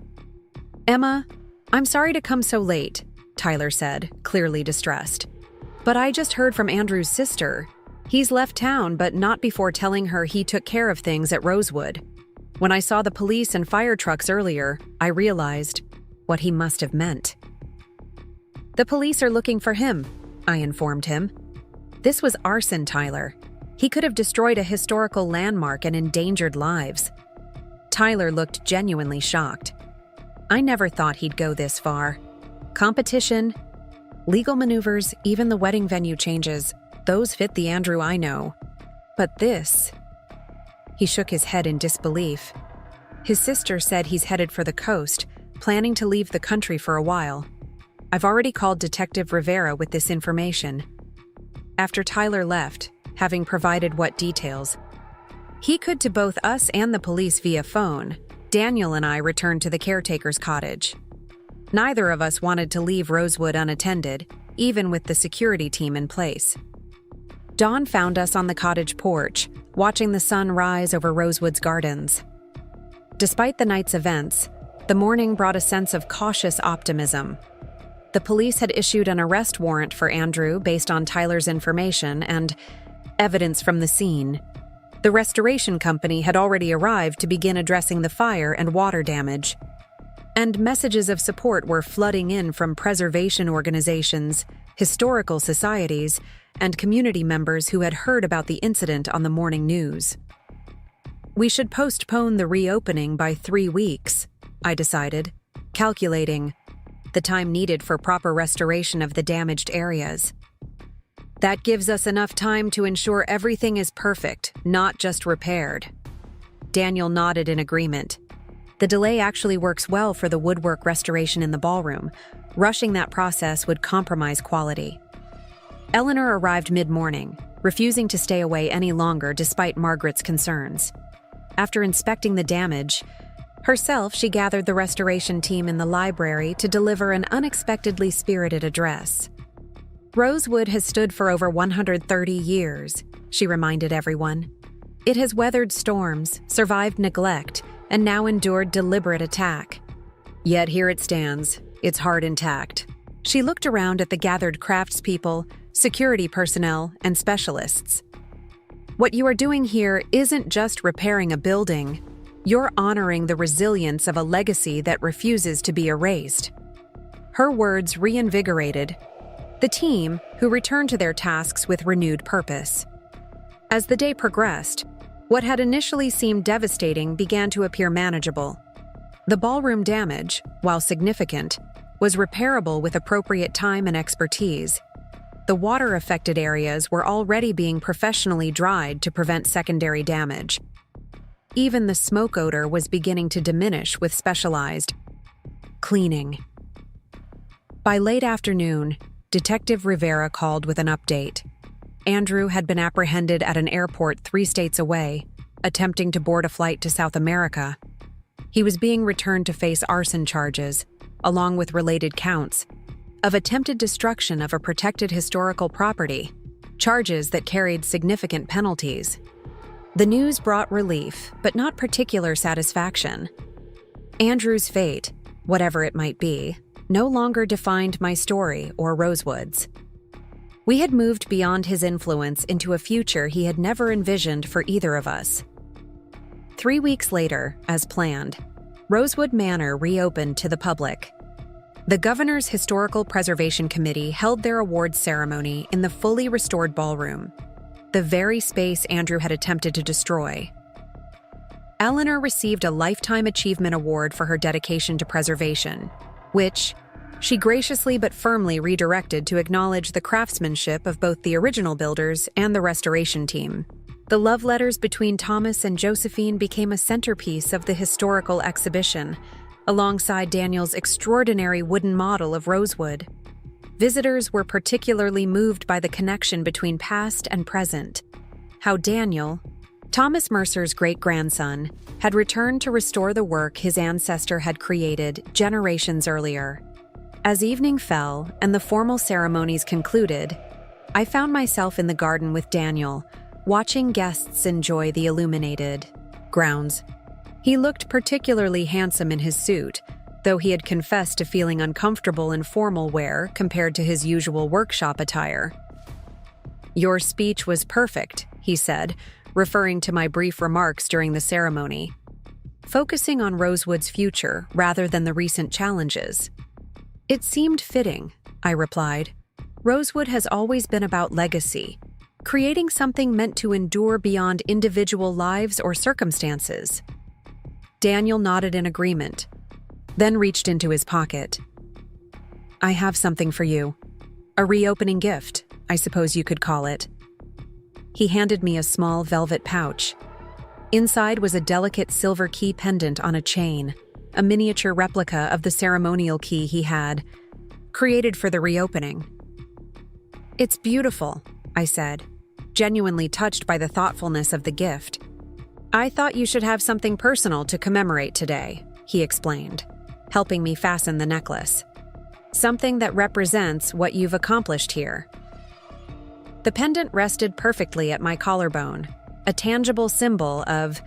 A: "Emma, I'm sorry to come so late," Tyler said, clearly distressed. "But I just heard from Andrew's sister. He's left town, but not before telling her he took care of things at Rosewood. When I saw the police and fire trucks earlier, I realized what he must have meant." "The police are looking for him," I informed him. "This was arson, Tyler. He could have destroyed a historical landmark and endangered lives." Tyler looked genuinely shocked. I never thought he'd go this far. Competition, legal maneuvers, even the wedding venue changes, those fit the Andrew I know. But this... He shook his head in disbelief. "His sister said he's headed for the coast, planning to leave the country for a while. I've already called Detective Rivera with this information." After Tyler left, having provided what details he could to both us and the police via phone, Daniel and I returned to the caretaker's cottage. Neither of us wanted to leave Rosewood unattended, even with the security team in place. Dawn found us on the cottage porch, watching the sun rise over Rosewood's gardens. Despite the night's events, the morning brought a sense of cautious optimism. The police had issued an arrest warrant for Andrew based on Tyler's information and evidence from the scene. The restoration company had already arrived to begin addressing the fire and water damage. And messages of support were flooding in from preservation organizations, historical societies, and community members who had heard about the incident on the morning news. We should postpone the reopening by 3 weeks, I decided, calculating the time needed for proper restoration of the damaged areas. That gives us enough time to ensure everything is perfect, not just repaired. Daniel nodded in agreement. The delay actually works well for the woodwork restoration in the ballroom. Rushing that process would compromise quality. Eleanor arrived mid-morning, refusing to stay away any longer despite Margaret's concerns. After inspecting the damage, herself she gathered the restoration team in the library to deliver an unexpectedly spirited address. Rosewood has stood for over 130 years, she reminded everyone. It has weathered storms, survived neglect, and now endured deliberate attack. Yet here it stands, its heart intact. She looked around at the gathered craftspeople, security personnel, and specialists. What you are doing here isn't just repairing a building. You're honoring the resilience of a legacy that refuses to be erased. Her words reinvigorated the team, who returned to their tasks with renewed purpose. As the day progressed, what had initially seemed devastating began to appear manageable. The ballroom damage, while significant, was repairable with appropriate time and expertise. The water-affected areas were already being professionally dried to prevent secondary damage. Even the smoke odor was beginning to diminish with specialized cleaning. By late afternoon, Detective Rivera called with an update. Andrew had been apprehended at an airport 3 states away, attempting to board a flight to South America. He was being returned to face arson charges, along with related counts of attempted destruction of a protected historical property, charges that carried significant penalties. The news brought relief, but not particular satisfaction. Andrew's fate, whatever it might be, no longer defined my story or Rosewood's. We had moved beyond his influence into a future he had never envisioned for either of us. 3 weeks later, as planned, Rosewood Manor reopened to the public. The Governor's Historical Preservation Committee held their awards ceremony in the fully restored ballroom, the very space Andrew had attempted to destroy. Eleanor received a Lifetime Achievement Award for her dedication to preservation, which she graciously but firmly redirected to acknowledge the craftsmanship of both the original builders and the restoration team. The love letters between Thomas and Josephine became a centerpiece of the historical exhibition, alongside Daniel's extraordinary wooden model of Rosewood. Visitors were particularly moved by the connection between past and present. How Daniel, Thomas Mercer's great-grandson, had returned to restore the work his ancestor had created generations earlier. As evening fell and the formal ceremonies concluded, I found myself in the garden with Daniel, watching guests enjoy the illuminated grounds. He looked particularly handsome in his suit, though he had confessed to feeling uncomfortable in formal wear compared to his usual workshop attire. "Your speech was perfect," he said, referring to my brief remarks during the ceremony, focusing on Rosewood's future rather than the recent challenges. "It seemed fitting," I replied. "Rosewood has always been about legacy, creating something meant to endure beyond individual lives or circumstances." Daniel nodded in agreement, then reached into his pocket. "I have something for you. A reopening gift, I suppose you could call it." He handed me a small velvet pouch. Inside was a delicate silver key pendant on a chain, a miniature replica of the ceremonial key he had created for the reopening. "It's beautiful," I said, genuinely touched by the thoughtfulness of the gift. "I thought you should have something personal to commemorate today," he explained, helping me fasten the necklace. "Something that represents what you've accomplished here." The pendant rested perfectly at my collarbone, a tangible symbol of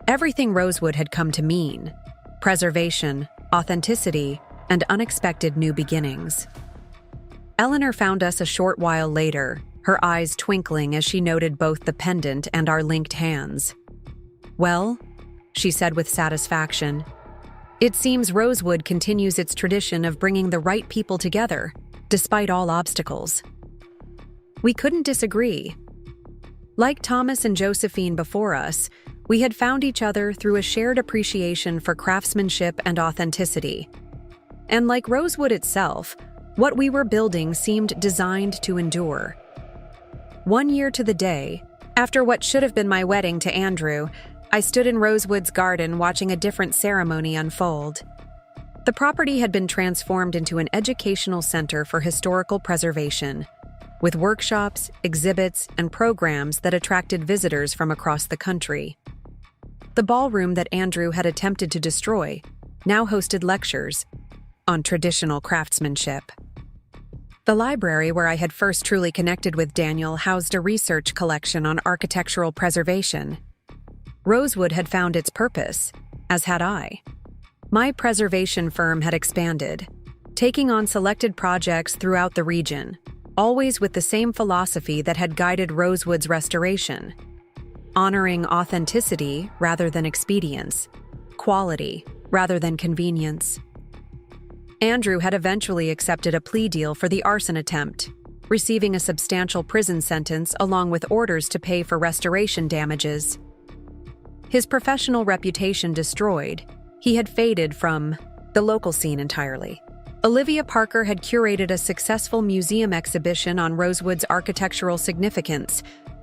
A: everything Rosewood had come to mean: preservation, authenticity, and unexpected new beginnings. Eleanor found us a short while later, her eyes twinkling as she noted both the pendant and our linked hands. "Well," she said with satisfaction, "it seems Rosewood continues its tradition of bringing the right people together, despite all obstacles." We couldn't disagree. Like Thomas and Josephine before us, we had found each other through a shared appreciation for craftsmanship and authenticity. And like Rosewood itself, what we were building seemed designed to endure. 1 year to the day, after what should have been my wedding to Andrew, I stood in Rosewood's garden watching a different ceremony unfold. The property had been transformed into an educational center for historical preservation, with workshops, exhibits, and programs that attracted visitors from across the country. The ballroom that Andrew had attempted to destroy now hosted lectures on traditional craftsmanship. The library where I had first truly connected with Daniel housed a research collection on architectural preservation. Rosewood had found its purpose, as had I. My preservation firm had expanded, taking on selected projects throughout the region, always with the same philosophy that had guided Rosewood's restoration: honoring authenticity rather than expedience, quality rather than convenience. Andrew had eventually accepted a plea deal for the arson attempt, receiving a substantial prison sentence along with orders to pay for restoration damages. His professional reputation destroyed, he had faded from the local scene entirely. Olivia Parker had curated a successful museum exhibition on Rosewood's architectural significance,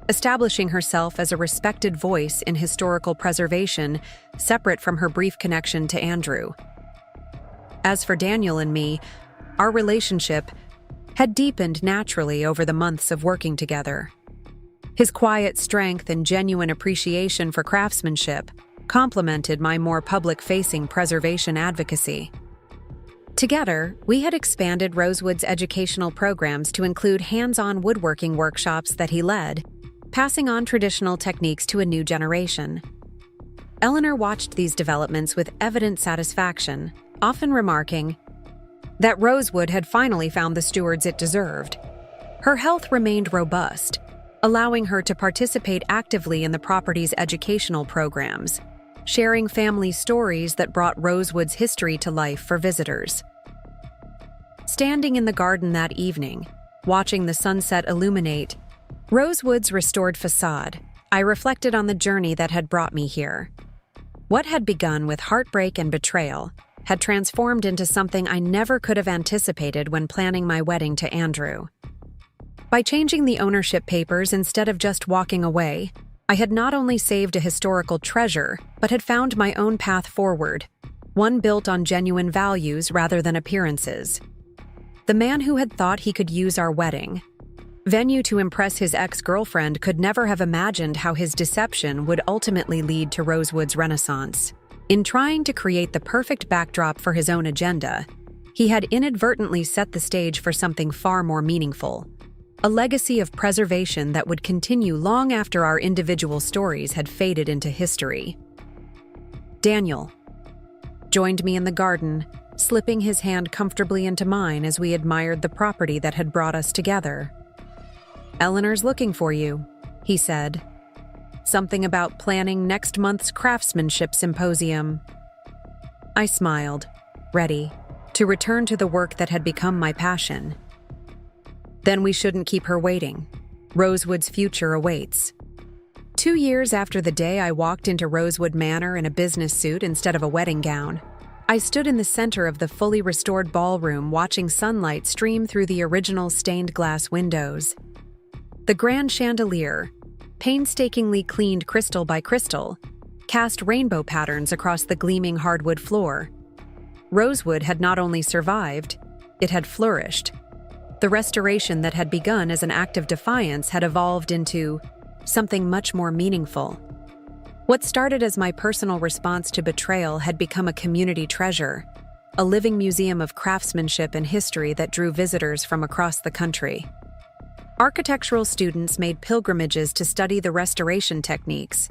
A: establishing herself as a respected voice in historical preservation, separate from her brief connection to Andrew. As for Daniel and me, our relationship had deepened naturally over the months of working together. His quiet strength and genuine appreciation for craftsmanship complemented my more public-facing preservation advocacy. Together, we had expanded Rosewood's educational programs to include hands-on woodworking workshops that he led, passing on traditional techniques to a new generation. Eleanor watched these developments with evident satisfaction, often remarking that Rosewood had finally found the stewards it deserved. Her health remained robust, allowing her to participate actively in the property's educational programs. sharing family stories that brought Rosewood's history to life for visitors. Standing in the garden that evening, watching the sunset illuminate Rosewood's restored facade, I reflected on the journey that had brought me here. What had begun with heartbreak and betrayal had transformed into something I never could have anticipated when planning my wedding to Andrew. By changing the ownership papers instead of just walking away, I had not only saved a historical treasure, but had found my own path forward, one built on genuine values rather than appearances. The man who had thought he could use our wedding venue to impress his ex-girlfriend could never have imagined how his deception would ultimately lead to Rosewood's renaissance. In trying to create the perfect backdrop for his own agenda, he had inadvertently set the stage for something far more meaningful, a legacy of preservation that would continue long after our individual stories had faded into history. Daniel joined me in the garden, slipping his hand comfortably into mine as we admired the property that had brought us together. "Eleanor's looking for you," he said. "Something about planning next month's craftsmanship symposium." I smiled, ready to return to the work that had become my passion. "Then we shouldn't keep her waiting. Rosewood's future awaits." 2 years after the day I walked into Rosewood Manor in a business suit instead of a wedding gown, I stood in the center of the fully restored ballroom watching sunlight stream through the original stained glass windows. The grand chandelier, painstakingly cleaned crystal by crystal, cast rainbow patterns across the gleaming hardwood floor. Rosewood had not only survived, it had flourished. The restoration that had begun as an act of defiance had evolved into something much more meaningful. What started as my personal response to betrayal had become a community treasure, a living museum of craftsmanship and history that drew visitors from across the country. Architectural students made pilgrimages to study the restoration techniques.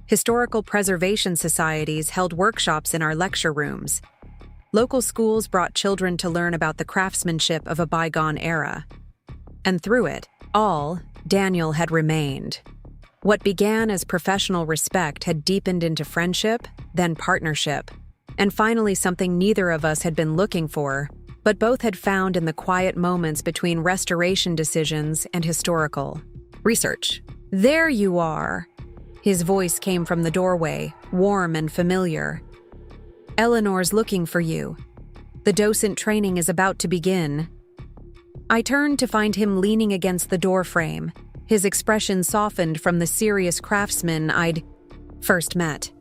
A: Historical preservation societies held workshops in our lecture rooms. Local schools brought children to learn about the craftsmanship of a bygone era. And through it all, Daniel had remained. What began as professional respect had deepened into friendship, then partnership, and finally something neither of us had been looking for, but both had found in the quiet moments between restoration decisions and historical research. "There you are." His voice came from the doorway, warm and familiar. "Eleanor's looking for you. The docent training is about to begin." I turned to find him leaning against the doorframe, his expression softened from the serious craftsman I'd first met.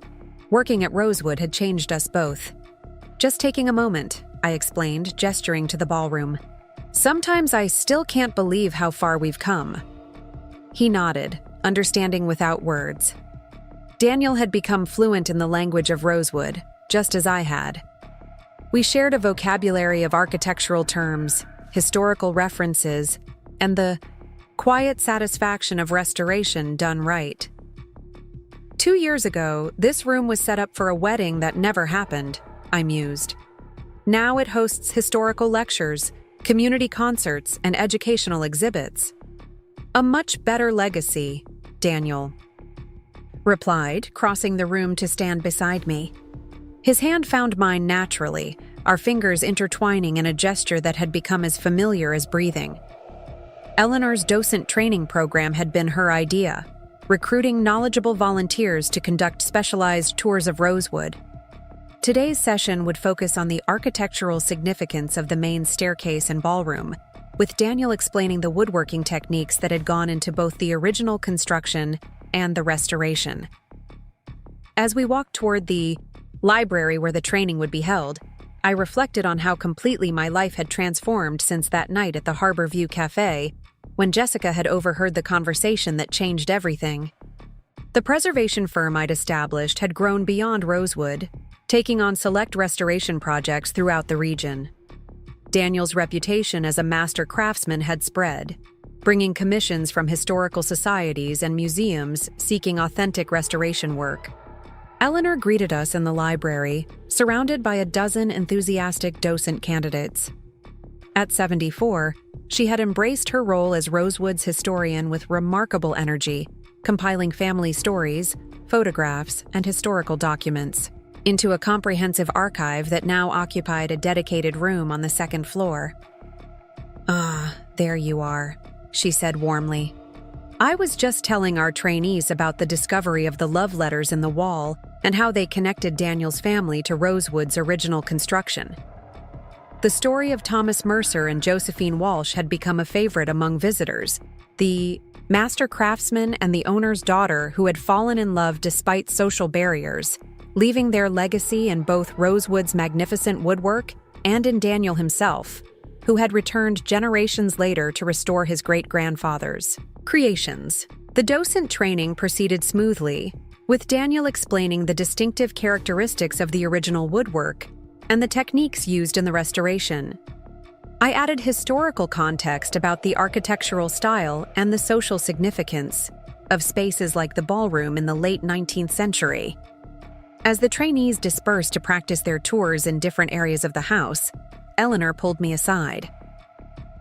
A: Working at Rosewood had changed us both. "Just taking a moment," I explained, gesturing to the ballroom. "Sometimes I still can't believe how far we've come." He nodded, understanding without words. Daniel had become fluent in the language of Rosewood, just as I had. We shared a vocabulary of architectural terms, historical references, and the quiet satisfaction of restoration done right. 2 years ago, this room was set up for a wedding that never happened, I mused. Now it hosts historical lectures, community concerts, and educational exhibits. "A much better legacy," Daniel replied, crossing the room to stand beside me. His hand found mine naturally, our fingers intertwining in a gesture that had become as familiar as breathing. Eleanor's docent training program had been her idea, recruiting knowledgeable volunteers to conduct specialized tours of Rosewood. Today's session would focus on the architectural significance of the main staircase and ballroom, with Daniel explaining the woodworking techniques that had gone into both the original construction and the restoration. As we walked toward the library where the training would be held, I reflected on how completely my life had transformed since that night at the Harbor View Cafe, when Jessica had overheard the conversation that changed everything. The preservation firm I'd established had grown beyond Rosewood, taking on select restoration projects throughout the region. Daniel's reputation as a master craftsman had spread, bringing commissions from historical societies and museums seeking authentic restoration work. Eleanor greeted us in the library, surrounded by a dozen enthusiastic docent candidates. At 74, she had embraced her role as Rosewood's historian with remarkable energy, compiling family stories, photographs, and historical documents into a comprehensive archive that now occupied a dedicated room on the second floor. "Ah, there you are," she said warmly. "I was just telling our trainees about the discovery of the love letters in the wall and how they connected Daniel's family to Rosewood's original construction." The story of Thomas Mercer and Josephine Walsh had become a favorite among visitors. The master craftsman and the owner's daughter who had fallen in love despite social barriers, leaving their legacy in both Rosewood's magnificent woodwork and in Daniel himself, who had returned generations later to restore his great-grandfather's creations. The docent training proceeded smoothly, with Daniel explaining the distinctive characteristics of the original woodwork and the techniques used in the restoration. I added historical context about the architectural style and the social significance of spaces like the ballroom in the late 19th century. As the trainees dispersed to practice their tours in different areas of the house, Eleanor pulled me aside.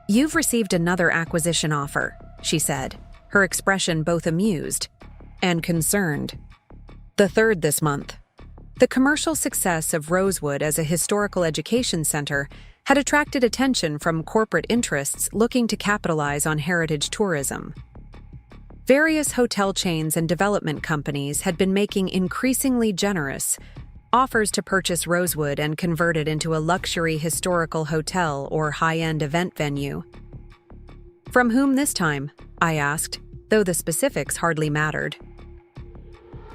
A: "You've received another acquisition offer," she said, her expression both amused and concerned. "The third this month." The commercial success of Rosewood as a historical education center had attracted attention from corporate interests looking to capitalize on heritage tourism. Various hotel chains and development companies had been making increasingly generous offers to purchase Rosewood and convert it into a luxury historical hotel or high-end event venue. "From whom this time?" I asked, though the specifics hardly mattered.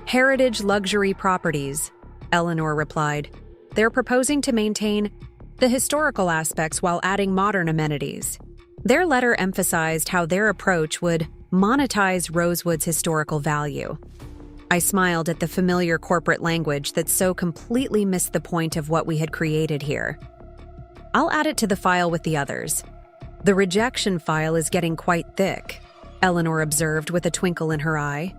A: "Heritage Luxury Properties," Eleanor replied. "They're proposing to maintain the historical aspects while adding modern amenities." Their letter emphasized how their approach would monetize Rosewood's historical value. I smiled at the familiar corporate language that so completely missed the point of what we had created here. "I'll add it to the file with the others." "The rejection file is getting quite thick," Eleanor observed with a twinkle in her eye.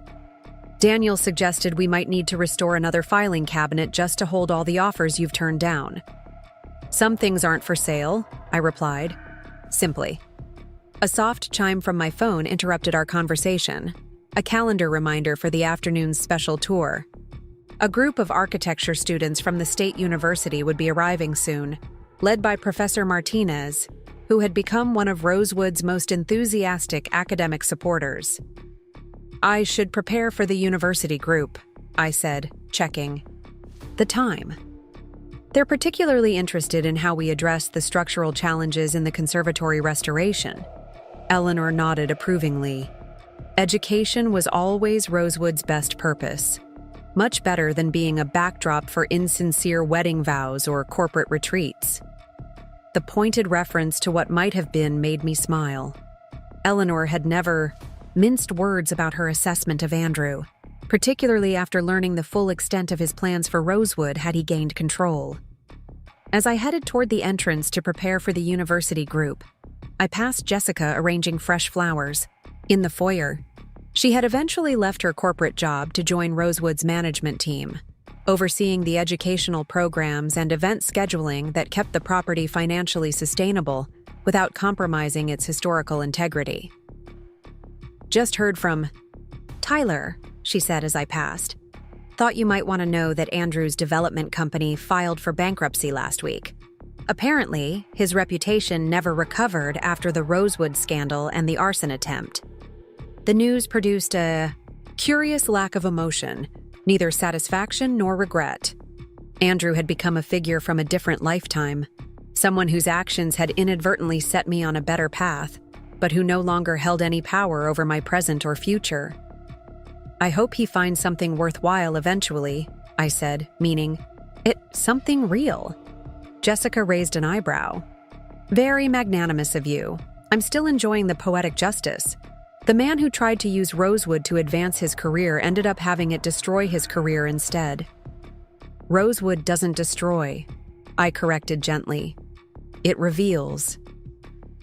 A: "Daniel suggested we might need to restore another filing cabinet just to hold all the offers you've turned down." "Some things aren't for sale," I replied, simply. A soft chime from my phone interrupted our conversation, a calendar reminder for the afternoon's special tour. A group of architecture students from the State University would be arriving soon, led by Professor Martinez, who had become one of Rosewood's most enthusiastic academic supporters. "I should prepare for the university group," I said, checking the time. "They're particularly interested in how we address the structural challenges in the conservatory restoration." Eleanor nodded approvingly. Education was always Rosewood's best purpose, much better than being a backdrop for insincere wedding vows or corporate retreats. The pointed reference to what might have been made me smile. Eleanor had never minced words about her assessment of Andrew, particularly after learning the full extent of his plans for Rosewood had he gained control. As I headed toward the entrance to prepare for the university group, I passed Jessica arranging fresh flowers. In the foyer, she had eventually left her corporate job to join Rosewood's management team, overseeing the educational programs and event scheduling that kept the property financially sustainable without compromising its historical integrity. "Just heard from Tyler," she said as I passed. "Thought you might want to know that Andrew's development company filed for bankruptcy last week. Apparently, his reputation never recovered after the Rosewood scandal and the arson attempt. The news produced a curious lack of emotion, neither satisfaction nor regret. Andrew had become a figure from a different lifetime, someone whose actions had inadvertently set me on a better path, but who no longer held any power over my present or future. I hope he finds something worthwhile eventually," I said, meaning, something real." Jessica raised an eyebrow. "Very magnanimous of you. I'm still enjoying the poetic justice. The man who tried to use Rosewood to advance his career ended up having it destroy his career instead." "Rosewood doesn't destroy," I corrected gently. "It reveals."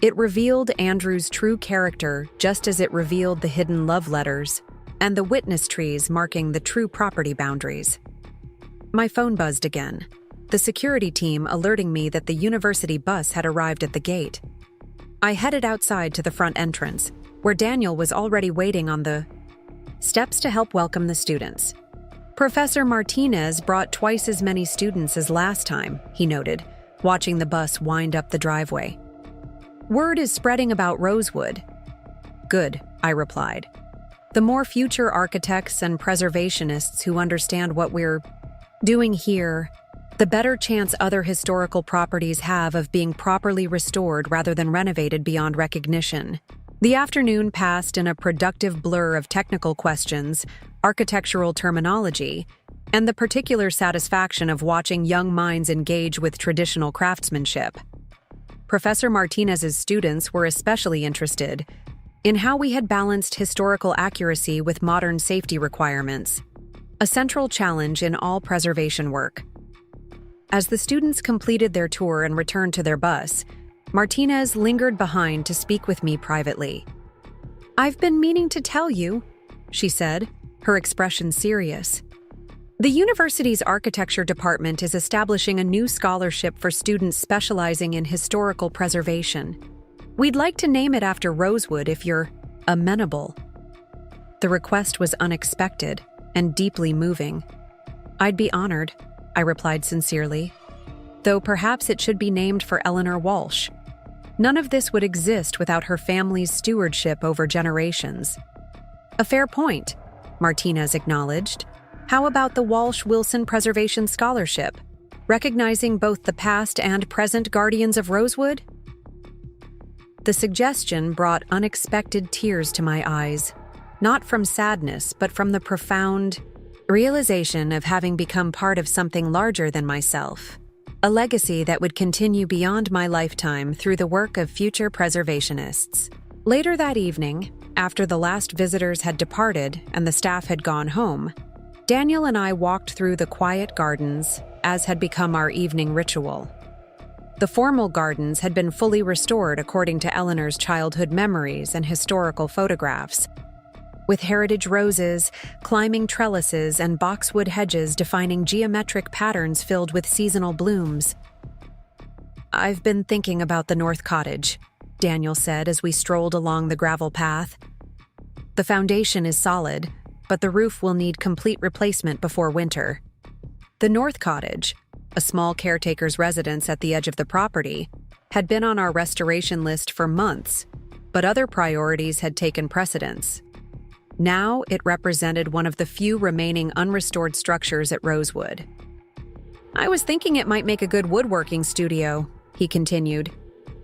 A: It revealed Andrew's true character just as it revealed the hidden love letters and the witness trees marking the true property boundaries. My phone buzzed again, the security team alerting me that the university bus had arrived at the gate. I headed outside to the front entrance, where Daniel was already waiting on the steps to help welcome the students. Professor Martinez brought twice as many students as last time, he noted, watching the bus wind up the driveway. Word is spreading about Rosewood. Good, I replied. The more future architects and preservationists who understand what we're doing here, the better chance other historical properties have of being properly restored rather than renovated beyond recognition. The afternoon passed in a productive blur of technical questions, architectural terminology, and the particular satisfaction of watching young minds engage with traditional craftsmanship. Professor Martinez's students were especially interested in how we had balanced historical accuracy with modern safety requirements, a central challenge in all preservation work. As the students completed their tour and returned to their bus, Martinez lingered behind to speak with me privately. "I've been meaning to tell you," she said, her expression serious. "The university's architecture department is establishing a new scholarship for students specializing in historical preservation. We'd like to name it after Rosewood if you're amenable." The request was unexpected and deeply moving. "I'd be honored," I replied sincerely, "though perhaps it should be named for Eleanor Walsh. None of this would exist without her family's stewardship over generations." "A fair point," Martinez acknowledged. "How about the Walsh-Wilson Preservation Scholarship, recognizing both the past and present guardians of Rosewood?" The suggestion brought unexpected tears to my eyes, not from sadness, but from the profound realization of having become part of something larger than myself, a legacy that would continue beyond my lifetime through the work of future preservationists. Later that evening, after the last visitors had departed and the staff had gone home, Daniel and I walked through the quiet gardens, as had become our evening ritual. The formal gardens had been fully restored according to Eleanor's childhood memories and historical photographs, with heritage roses, climbing trellises, and boxwood hedges defining geometric patterns filled with seasonal blooms. "I've been thinking about the North Cottage," Daniel said as we strolled along the gravel path. "The foundation is solid, but the roof will need complete replacement before winter." The North Cottage, a small caretaker's residence at the edge of the property, had been on our restoration list for months, but other priorities had taken precedence. Now it represented one of the few remaining unrestored structures at Rosewood. "I was thinking it might make a good woodworking studio," he continued.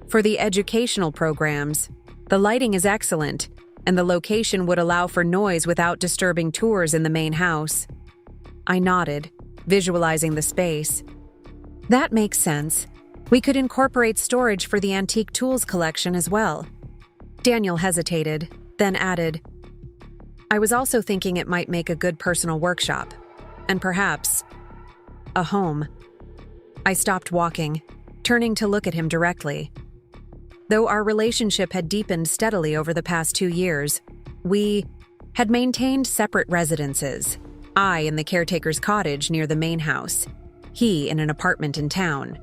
A: "For the educational programs, the lighting is excellent, and the location would allow for noise without disturbing tours in the main house." I nodded, visualizing the space. "That makes sense. We could incorporate storage for the antique tools collection as well." Daniel hesitated, then added, "I was also thinking it might make a good personal workshop, and perhaps a home." I stopped walking, turning to look at him directly. Though our relationship had deepened steadily over the past 2 years, we had maintained separate residences, I in the caretaker's cottage near the main house, he in an apartment in town.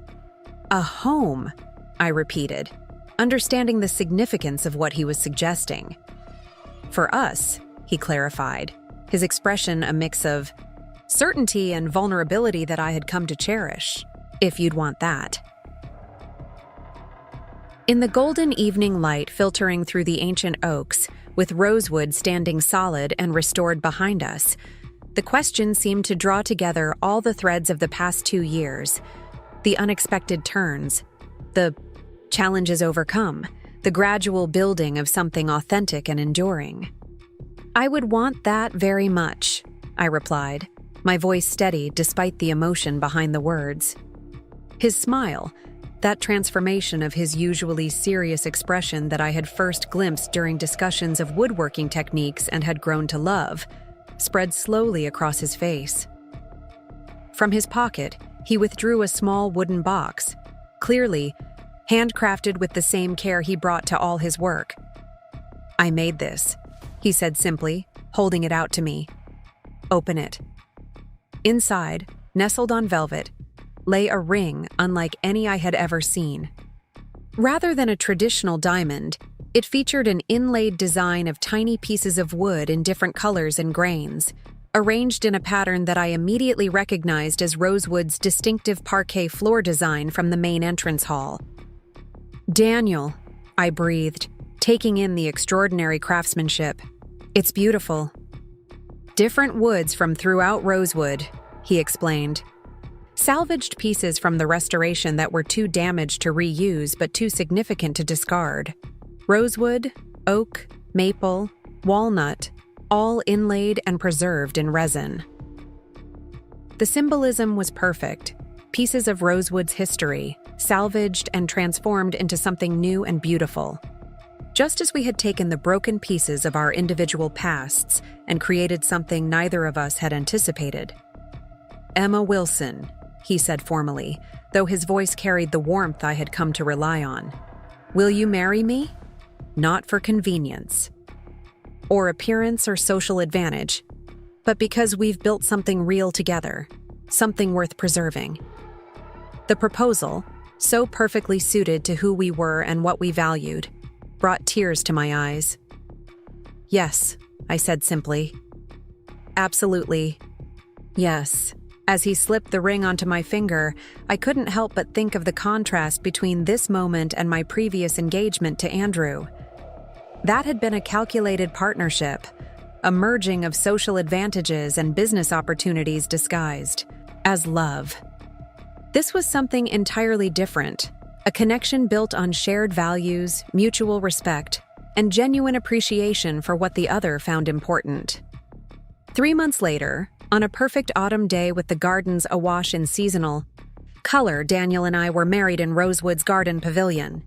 A: "A home," I repeated, understanding the significance of what he was suggesting. "For us," he clarified, his expression a mix of certainty and vulnerability that I had come to cherish, "if you'd want that." In the golden evening light filtering through the ancient oaks, with Rosewood standing solid and restored behind us, the question seemed to draw together all the threads of the past 2 years, the unexpected turns, the challenges overcome, the gradual building of something authentic and enduring. "I would want that very much," I replied, my voice steady despite the emotion behind the words. His smile, that transformation of his usually serious expression that I had first glimpsed during discussions of woodworking techniques and had grown to love, spread slowly across his face. From his pocket, he withdrew a small wooden box, clearly handcrafted with the same care he brought to all his work. "I made this," he said simply, holding it out to me. "Open it." Inside, nestled on velvet, lay a ring unlike any I had ever seen. Rather than a traditional diamond, it featured an inlaid design of tiny pieces of wood in different colors and grains, arranged in a pattern that I immediately recognized as Rosewood's distinctive parquet floor design from the main entrance hall. "Daniel," I breathed, taking in the extraordinary craftsmanship. "It's beautiful." "Different woods from throughout Rosewood," he explained. "Salvaged pieces from the restoration that were too damaged to reuse but too significant to discard. Rosewood, oak, maple, walnut, all inlaid and preserved in resin." The symbolism was perfect. Pieces of Rosewood's history, salvaged and transformed into something new and beautiful. Just as we had taken the broken pieces of our individual pasts and created something neither of us had anticipated. "Emma Wilson," he said formally, though his voice carried the warmth I had come to rely on. "Will you marry me? Not for convenience, or appearance or social advantage, but because we've built something real together, something worth preserving." The proposal, so perfectly suited to who we were and what we valued, brought tears to my eyes. "Yes," I said simply. "Absolutely. Yes." As he slipped the ring onto my finger, I couldn't help but think of the contrast between this moment and my previous engagement to Andrew. That had been a calculated partnership, a merging of social advantages and business opportunities disguised as love. This was something entirely different, a connection built on shared values, mutual respect, and genuine appreciation for what the other found important. 3 months later, on a perfect autumn day with the gardens awash in seasonal color, Daniel and I were married in Rosewood's garden pavilion.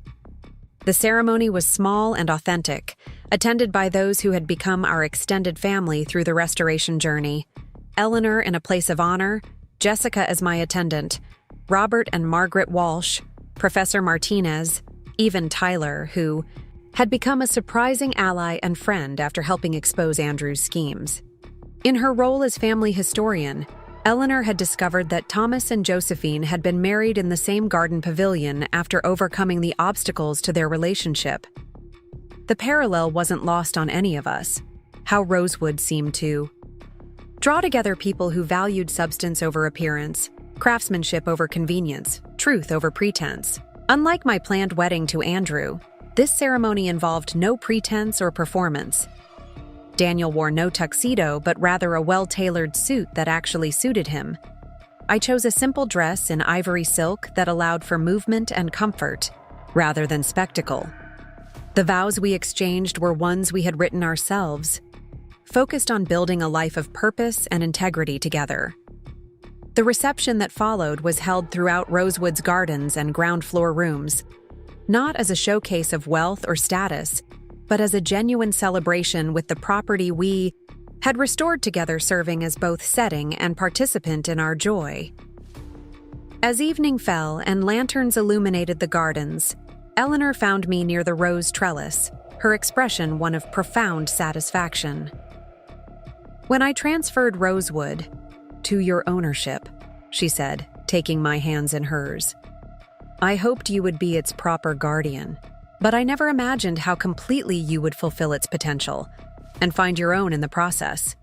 A: The ceremony was small and authentic, attended by those who had become our extended family through the restoration journey. Eleanor in a place of honor, Jessica as my attendant, Robert and Margaret Walsh, Professor Martinez, even Tyler, who had become a surprising ally and friend after helping expose Andrew's schemes. In her role as family historian, Eleanor had discovered that Thomas and Josephine had been married in the same garden pavilion after overcoming the obstacles to their relationship. The parallel wasn't lost on any of us, how Rosewood seemed to draw together people who valued substance over appearance, craftsmanship over convenience, truth over pretense. Unlike my planned wedding to Andrew, this ceremony involved no pretense or performance. Daniel wore no tuxedo, but rather a well-tailored suit that actually suited him. I chose a simple dress in ivory silk that allowed for movement and comfort, rather than spectacle. The vows we exchanged were ones we had written ourselves, focused on building a life of purpose and integrity together. The reception that followed was held throughout Rosewood's gardens and ground floor rooms, not as a showcase of wealth or status, but as a genuine celebration with the property we had restored together serving as both setting and participant in our joy. As evening fell and lanterns illuminated the gardens, Eleanor found me near the rose trellis, her expression one of profound satisfaction. "When I transferred Rosewood to your ownership," she said, taking my hands in hers, "I hoped you would be its proper guardian. But I never imagined how completely you would fulfill its potential and find your own in the process."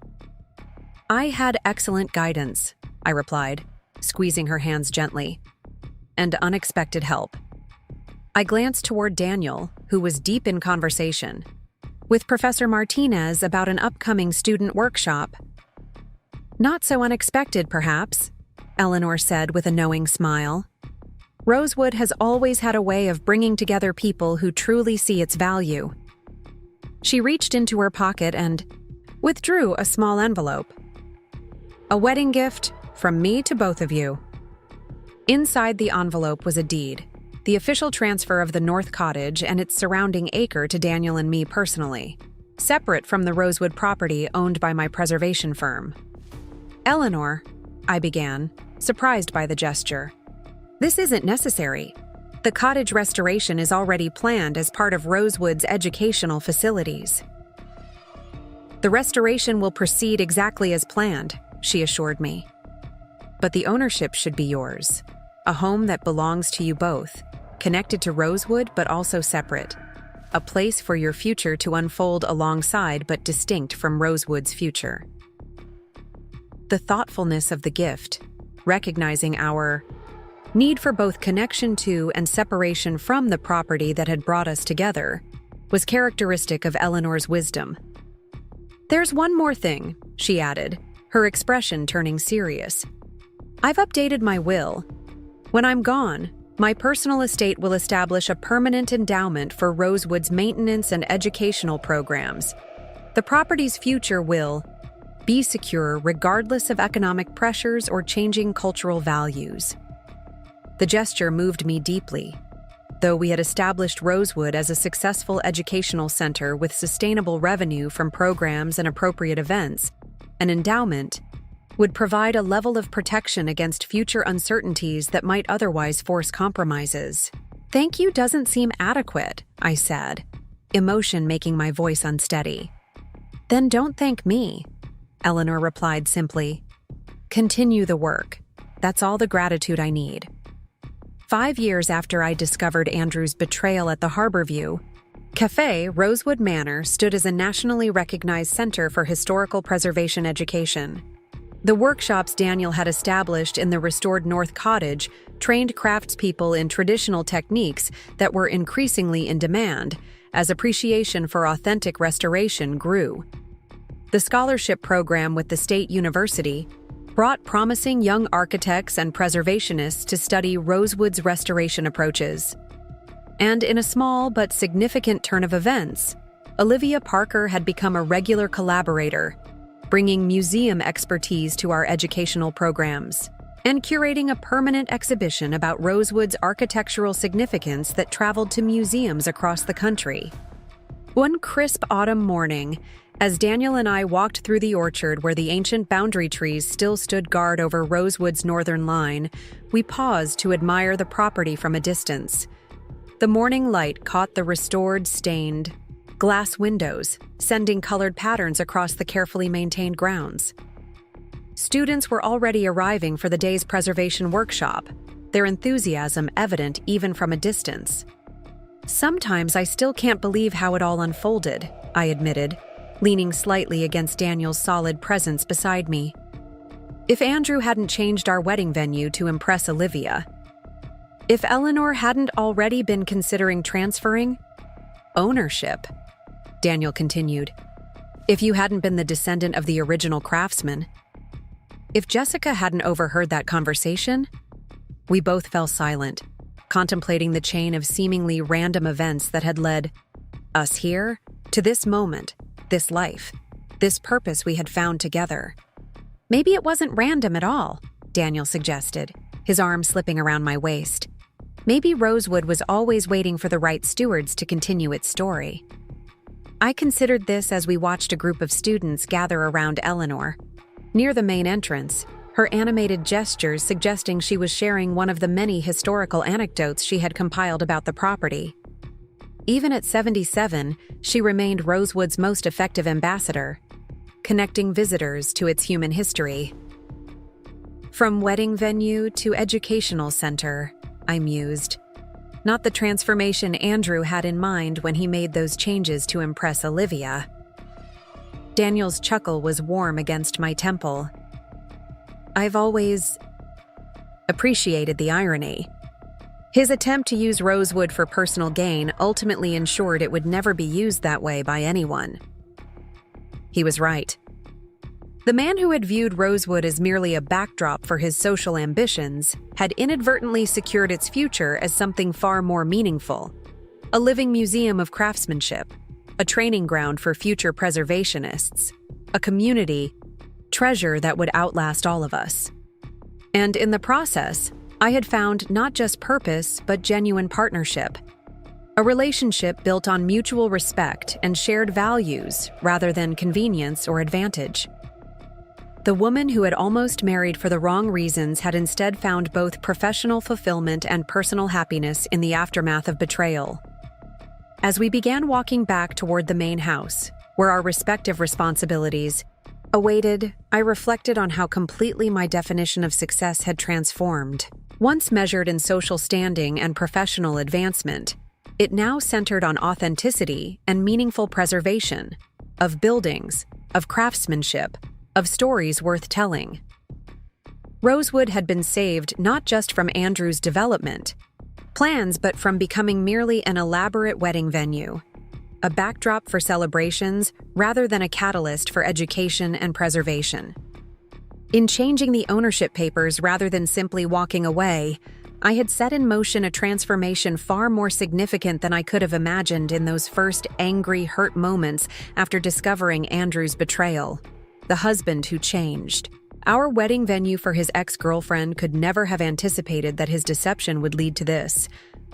A: "I had excellent guidance," I replied, squeezing her hands gently, "and unexpected help." I glanced toward Daniel, who was deep in conversation with Professor Martinez about an upcoming student workshop. "Not so unexpected, perhaps," Eleanor said with a knowing smile. "Rosewood has always had a way of bringing together people who truly see its value." She reached into her pocket and withdrew a small envelope. "A wedding gift from me to both of you." Inside the envelope was a deed, the official transfer of the North Cottage and its surrounding acre to Daniel and me personally, separate from the Rosewood property owned by my preservation firm. "Eleanor," I began, surprised by the gesture. "This isn't necessary. The cottage restoration is already planned as part of Rosewood's educational facilities." "The restoration will proceed exactly as planned," she assured me. "But the ownership should be yours, a home that belongs to you both, connected to Rosewood but also separate, a place for your future to unfold alongside but distinct from Rosewood's future." the thoughtfulness of the gift, recognizing our need for both connection to and separation from the property that had brought us together, was characteristic of Eleanor's wisdom. "There's one more thing," she added, her expression turning serious. "I've updated my will. When I'm gone, my personal estate will establish a permanent endowment for Rosewood's maintenance and educational programs. The property's future will be secure regardless of economic pressures or changing cultural values." The gesture moved me deeply. Though we had established Rosewood as a successful educational center with sustainable revenue from programs and appropriate events, an endowment would provide a level of protection against future uncertainties that might otherwise force compromises. "Thank you doesn't seem adequate," I said, emotion making my voice unsteady. "Then don't thank me," Eleanor replied simply. "Continue the work. That's all the gratitude I need." 5 years after I discovered Andrew's betrayal at the Harborview Cafe, Rosewood Manor stood as a nationally recognized center for historical preservation education. The workshops Daniel had established in the restored North Cottage trained craftspeople in traditional techniques that were increasingly in demand as appreciation for authentic restoration grew. The scholarship program with the State University brought promising young architects and preservationists to study Rosewood's restoration approaches. And in a small but significant turn of events, Olivia Parker had become a regular collaborator, bringing museum expertise to our educational programs and curating a permanent exhibition about Rosewood's architectural significance that traveled to museums across the country. One crisp autumn morning, as Daniel and I walked through the orchard where the ancient boundary trees still stood guard over Rosewood's northern line, we paused to admire the property from a distance. The morning light caught the restored, stained glass windows, sending colored patterns across the carefully maintained grounds. Students were already arriving for the day's preservation workshop, their enthusiasm evident even from a distance. "Sometimes I still can't believe how it all unfolded," I admitted, leaning slightly against Daniel's solid presence beside me. If Andrew hadn't changed our wedding venue to impress Olivia, if Eleanor hadn't already been considering transferring ownership, Daniel continued, if you hadn't been the descendant of the original craftsman, if Jessica hadn't overheard that conversation, we both fell silent, contemplating the chain of seemingly random events that had led us here to this moment, this life, this purpose we had found together. "Maybe it wasn't random at all," Daniel suggested, his arm slipping around my waist. "Maybe Rosewood was always waiting for the right stewards to continue its story." I considered this as we watched a group of students gather around Eleanor. Near the main entrance, her animated gestures suggesting she was sharing one of the many historical anecdotes she had compiled about the property. Even at 77, she remained Rosewood's most effective ambassador, connecting visitors to its human history. From wedding venue to educational center, I mused. Not the transformation Andrew had in mind when he made those changes to impress Olivia. Daniel's chuckle was warm against my temple. I've always appreciated the irony. His attempt to use Rosewood for personal gain ultimately ensured it would never be used that way by anyone. He was right. The man who had viewed Rosewood as merely a backdrop for his social ambitions had inadvertently secured its future as something far more meaningful, a living museum of craftsmanship, a training ground for future preservationists, a community treasure that would outlast all of us. And in the process, I had found not just purpose, but genuine partnership, a relationship built on mutual respect and shared values rather than convenience or advantage. The woman who had almost married for the wrong reasons had instead found both professional fulfillment and personal happiness in the aftermath of betrayal. As we began walking back toward the main house, where our respective responsibilities awaited, I reflected on how completely my definition of success had transformed. Once measured in social standing and professional advancement, it now centered on authenticity and meaningful preservation of buildings, of craftsmanship, of stories worth telling. Rosewood had been saved not just from Andrew's development plans, but from becoming merely an elaborate wedding venue, a backdrop for celebrations rather than a catalyst for education and preservation. In changing the ownership papers rather than simply walking away, I had set in motion a transformation far more significant than I could have imagined in those first angry, hurt moments after discovering Andrew's betrayal. The husband who changed. Our wedding venue for his ex-girlfriend could never have anticipated that his deception would lead to this: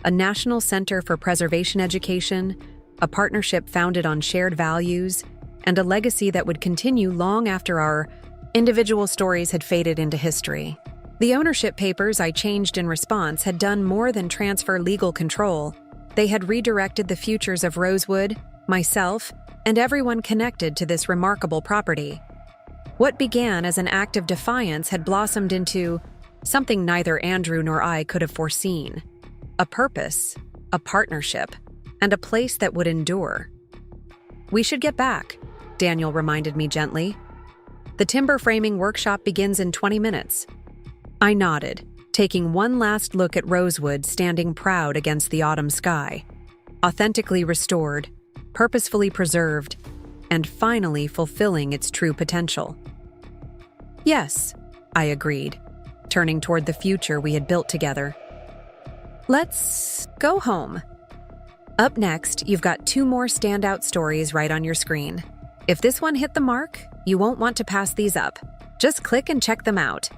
A: a national center for preservation education, a partnership founded on shared values, and a legacy that would continue long after our individual stories had faded into history. The ownership papers I changed in response had done more than transfer legal control. They had redirected the futures of Rosewood, myself, and everyone connected to this remarkable property. What began as an act of defiance had blossomed into something neither Andrew nor I could have foreseen: a purpose, a partnership, and a place that would endure. "We should get back," Daniel reminded me gently. "The timber framing workshop begins in 20 minutes. I nodded, taking one last look at Rosewood standing proud against the autumn sky, authentically restored, purposefully preserved, and finally fulfilling its true potential. "Yes," I agreed, turning toward the future we had built together. "Let's go home." Up next, you've got 2 more standout stories right on your screen. If this one hit the mark, you won't want to pass these up. Just click and check them out.